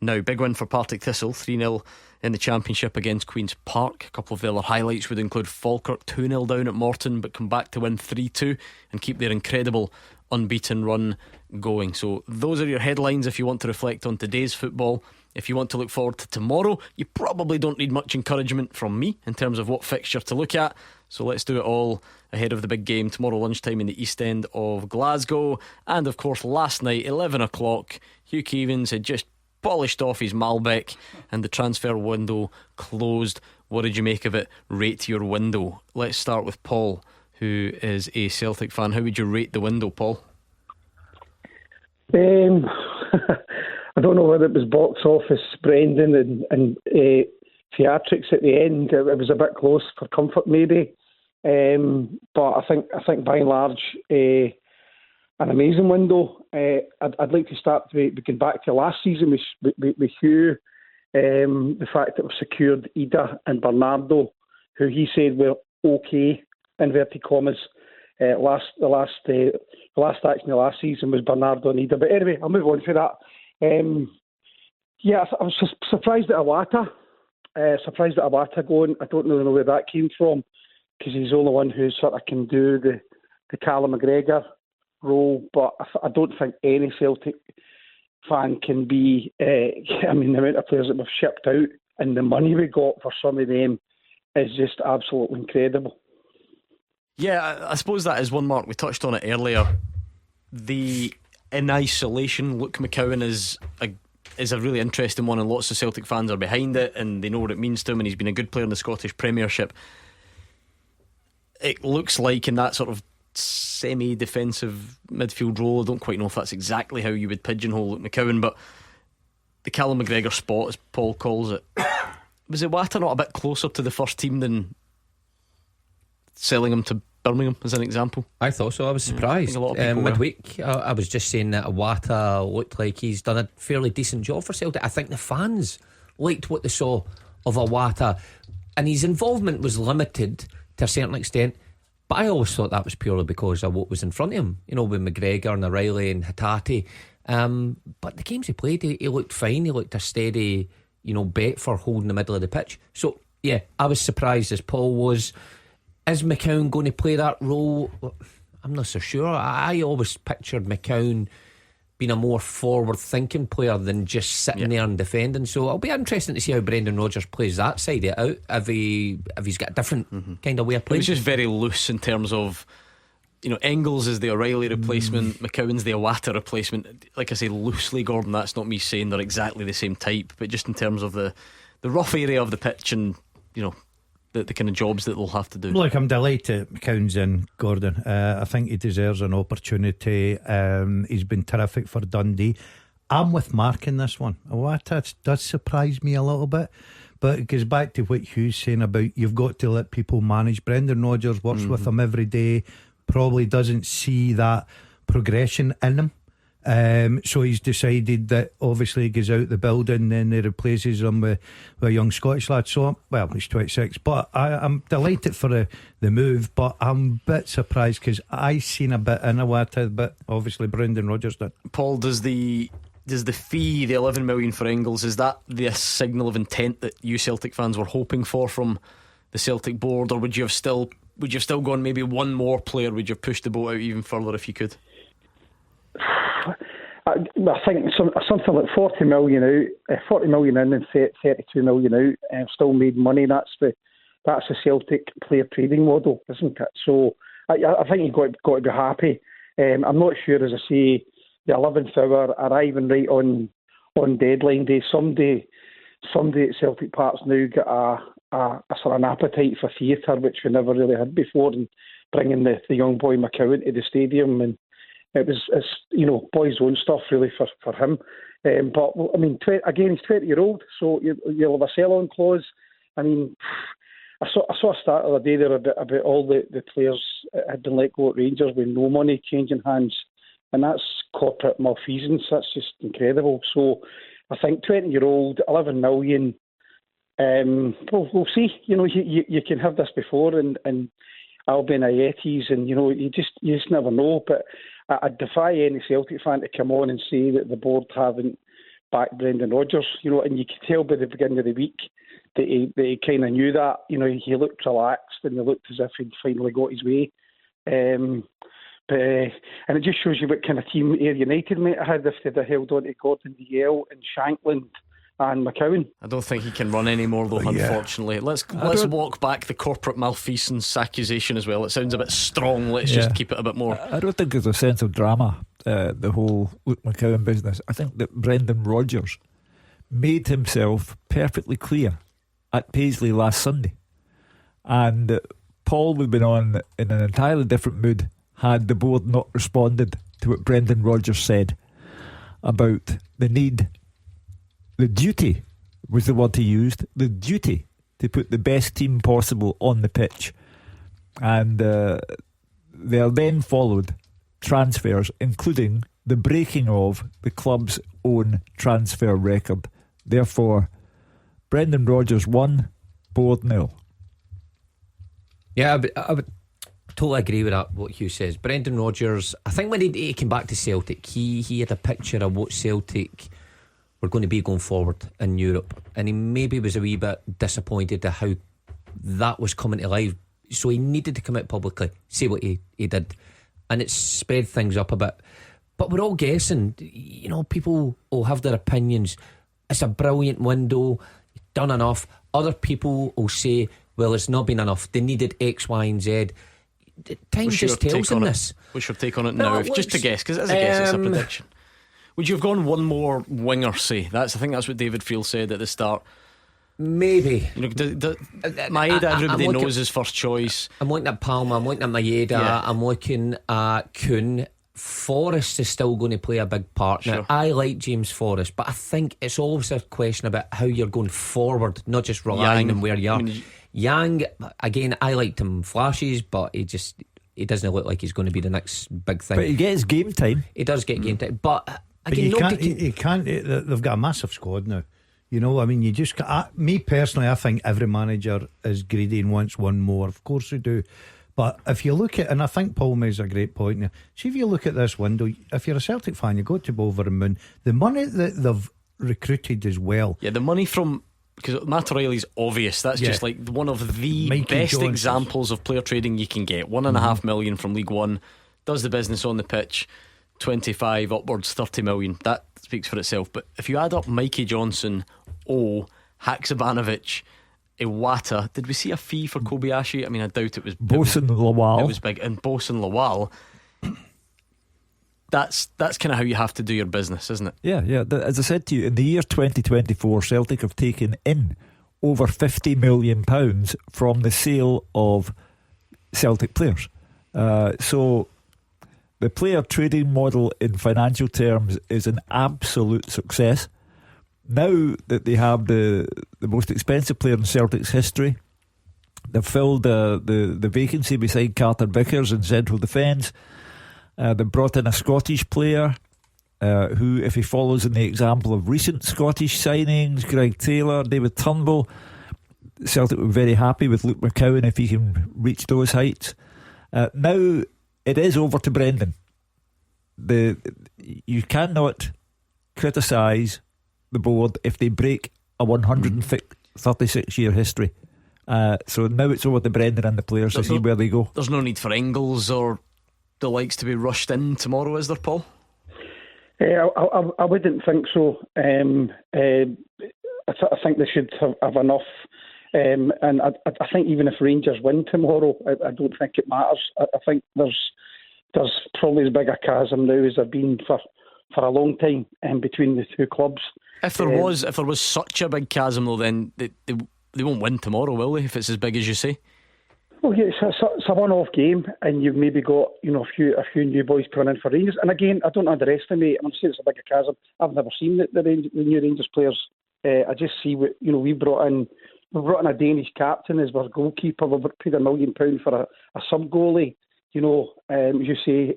now. Big win for Partick Thistle, 3-0 in the Championship against Queen's Park. A couple of the other highlights would include Falkirk 2-0 down at Morton, but come back to win 3-2 and keep their incredible unbeaten run going. So those are your headlines if you want to reflect on today's football. If you want to look forward to tomorrow, you probably don't need much encouragement from me in terms of what fixture to look at. So let's do it all ahead of the big game tomorrow lunchtime in the East End of Glasgow. And of course last night 11 o'clock, Hugh Keevins had just polished off his Malbec and the transfer window closed. What did you make of it? Rate your window. Let's start with Paul, who is a Celtic fan. How would you rate the window, Paul? I don't know whether it was box office, Brendan, and theatrics at the end. It was a bit close for comfort, maybe. But I think by and large, an amazing window. I'd like to start begin back to last season with Hugh. The fact that we secured Ida and Bernardo, who he said were okay, inverted commas. The last action of last season was Bernardo and Ida. But anyway, I'll move on to that. I was just surprised at Iwata. Going. I don't really know where that came from, because he's the only one who sort of can do the Callum McGregor role. But I don't think any Celtic fan can be. The amount of players that we've shipped out and the money we got for some of them is just absolutely incredible. Yeah, I suppose that is one, Mark. We touched on it earlier. In isolation, Luke McCowan is a really interesting one, and lots of Celtic fans are behind it and they know what it means to him, and he's been a good player in the Scottish Premiership. It looks like in that sort of semi-defensive midfield role, I don't quite know if that's exactly how you would pigeonhole Luke McCowan, but the Callum McGregor spot, as Paul calls it, was Iwata not a bit closer to the first team than selling him to Birmingham, as an example? I thought so. I was surprised. I think a lot of people midweek, I was just saying that Iwata looked like he's done a fairly decent job for Celtic. I think the fans liked what they saw of Iwata, and his involvement was limited to a certain extent, but I always thought that was purely because of what was in front of him, with McGregor and O'Reilly and Hatate. But the games he played, he looked fine. He looked a steady bet for holding the middle of the pitch. So yeah, I was surprised, as Paul was. Is McCown going to play that role? I'm not so sure. I always pictured McCown being a more forward-thinking player than just sitting there and defending. So it'll be interesting to see how Brendan Rodgers plays that side of it out. If he's got a different kind of way of playing. It was just very loose in terms of, Engels is the O'Reilly replacement, McCowan's the Iwata replacement. Like I say, loosely, Gordon, that's not me saying they're exactly the same type, but just in terms of the rough area of the pitch and the kind of jobs that they'll have to do. Look, I'm delighted McCown's in, Gordon. I think he deserves an opportunity. He's been terrific for Dundee. I'm with Mark in this one. That does surprise me a little bit, but it goes back to what Hugh's saying about you've got to let people manage. Brendan Rodgers works with them every day, probably doesn't see that progression in him. So he's decided that obviously he goes out the building and he replaces him with a young Scottish lad. So, he's 26, but I'm delighted for the move, but I'm a bit surprised because I seen a bit in Iwata, but obviously Brendan Rodgers did. Paul, does the fee, the 11 million for Engels, is that the signal of intent that you Celtic fans were hoping for from the Celtic board, or would you have still gone maybe one more player? Would you have pushed the boat out even further if you could? I think something like 40 million out, 40 million in and 32 million out, and still made money. That's the Celtic player trading model, isn't it? So I think you've got to be happy. I'm not sure, as I say, the 11th hour arriving right on deadline day. Somebody at Celtic Park's now got a sort of an appetite for theatre, which we never really had before, and bringing the young boy McCowan to the stadium, and it's boys' own stuff really for him. But I mean, again, he's 20-year-old, so you'll have a sell-on clause. I mean, I saw a stat the other day there about all the players had been let go at Rangers with no money changing hands and that's corporate malfeasance. That's just incredible. So I think 20-year-old, 11 million. We'll see. You know, you can have this before, and Albion Ayetis, and you just never know. But I defy any Celtic fan to come on and say that the board haven't backed Brendan Rodgers. You know, and you could tell by the beginning of the week that he kind of knew that. You know, he looked relaxed and he looked as if he'd finally got his way. And it just shows you what kind of team Ayr United might have had if they'd have held on to Gordon Dalziel and Shankland and McCowan. I don't think he can run any more though, unfortunately. Let's walk back the corporate malfeasance accusation as well. It sounds a bit strong. Let's just keep it a bit more. I don't think there's a sense of drama, the whole Luke McCowan business. I think that Brendan Rodgers made himself perfectly clear at Paisley last Sunday, and Paul would have been on in an entirely different mood had the board not responded to what Brendan Rodgers said about the need, the duty was the word he used, the duty to put the best team possible on the pitch. And there then followed transfers, including the breaking of the club's own transfer record. Therefore, Brendan Rodgers 1, board 0. Yeah, I would totally agree with that, what Hugh says. Brendan Rodgers, I think when he came back to Celtic, he had a picture of what Celtic were going to be going forward in Europe, and he maybe was a wee bit disappointed at how that was coming to life, so he needed to come out publicly, say what he did, and it sped things up a bit. But we're all guessing, you know, people will have their opinions. It's a brilliant window, done enough. Other people will say, well, it's not been enough, they needed X, Y and Z. Time just tells them this. What's your take on it now? Just to guess, because it is a guess, it's a prediction. Would you have gone one more winger, say? I think that's what David Friel said at the start. Maybe. You know, Maeda, everybody knows his first choice. I'm looking at Palma, I'm looking at Maeda, I'm looking at Kuhn. Forrest is still going to play a big part. Now, I like James Forrest, but I think it's always a question about how you're going forward, not just relying on where you are. Yang, again, I liked him flashes, but he doesn't look like he's going to be the next big thing. But he gets game time. He does get game time, but again, you can't. They've got a massive squad now. You know, I mean, you just me personally, I think every manager is greedy and wants one more. Of course they do. But if you look at, and I think Paul makes a great point now. See, if you look at this window, if you're a Celtic fan, you go to Bolver and Moon. The money that they've recruited as well. Yeah, the money from, because Matt O'Reilly's obvious. That's just like one of the Mikey best Johnson. examples of player trading you can get. 1.5 million from League One, does the business on the pitch. 25 upwards, 30 million. That speaks for itself. But if you add up Mikey Johnson, Haksabanovic, Iwata, did we see a fee for Kobayashi? I mean, I doubt it was. Bosun Lawal. It was big. And Bosun Lawal. That's kind of how you have to do your business, isn't it? Yeah. As I said to you, in the year 2024, Celtic have taken in over £50 million from the sale of Celtic players. So the player trading model in financial terms is an absolute success. Now that they have the most expensive player in Celtic's history, they've filled the vacancy beside Carter Vickers in central defence. They brought in a Scottish player who, if he follows in the example of recent Scottish signings, Greg Taylor, David Turnbull, Celtic were very happy with Luke McCowan if he can reach those heights. Now it is over to Brendan. You cannot criticise the board if they break a 136-year history. So now it's over to Brendan and the players to see where they go. There's no need for Engels or the likes to be rushed in tomorrow, is there, Paul? I wouldn't think so. I think they should have enough. And I think even if Rangers win tomorrow, I don't think it matters. I think there's probably as big a chasm now as there been for a long time between the two clubs. If there was such a big chasm though, then they won't win tomorrow, will they? If it's as big as you say. Well, yeah, it's a one-off game, and you've maybe got a few new boys coming in for Rangers. And again, I don't underestimate. I'm saying it's a big chasm. I've never seen the new Rangers players. I just see what we brought in. We brought in a Danish captain as our goalkeeper. We paid £1 million for a sub goalie. as you say,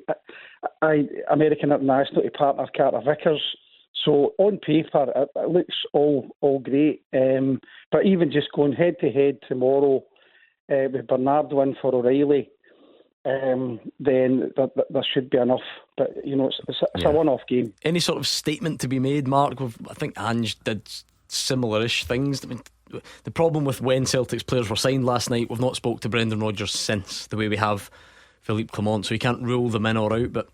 American International to partner Carter Vickers. So on paper, it looks all great. But even just going head to head tomorrow with Bernard win for O'Reilly, then there should be enough. But it's a one-off game. Any sort of statement to be made, Mark? I think Ange did similar-ish things. I mean, the problem with when Celtic's players were signed last night, we've not spoke to Brendan Rodgers since, the way we have Philippe Clement, so you can't rule them in or out. But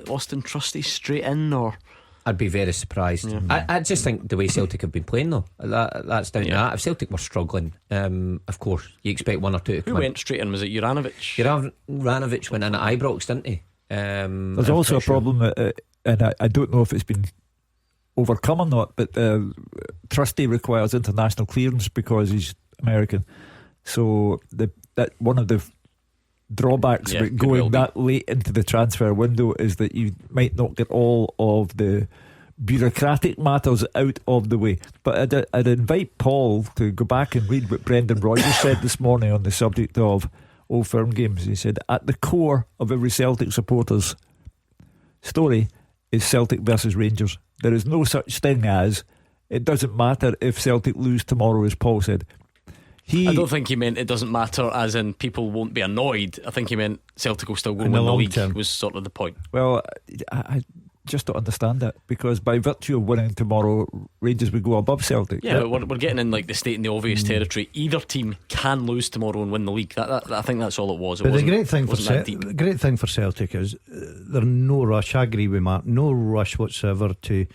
Austin Trusty straight in, or? I'd be very surprised. I just think the way Celtic have been playing, though, that's down to that. If Celtic were struggling, of course you expect one or two to come. Who went straight in? Was it Juranovic? Juranovic went in at Ibrox, didn't he? There's also a problem, and I don't know if it's been overcome or not, but Trusty requires international clearance because he's American. So that one of the drawbacks about going that late into the transfer window is that you might not get all of the bureaucratic matters out of the way. But I'd invite Paul to go back and read what Brendan Rodgers said this morning on the subject of Old Firm games. He said, at the core of every Celtic supporter's story is Celtic versus Rangers. There is no such thing as, it doesn't matter if Celtic lose tomorrow, as Paul said. I don't think he meant it doesn't matter as in people won't be annoyed. I think he meant Celtic will still go and win the league term. Was sort of the point. Well, I just don't understand that, because by virtue of winning tomorrow, Rangers would go above Celtic. Yeah, but we're getting in like the stating the obvious territory. Either team can lose tomorrow and win the league. I think that's all it was. But the great thing for Celtic is there's no rush. I agree with Mark. No rush whatsoever to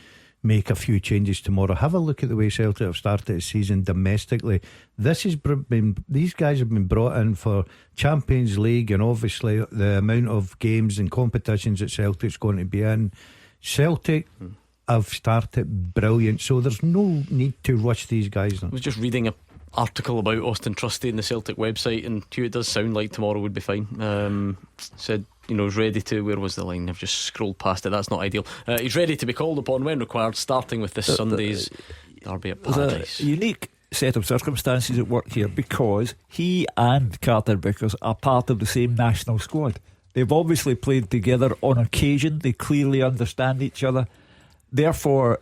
make a few changes tomorrow. Have a look at the way Celtic have started the season domestically. These guys have been brought in for Champions League, and obviously the amount of games and competitions that Celtic's going to be in. Celtic have started brilliant, so there's no need to rush these guys now. I was just reading an article about Austin Trusty in the Celtic website, and it does sound like tomorrow would be fine. Said he's ready to, where was the line? I've just scrolled past it, that's not ideal. He's ready to be called upon when required, starting with this Sunday's derby at Paradise. There's a unique set of circumstances at work here, because he and Carter Vickers are part of the same national squad. They've obviously played together on occasion. They clearly understand each other. Therefore,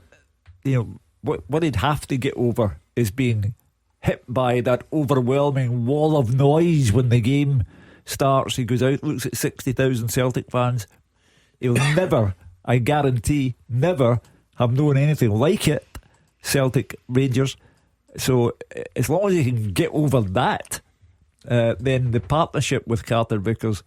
what they'd have to get over is being hit by that overwhelming wall of noise when the game starts. He goes out, looks at 60,000 Celtic fans. He'll never, I guarantee, never have known anything like it. Celtic Rangers. So as long as he can get over that, then the partnership with Carter Vickers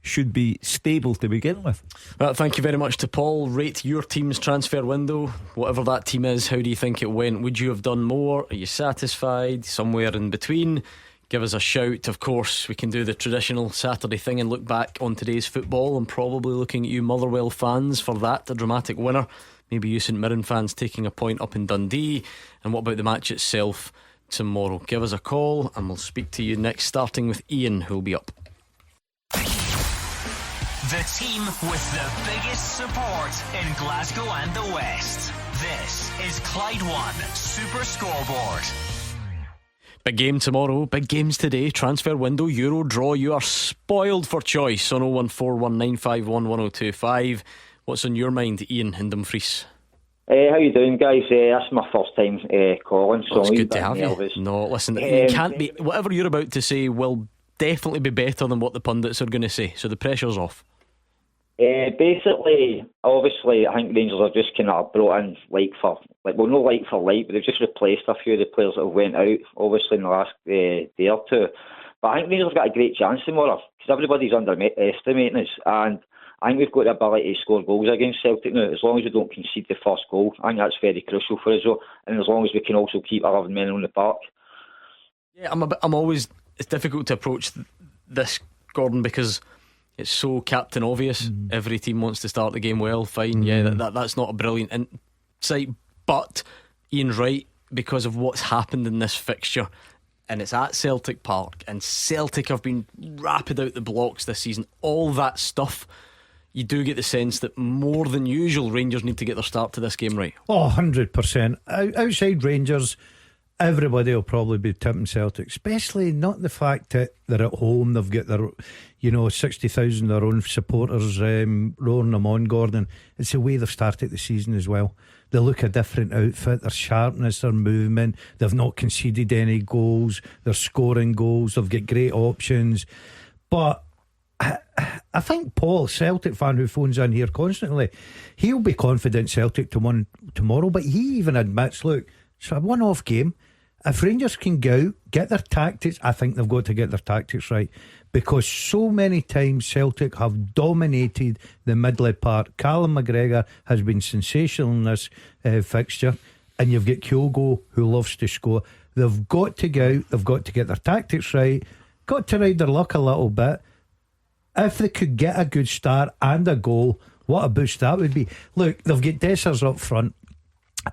should be stable to begin with. Well, thank you very much to Paul. Rate your team's transfer window, whatever that team is. How do you think it went? Would you have done more? Are you satisfied? Somewhere in between? Give us a shout. Of course, we can do the traditional Saturday thing and look back on today's football. I'm probably looking at you Motherwell fans for that, a dramatic winner. Maybe you St Mirren fans taking a point up in Dundee. And what about the match itself tomorrow? Give us a call and we'll speak to you next, starting with Ian, who'll be up. The team with the biggest support in Glasgow and the West. This is Clyde One Super Scoreboard. Big game tomorrow, big games today. Transfer window, Euro draw. You are spoiled for choice on 01419511025. What's on your mind, Ian in Dumfries? How you doing, guys? That's my first time calling, so it's good to have you. No, listen, you can't be. Whatever you're about to say will definitely be better than what the pundits are going to say, so the pressure's off. Basically, obviously, I think Rangers have just kind of brought in not like for like, but they've just replaced a few of the players that have went out, obviously, in the last day or two. But I think Rangers have got a great chance tomorrow, because everybody's underestimating us, and I think we've got the ability to score goals against Celtic now, as long as we don't concede the first goal. I think that's very crucial for us, and as long as we can also keep 11 men on the park. Yeah, it's difficult to approach this, Gordon, because it's so captain obvious. Every team wants to start the game well. Fine, that's not a brilliant insight, but Ian's right, because of what's happened in this fixture, and it's at Celtic Park, and Celtic have been rapid out the blocks this season. All that stuff, you do get the sense that more than usual Rangers need to get their start to this game right. 100%. Outside Rangers, everybody will probably be tipping Celtic, especially not the fact that they're at home, they've got their 60,000 their own supporters roaring them on, Gordon. It's the way they've started the season as well. They look a different outfit, their sharpness, their movement, they've not conceded any goals, they're scoring goals, they've got great options. But I think Paul, Celtic fan who phones in here constantly, he'll be confident Celtic to win tomorrow, but he even admits, look, it's a one-off game. If Rangers can go out, get their tactics, I think they've got to get their tactics right, because so many times Celtic have dominated the Midley Park. Callum McGregor has been sensational in this fixture, and you've got Kyogo who loves to score. They've got to go out, they've got to get their tactics right, got to ride their luck a little bit. If they could get a good start and a goal, what a boost that would be. Look, they've got Dessers up front,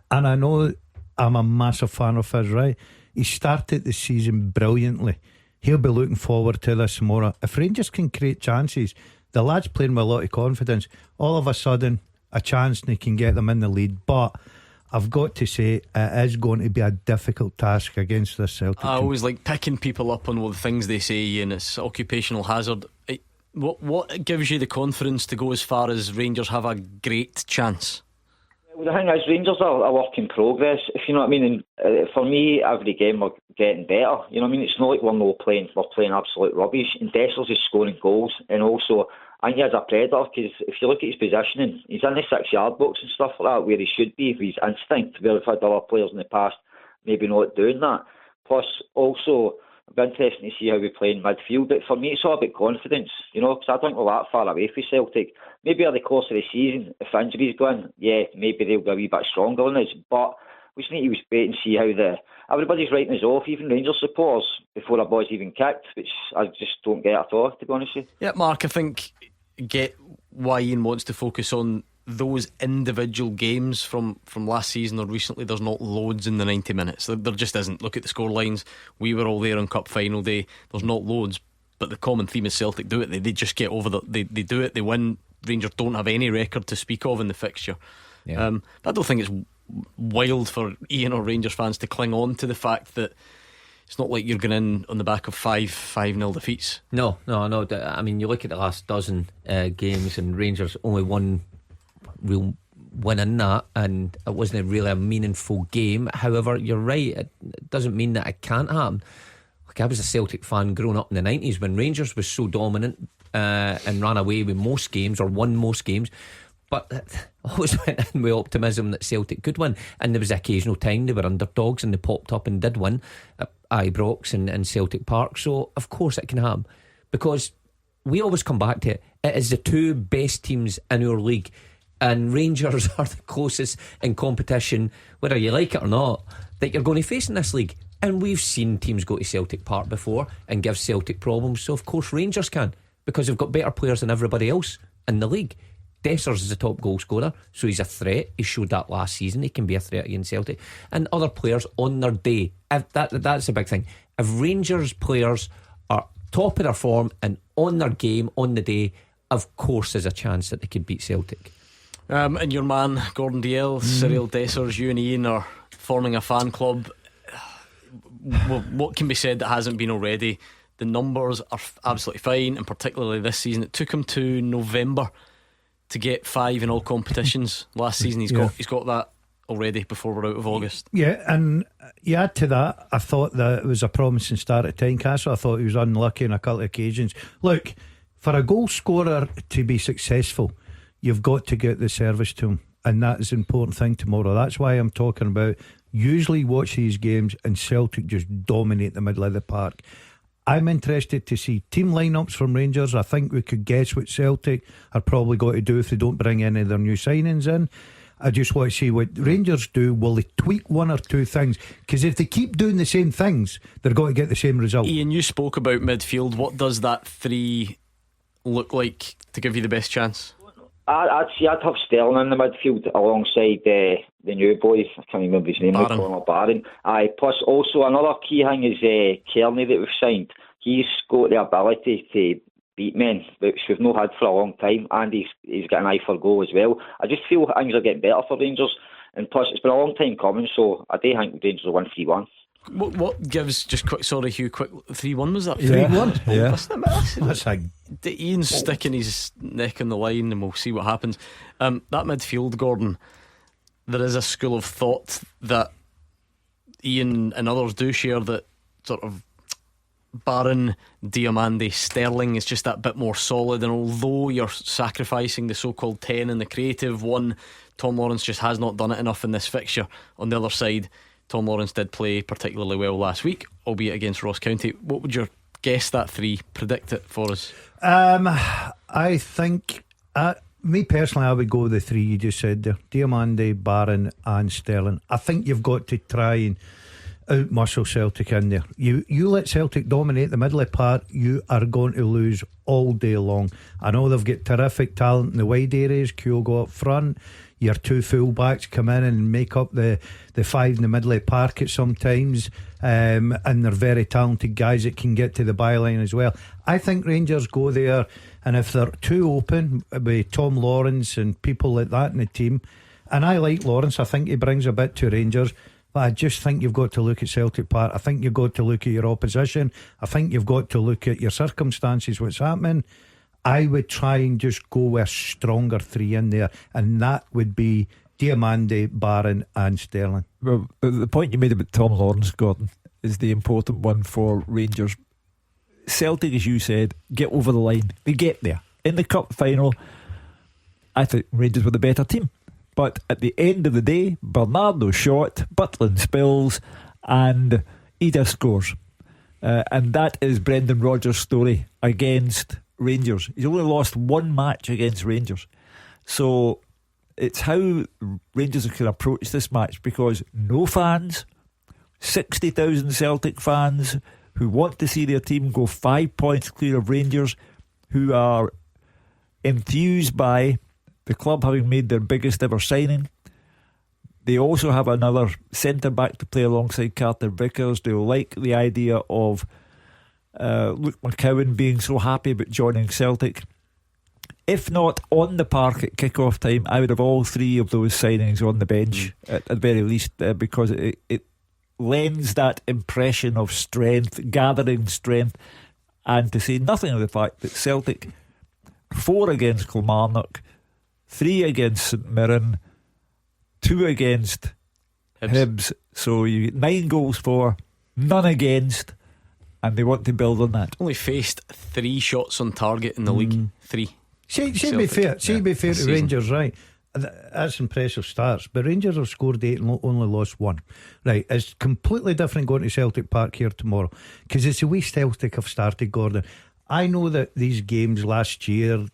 and I know I'm a massive fan of his, right? He started the season brilliantly. He'll be looking forward to this tomorrow. If Rangers can create chances, the lad's playing with a lot of confidence. All of a sudden, a chance and he can get them in the lead. But I've got to say, it is going to be a difficult task against this Celtic team. I always like picking people up on all the things they say, and it's occupational hazard. What gives you the confidence to go as far as Rangers have a great chance? Well, the thing is, Rangers are a work in progress, if you know what I mean. And for me, every game we're getting better. You know what I mean? It's not like we're playing absolute rubbish. And Dessers is scoring goals, and also I think he has a predator, because if you look at his positioning, he's in the 6-yard box and stuff like that, where he should be with his instinct. Where we've had other players in the past maybe not doing that. Plus, also, it'll be interesting to see how we play in midfield. But for me, it's all about confidence, because I don't think we're that far away from Celtic. Maybe over the course of the season, if injuries go in, maybe they'll be a wee bit stronger than us. But we just need to wait and see how everybody's writing us off, even Rangers supporters, before our boys even kicked, which I just don't get at all, to be honest with you. Yeah, Mark, I think get why Ian wants to focus on those individual games from last season or recently. There's not loads in the 90 minutes. There just isn't. Look at the score lines. We were all there on Cup final day. There's not loads, but the common theme is Celtic do it. They just get over they do it, they win. Rangers don't have any record to speak of in the fixture. I don't think it's wild for Ian or Rangers fans to cling on to the fact that it's not like you're going in on the back of 5-0 defeats. No. I mean, you look at the last dozen games, and Rangers only one real win in that, and it wasn't really a meaningful game. However, you're right, it doesn't mean that it can't happen. Like, I was a Celtic fan growing up in the 90s when Rangers was so dominant and ran away with most games, or won most games, but I always went in with optimism that Celtic could win. And there was an occasional time they were underdogs and they popped up and did win at Ibrox and Celtic Park. So of course it can happen, because we always come back to it. It is the two best teams in our league, and Rangers are the closest in competition, whether you like it or not, that you're going to face in this league. And we've seen teams go to Celtic Park before and give Celtic problems. So of course Rangers can, because they've got better players than everybody else in the league. Dessers is the top goal scorer, so he's a threat. He showed that last season. He can be a threat against Celtic. And other players on their day, that's a big thing. If Rangers players are top of their form and on their game on the day, of course there's a chance that they could beat Celtic. And your man Gordon Dalziel, Cyril Dessers, you and Ian are forming a fan club. What can be said that hasn't been already? The numbers are absolutely fine, and particularly this season. It took him to November to get 5 in all competitions. Last season he's got that already before we're out of August. Yeah, and you add to that, I thought that it was a promising start at Tynecastle. I thought he was unlucky on a couple of occasions. Look, for a goal scorer to be successful, you've got to get the service to him, and that is an important thing tomorrow. That's why I'm talking about usually watch these games and Celtic just dominate the middle of the park. I'm interested to see team lineups from Rangers. I think we could guess what Celtic are probably going to do if they don't bring any of their new signings in. I just want to see what Rangers do. Will they tweak one or two things? Because if they keep doing the same things, they're going to get the same result. Ian, you spoke about midfield. What does that 3 look like to give you the best chance? I'd have Sterling in the midfield alongside the new boy. I can't remember his name. Barron. Plus also another key thing is Kearney that we've signed. He's got the ability to beat men, which we've not had for a long time, and he's got an eye for goal as well. I just feel things are getting better for Rangers, and plus it's been a long time coming, so I do think Rangers will win 3-1. What gives, just quick, sorry Hugh, quick, 3-1 was that? 3-1? Yeah. That's a... Ian's sticking his neck on the line and we'll see what happens. That midfield, Gordon, there is a school of thought that Ian and others do share, that sort of Barron, Diamande, Sterling is just that bit more solid, and although you're sacrificing the so-called 10 and the creative one, Tom Lawrence just has not done it enough in this fixture. On the other side, Tom Lawrence did play particularly well last week, albeit against Ross County. What would your guess that 3, predict it for us? I think me personally, I would go with the 3 you just said there: Diamande, Barron and Sterling. I think you've got to try and outmuscle Celtic in there. You let Celtic dominate the middle part, you are going to lose all day long. I know they've got terrific talent in the wide areas. Kyogo up front, your 2 full backs come in and make up the 5 in the middle of the park at sometimes, and they're very talented guys that can get to the byline as well. I think Rangers go there, and if they're too open with Tom Lawrence and people like that in the team, and I like Lawrence, I think he brings a bit to Rangers, but I just think you've got to look at Celtic Park. I think you've got to look at your opposition. I think you've got to look at your circumstances, what's happening. I would try and just go with a stronger 3 in there, and that would be Diamande, Barron and Sterling. Well, the point you made about Tom Lawrence, Gordon, is the important one for Rangers. Celtic, as you said, get over the line. They get there. In the cup final, I think Rangers were the better team. But at the end of the day, Bernardo shot, Butland spills, and Ida scores. And that is Brendan Rodgers' story against Rangers. He's only lost 1 match against Rangers. So it's how Rangers can approach this match, because no fans, 60,000 Celtic fans who want to see their team go 5 points clear of Rangers, who are enthused by the club having made their biggest ever signing. They also have another centre back to play alongside Carter Vickers. They will like the idea of Luke McCowan being so happy about joining Celtic. If not on the park at kick-off time, I would have all 3 of those signings on the bench at the very least, because it lends that impression of strength, gathering strength, and to say nothing of the fact that Celtic 4 against Kilmarnock, 3 against St Mirren, 2 against Hibs. So you get 9 goals for, none against, and they want to build on that. Only faced 3 shots on target in the league. 3. See, be fair to Rangers, right? That's impressive stats, but Rangers have scored 8 and only lost 1. Right, it's completely different going to Celtic Park here tomorrow, because it's the way Celtic have started, Gordon. I know that these games last year,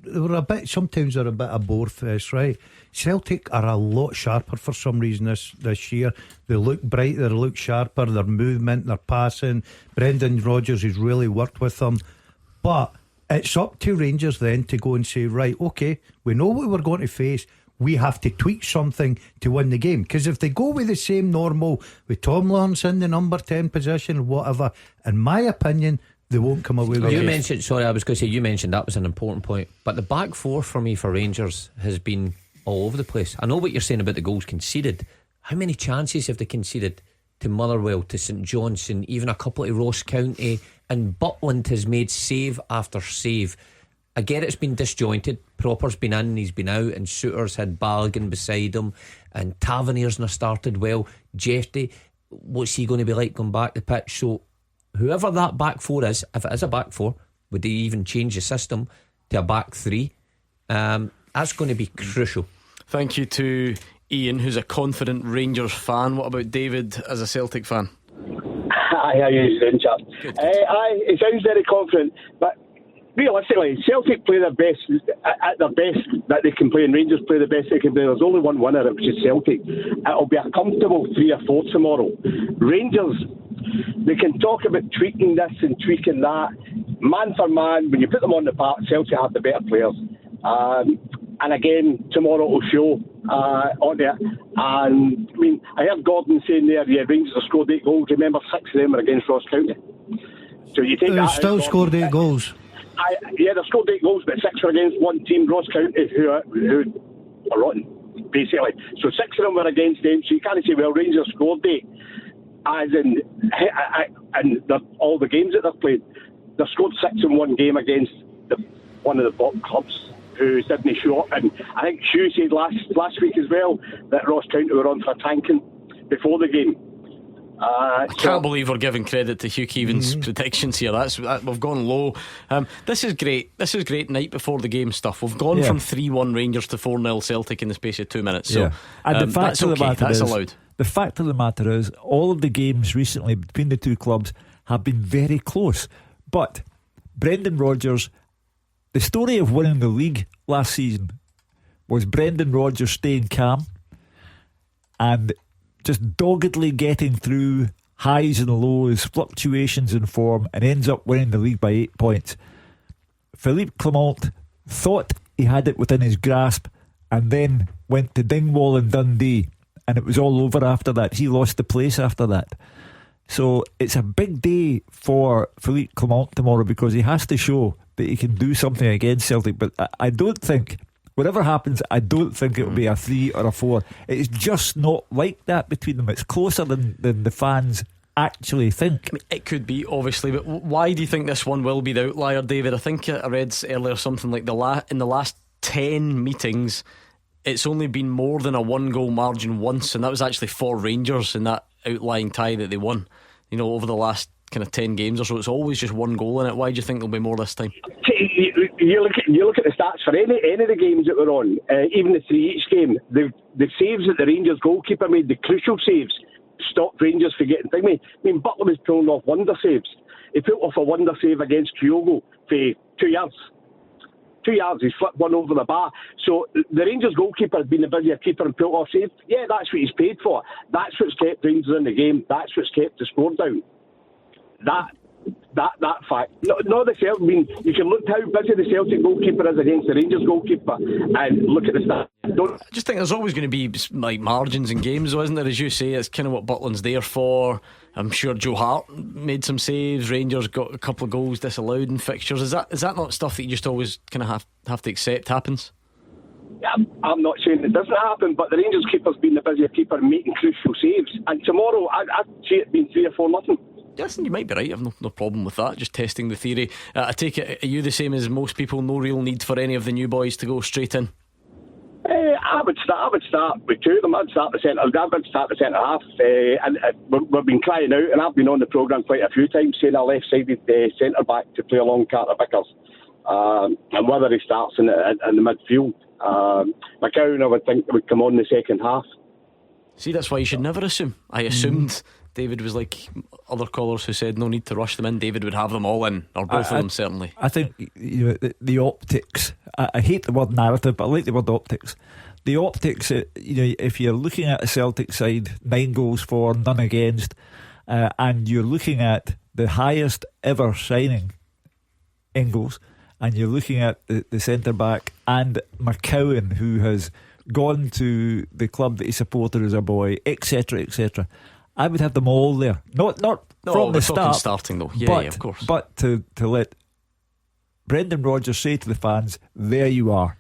they were sometimes they're a bit of bore fest, right? Celtic are a lot sharper for some reason this year. They look brighter, they look sharper, their movement, their passing. Brendan Rodgers has really worked with them, but it's up to Rangers then to go and say, right, okay, we know what we're going to face, we have to tweak something to win the game. Because if they go with the same normal, with Tom Lawrence in the number 10 position, whatever, in my opinion, they won't come away with it. You mentioned, sorry, I was going to say, you mentioned that was an important point, but the back 4 for me for Rangers has been all over the place. I know what you're saying about the goals conceded. How many chances have they conceded to Motherwell, to St Johnstone, even a couple to Ross County, and Butland has made save after save. I get it's been disjointed. Proper's been in, he's been out, and Souttar's had Balogun beside him, and Tavernier's not started well. Jeffrey, what's he going to be like going back the pitch? So whoever that back 4 is, if it is a back 4, would they even change the system to a back 3? That's going to be crucial. Thank you to Ian, who's a confident Rangers fan. What about David as a Celtic fan? Hi, how you doing, chap? It sounds very confident, but realistically, Celtic play their best at their best that they can play, and Rangers play the best they can play. There's only one winner, which is Celtic. It'll be a comfortable 3 or 4 tomorrow. Rangers, they can talk about tweaking this and tweaking that. Man for man, when you put them on the park, Celtic have the better players. And again, tomorrow will show on there. And I mean, I heard Gordon saying there, yeah, Rangers have scored 8 goals. Remember, 6 of them were against Ross County. So you take they've that. Still scored 8 goals. Yeah, they've scored 8 goals, but 6 were against one team, Ross County, who are rotten, basically. So 6 of them were against them. So you can't say, well, Rangers scored 8. as in all the games that they've played. They've scored 6 in one game against one of the bottom clubs who didn't show up. And I think Hugh said last week as well that Ross County were on for a tanking before the game. I can't believe we're giving credit to Hugh Keevan's predictions here. We've gone low. This is great. This is great night before the game stuff. We've gone from 3-1 Rangers to 4-0 Celtic in the space of 2 minutes. So, and the fact of the matter that's is, allowed. The fact of the matter is, all of the games recently between the two clubs have been very close. But Brendan Rodgers, the story of winning the league last season was Brendan Rodgers staying calm and just doggedly getting through highs and lows, fluctuations in form, and ends up winning the league by 8 points. Philippe Clement thought he had it within his grasp and then went to Dingwall and Dundee, and it was all over after that. He lost the place after that. So it's a big day for Philippe Clement tomorrow, because he has to show that he can do something against Celtic. But I don't think, whatever happens, I don't think it will be a 3 or a 4. It's just not like that between them. It's closer than the fans actually think. I mean, it could be, obviously, but why do you think this one will be the outlier, David? I think I read earlier something like in the last 10 meetings, it's only been more than a 1-goal margin once, and that was actually for Rangers in that outlying tie that they won, over the last kind of 10 games or so. It's always just 1 goal in it. Why do you think there'll be more this time? You look at the stats for any of the games that were on, even the 3-each game, the saves that the Rangers goalkeeper made, the crucial saves, stopped Rangers from getting thingy. I mean, Butler was pulling off wonder saves. He pulled off a wonder save against Kyogo for 2 yards. 2 yards, he's flipped one over the bar. So the Rangers goalkeeper has been the busier keeper and pulled off save. Yeah, that's what he's paid for. That's what's kept Rangers in the game. That's what's kept the score down. That fact. No, the Celtic. I mean, you can look how busy the Celtic goalkeeper is against the Rangers goalkeeper, and look at the stats. I just think there's always going to be like margins in games, though, isn't there? As you say, it's kind of what Butland's there for. I'm sure Joe Hart made some saves. Rangers got a couple of goals disallowed in fixtures. Is that not stuff that you just always kind of have to accept happens? I'm not saying it doesn't happen, but the Rangers keeper's been the busier keeper making crucial saves. And tomorrow, I see it being 3 or 4-0. Yes, and you might be right. I've no problem with that. Just testing the theory. I take it, are you the same as most people? No real need for any of the new boys to go straight in? I would start with 2 of them. I'd start the centre half. And we've been crying out, and I've been on the programme quite a few times saying a left-sided centre back to play along Carter Vickers, and whether he starts in the midfield. McCowan, I would think, would come on in the second half. See, that's why you should never assume. I assumed David was like other callers who said no need to rush them in. David would have them all in, or both of them certainly. I think the optics. I hate the word narrative, but I like the word optics. The optics. If you're looking at a Celtic side, 9 goals for, none against, and you're looking at the highest ever signing, Ingles, and you're looking at the centre back and McCowan, who has gone to the club that he supported as a boy, etc., etc. I would have them all there. Not from the start. Starting though, yeah, of course. But to let Brendan Rodgers say to the fans, there you are.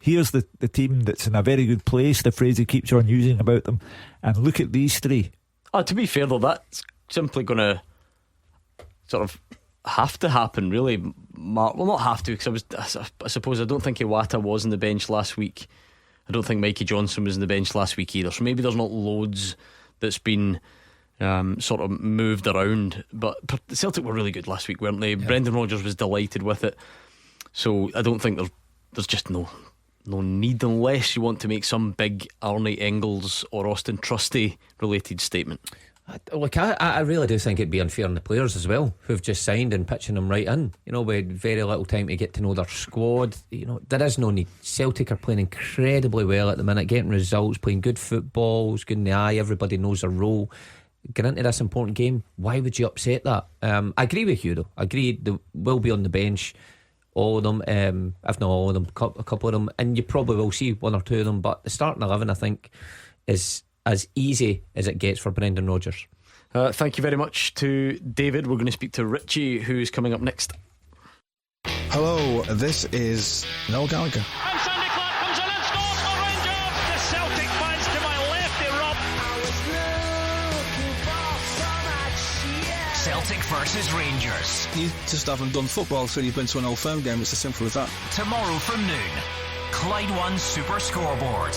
Here's the team that's in a very good place, the phrase he keeps on using about them, and look at these 3. To be fair though, that's simply going to sort of have to happen, really. Well, not have to, because I suppose I don't think Iwata was on the bench last week. I don't think Mikey Johnson was on the bench last week either. So maybe there's not loads that's been sort of moved around. But Celtic were really good last week, weren't they? Yeah. Brendan Rodgers was delighted with it. So I don't think there's just no need, unless you want to make some big Arnie Engels or Austin Trusty related statement. Look, I really do think it'd be unfair on the players as well, who've just signed, and pitching them right in, with very little time to get to know their squad. There is no need. Celtic are playing incredibly well at the minute, getting results, playing good football, it's good in the eye, everybody knows their role. Get into this important game, why would you upset that? I agree with you though. I agree they will be on the bench, all of them, if not all of them, a couple of them, and you probably will see 1 or 2 of them, but the starting 11 I think is as easy as it gets for Brendan Rodgers. Thank you very much to David. We're going to speak to Richie, who's coming up next. Hello, this is Noel Gallagher. And Sandy Clark comes in and scores for Rangers. The Celtic fans to my left erupt. Celtic versus Rangers. You just haven't done football, so you've been to an Old Firm game. It's as simple as that. Tomorrow from noon, Clyde One Super Scoreboard.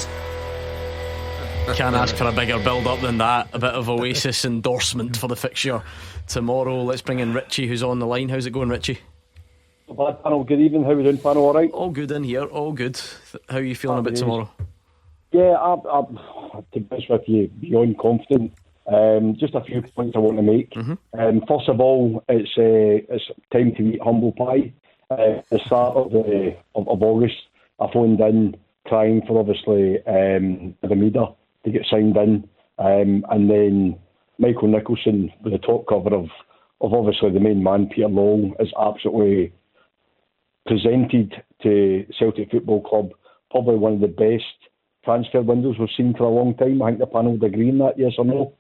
Can't ask for a bigger build-up than that. A bit of Oasis endorsement for the fixture tomorrow. Let's bring in Richie, who's on the line. How's it going, Richie? Bad panel. Good evening. How are we doing, panel? All right? All good in here. All good. How are you feeling about tomorrow? Yeah, I'm to be honest with you, beyond confident. Just a few points I want to make. First of all, it's time to eat humble pie. The start of August, I phoned in crying for obviously Adamida to get signed in, and then Michael Nicholson with the top cover of obviously the main man Peter Lowell is absolutely presented to Celtic Football Club probably one of the best transfer windows we've seen for a long time. I think the panel would agree on that, yes or no?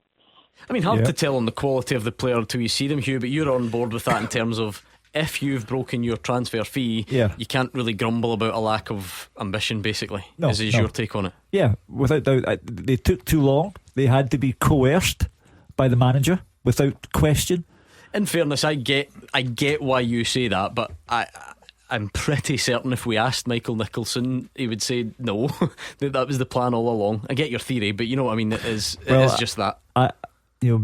I mean, hard to tell on the quality of the player until you see them, Hugh, but you're on board with that in terms of if you've broken your transfer fee, you can't really grumble about a lack of ambition, basically. Is your take on it? Yeah, without doubt. They took too long. They had to be coerced by the manager without question. In fairness, I get why you say that, but I'm pretty certain if we asked Michael Nicholson, he would say no. that was the plan all along. I get your theory, but you know what I mean. It is just that.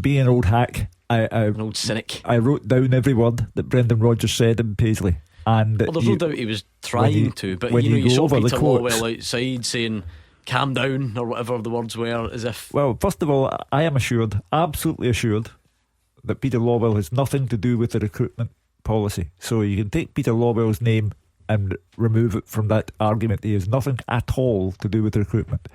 Being an old hack, an old cynic, I wrote down every word that Brendan Rodgers said in Paisley, and there's no doubt he was trying to. But you saw Peter Lawwell outside saying "calm down" or whatever the words were, as if. Well, first of all, I am assured, absolutely assured, that Peter Lawwell has nothing to do with the recruitment policy. So you can take Peter Lawwell's name and remove it from that argument. He has nothing at all to do with recruitment.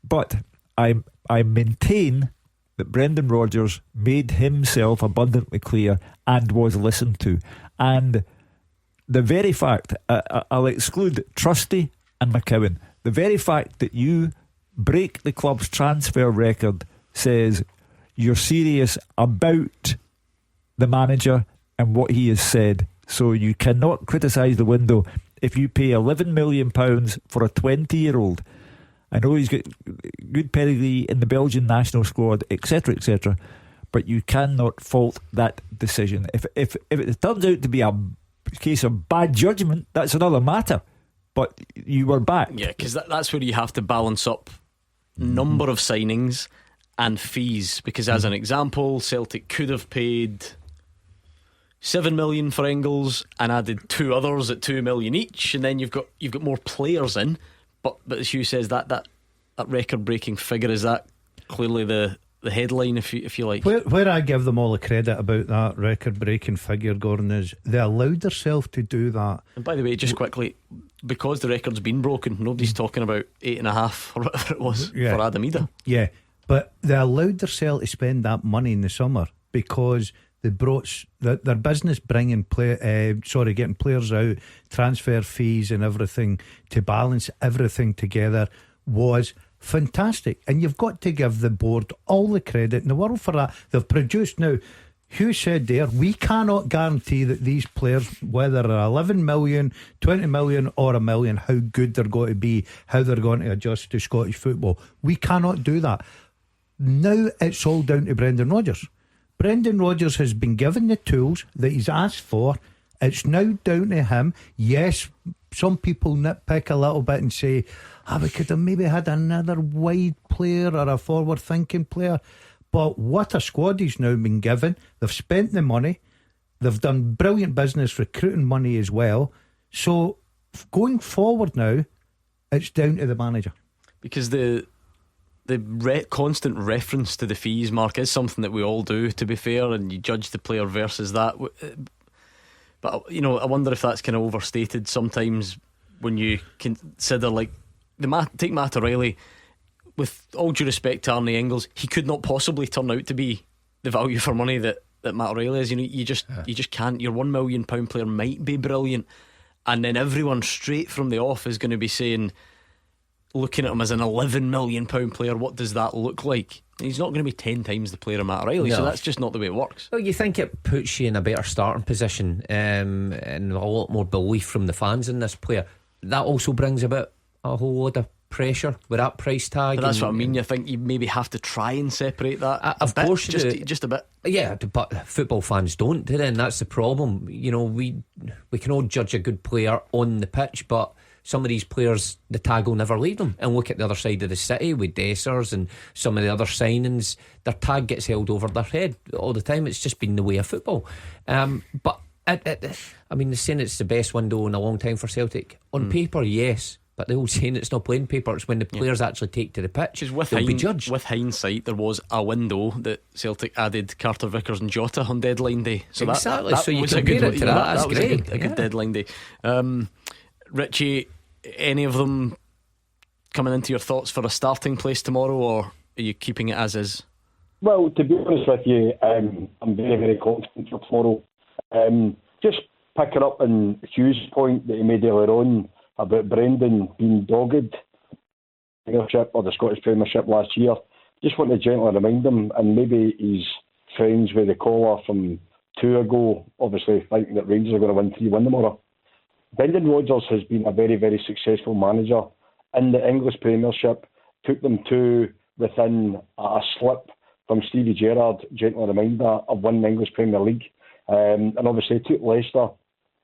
But I maintain that Brendan Rodgers made himself abundantly clear and was listened to. And the very fact, I'll exclude Trusty and McCowan, the very fact that you break the club's transfer record says you're serious about the manager and what he has said. So you cannot criticise the window if you pay £11 million for a 20-year-old. I know he's got good pedigree in the Belgian national squad, etc., etc., but you cannot fault that decision. If it turns out to be a case of bad judgment, that's another matter. But you were back. Yeah, because that's where you have to balance up number of signings and fees. Because as an example, Celtic could have paid $7 million for Engels and added two others at $2 million each, and then you've got more players in. But as Hugh says, that record-breaking figure, is that clearly the headline, if you like? Where I give them all the credit about that record-breaking figure, Gordon, is they allowed themselves to do that. And by the way, just quickly, because the record's been broken, nobody's talking about 8.5 or whatever it was for Adam Ida. Yeah, but they allowed themselves to spend that money in the summer because they brought their business bringing getting players out, transfer fees and everything to balance everything together was fantastic. And you've got to give the board all the credit in the world for that. They've produced now. Hugh said there, we cannot guarantee that these players, whether they're 11 million, 20 million or $1 million, how good they're going to be, how they're going to adjust to Scottish football. We cannot do that. Now it's all down to Brendan Rodgers. Brendan Rodgers has been given the tools that he's asked for. It's now down to him. Yes, some people nitpick a little bit and say, we could have maybe had another wide player or a forward thinking player. But what a squad he's now been given. They've spent the money. They've done brilliant business recruiting money as well. So going forward now, it's down to the manager. Because the constant reference to the fees, Mark, is something that we all do, to be fair, and you judge the player versus that. But I wonder if that's kind of overstated sometimes when you consider, like, take Matt O'Reilly. With all due respect to Arnie Engels, he could not possibly turn out to be the value for money that Matt O'Reilly is. You just can't. Your £1 million player might be brilliant, and then everyone straight from the off is going to be saying, looking at him as an £11 million player, what does that look like? He's not going to be 10 times the player of Matt O'Reilly. So that's just not the way it works. Well, you think it puts you in a better starting position, and a lot more belief from the fans in this player. That also brings about a whole lot of pressure with that price tag. But that's what I mean. You think you maybe have to try and separate that of course, just a bit. Yeah, but football fans don't, do they? And that's the problem. You know, we can all judge a good player on the pitch, but some of these players, the tag will never leave them. And look at the other side of the city with Dessers and some of the other signings, their tag gets held over their head all the time. It's just been the way of football. But I mean, they're saying it's the best window in a long time for Celtic. On paper, yes, but they're all saying it's not playing paper. It's when the players actually take to the pitch, they'll be judged. With hindsight, there was a window that Celtic added Carter Vickers and Jota on deadline day. So exactly. that So you was compare a good it to that. That's was great. a good deadline day. Richie, any of them coming into your thoughts for a starting place tomorrow, or are you keeping it as is? Well, to be honest with you, I'm very, very confident for tomorrow. Just picking up on Hugh's point that he made earlier on about Brendan being dogged Premiership or the Scottish Premiership last year. Just want to gently remind him, and maybe he's friends with the caller from 2 ago, obviously thinking that Rangers are going to win 3-1 tomorrow. Brendan Rodgers has been a very, very successful manager in the English Premiership, took them to within a slip from Stevie Gerrard, gentle reminder, of winning the English Premier League. And obviously took Leicester,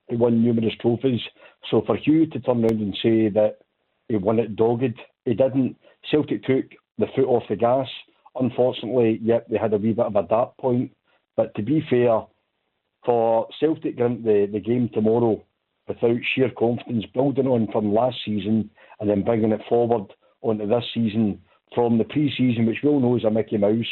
he won numerous trophies. So for Hugh to turn around and say that he won it dogged, he didn't. Celtic took the foot off the gas. Unfortunately, yep, they had a wee bit of a dark point. But to be fair, for Celtic getting the game tomorrow without sheer confidence, building on from last season and then bringing it forward onto this season from the pre-season, which we all know is a Mickey Mouse,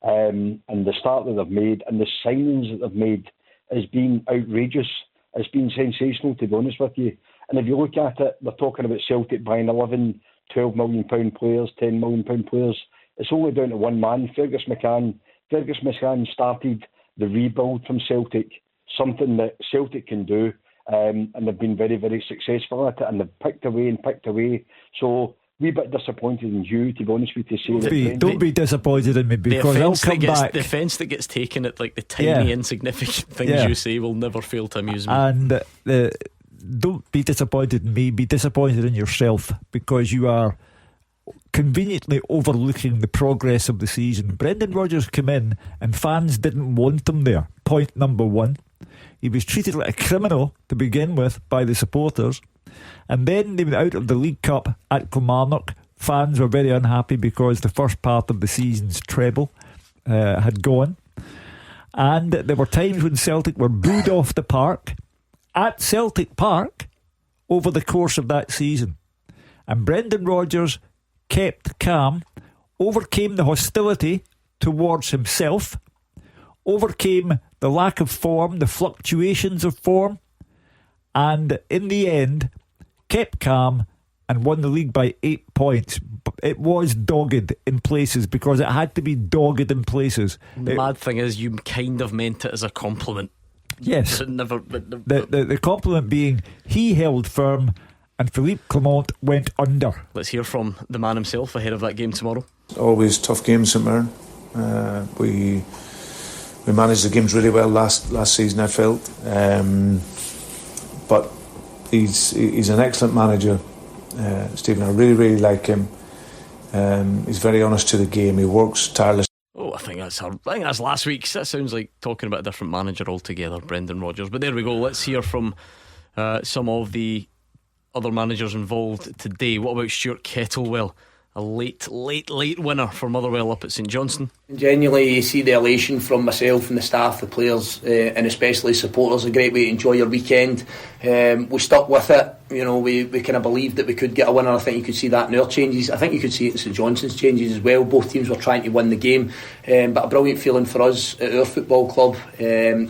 and the start that they've made and the signings that they've made has been outrageous. It's been sensational, to be honest with you. And if you look at it, they're talking about Celtic buying 11, 12 million pound players, 10 million pound players. It's only down to one man, Fergus McCann. Fergus McCann started the rebuild from Celtic, something that Celtic can do. And they've been very, very successful at it, and they've picked away. So, wee bit disappointed in you, to be honest with you, to say don't be disappointed in me, because I'll come back. The offence that gets taken at like the tiny insignificant things you say will never fail to amuse me. And don't be disappointed in me, be disappointed in yourself, because you are conveniently overlooking the progress of the season. Brendan Rodgers came in and fans didn't want him there. Point number one. He was treated like a criminal to begin with by the supporters, and then they went out of the League Cup at Kilmarnock. Fans were very unhappy because the first part of the season's treble had gone, and there were times when Celtic were booed off the park at Celtic Park over the course of that season. And Brendan Rodgers kept calm, overcame the hostility towards himself, overcame the lack of form, the fluctuations of form, and in the end kept calm and won the league by 8 points. It was dogged in places, because it had to be dogged in places. The mad thing is, you kind of meant it as a compliment. Yes. The compliment being he held firm and Philippe Clement went under. Let's hear from the man himself ahead of that game tomorrow. Always tough games, St Mirren. We managed the games really well last season, I felt. But he's an excellent manager, Stephen. I really, really like him. He's very honest to the game. He works tirelessly. Oh, I think that's last week's. That sounds like talking about a different manager altogether, Brendan Rodgers. But there we go. Let's hear from some of the other managers involved today. What about Stuart Kettlewell? A late winner for Motherwell up at St Johnstone. Genuinely, you see the elation from myself and the staff, the players, and especially supporters. A great way to enjoy your weekend. We stuck with it. You know, we kind of believed that we could get a winner. I think you could see that in our changes. I think you could see it in St Johnstone's changes as well. Both teams were trying to win the game, but a brilliant feeling for us at our football club.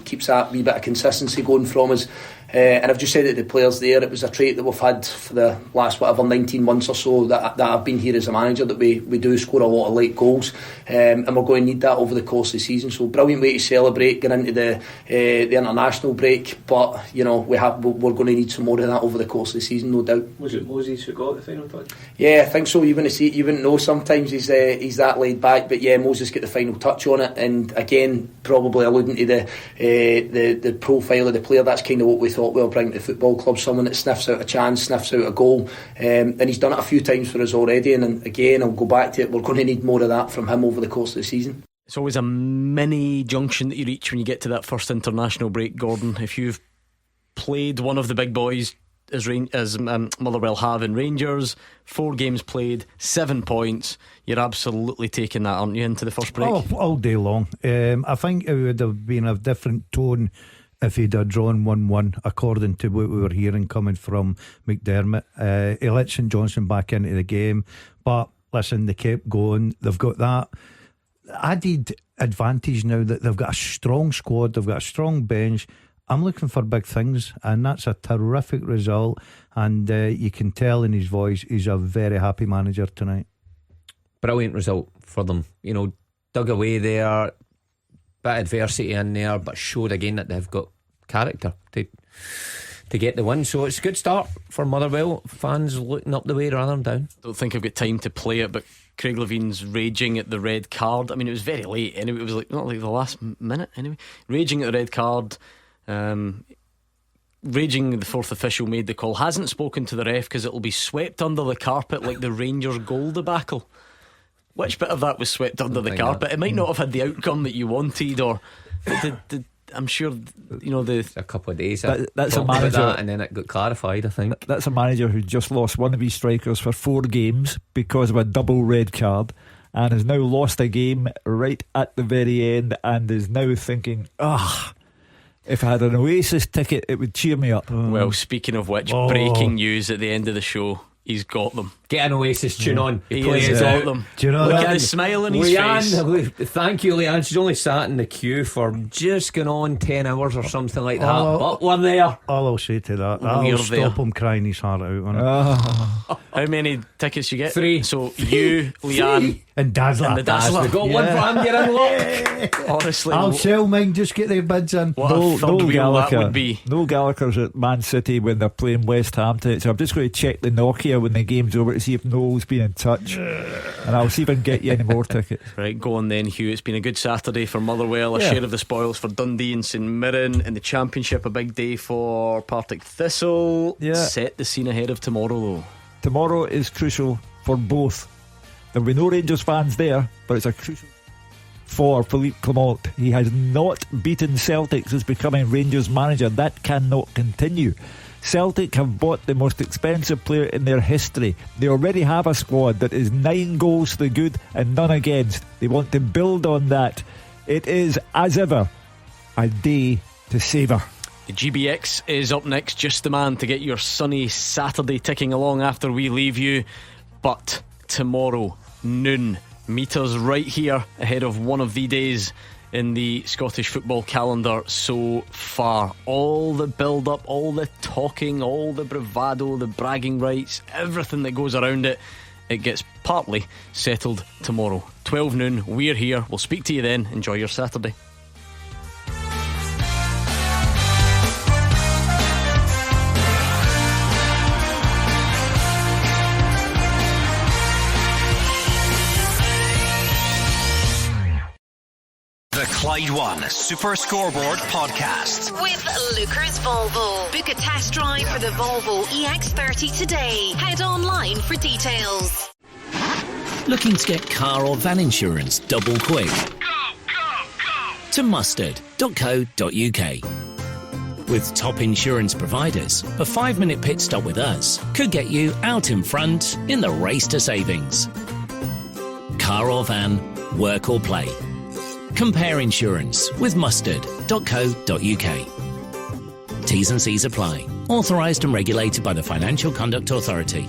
Keeps that wee bit of consistency going from us. And I've just said it to the players there, it was a trait that we've had for the last 19 months or so that I've been here as a manager, that we do score a lot of late goals, and we're going to need that over the course of the season. So brilliant way to celebrate going into the international break, but you know we're going to need some more of that over the course of the season, no doubt. Was it Moses who got the final touch? Yeah, I think so. You wouldn't know. Sometimes he's that laid back, but yeah, Moses got the final touch on it, and again probably alluding to the profile of the player. That's kind of what we thought, well, bring to the football club someone that sniffs out a chance, sniffs out a goal, and he's done it a few times for us already, and again, I'll go back to it, we're going to need more of that from him over the course of the season. It's always a mini junction that you reach when you get to that first international break, Gordon. If you've played one of the big boys as Motherwell have in Rangers, 4 games played, 7 points, you're absolutely taking that, aren't you, into the first break? All day long. I think it would have been a different tone if he'd have drawn 1-1, according to what we were hearing coming from McDermott. He let St Johnstone back into the game, but listen, they kept going. They've got that added advantage now that they've got a strong squad, they've got a strong bench. I'm looking for big things, and that's a terrific result, and you can tell in his voice he's a very happy manager tonight. Brilliant result for them, dug away there, bit of adversity in there, but showed again that they've got character to get the win. So it's a good start for Motherwell fans, looking up the way rather than down. Don't think I've got time to play it, but Craig Levine's raging at the red card. I mean, it was very late anyway, it was not like the last minute anyway. Raging at the red card, raging the fourth official made the call, hasn't spoken to the ref because it'll be swept under the carpet like the Rangers goal debacle. Which bit of that was swept under the carpet? It might not have had the outcome that you wanted, or I'm sure the a couple of days that's a manager that, and then it got clarified. I think that's a manager who just lost one of his strikers for 4 games because of a double red card, and has now lost a game right at the very end, and is now thinking, if I had an Oasis ticket it would cheer me up. Well, speaking of which, breaking news at the end of the show, he's got them. Get an Oasis tune on. He has got them. Do you know Look that? at the smile on his face. Thank you, Leanne. She's only sat in the queue for just going on 10 hours or something like that. But we're there. All I'll say to that, I'll stop him crying his heart out. How many tickets you get? 3. So you, Leanne, and Dazzler. And the Dazzler. We've got one for him. You're in luck. Honestly, I'll sell mine. Just get their bids in. What a third wheel that would be. No Gallagher's at Man City when they're playing West Ham tonight, so I'm just going to check the Nokia when the game's over to see if Noel's been in touch, and I'll see if I can get you any more tickets. Right, go on then, Hugh. It's been a good Saturday for Motherwell, a share of the spoils for Dundee and St Mirren. In the Championship, a big day for Partick Thistle. Set the scene ahead of tomorrow though. Tomorrow is crucial for both. There'll be no Rangers fans there, but it's a crucial for Philippe Clement. He has not beaten Celtic since becoming Rangers manager. That cannot continue. Celtic have bought the most expensive player in their history. They already have a squad that is 9 goals to the good and none against. They want to build on that. It is, as ever, a day to savour. The GBX is up next, just the man to get your sunny Saturday ticking along after we leave you. But tomorrow, noon, meet us right here ahead of one of the days in the Scottish football calendar so far. All the build up, all the talking, all the bravado, the bragging rights, everything that goes around it, it gets partly settled tomorrow. 12 noon, we're here. We'll speak to you then. Enjoy your Saturday. The Clyde One Super Scoreboard Podcast. With Lucas Volvo. Book a test drive for the Volvo EX30 today. Head online for details. Looking to get car or van insurance double quick? To mustard.co.uk. With top insurance providers, a 5-minute pit stop with us could get you out in front in the race to savings. Car or van, work or play. Compare insurance with mustard.co.uk. T's and C's apply. Authorised and regulated by the Financial Conduct Authority.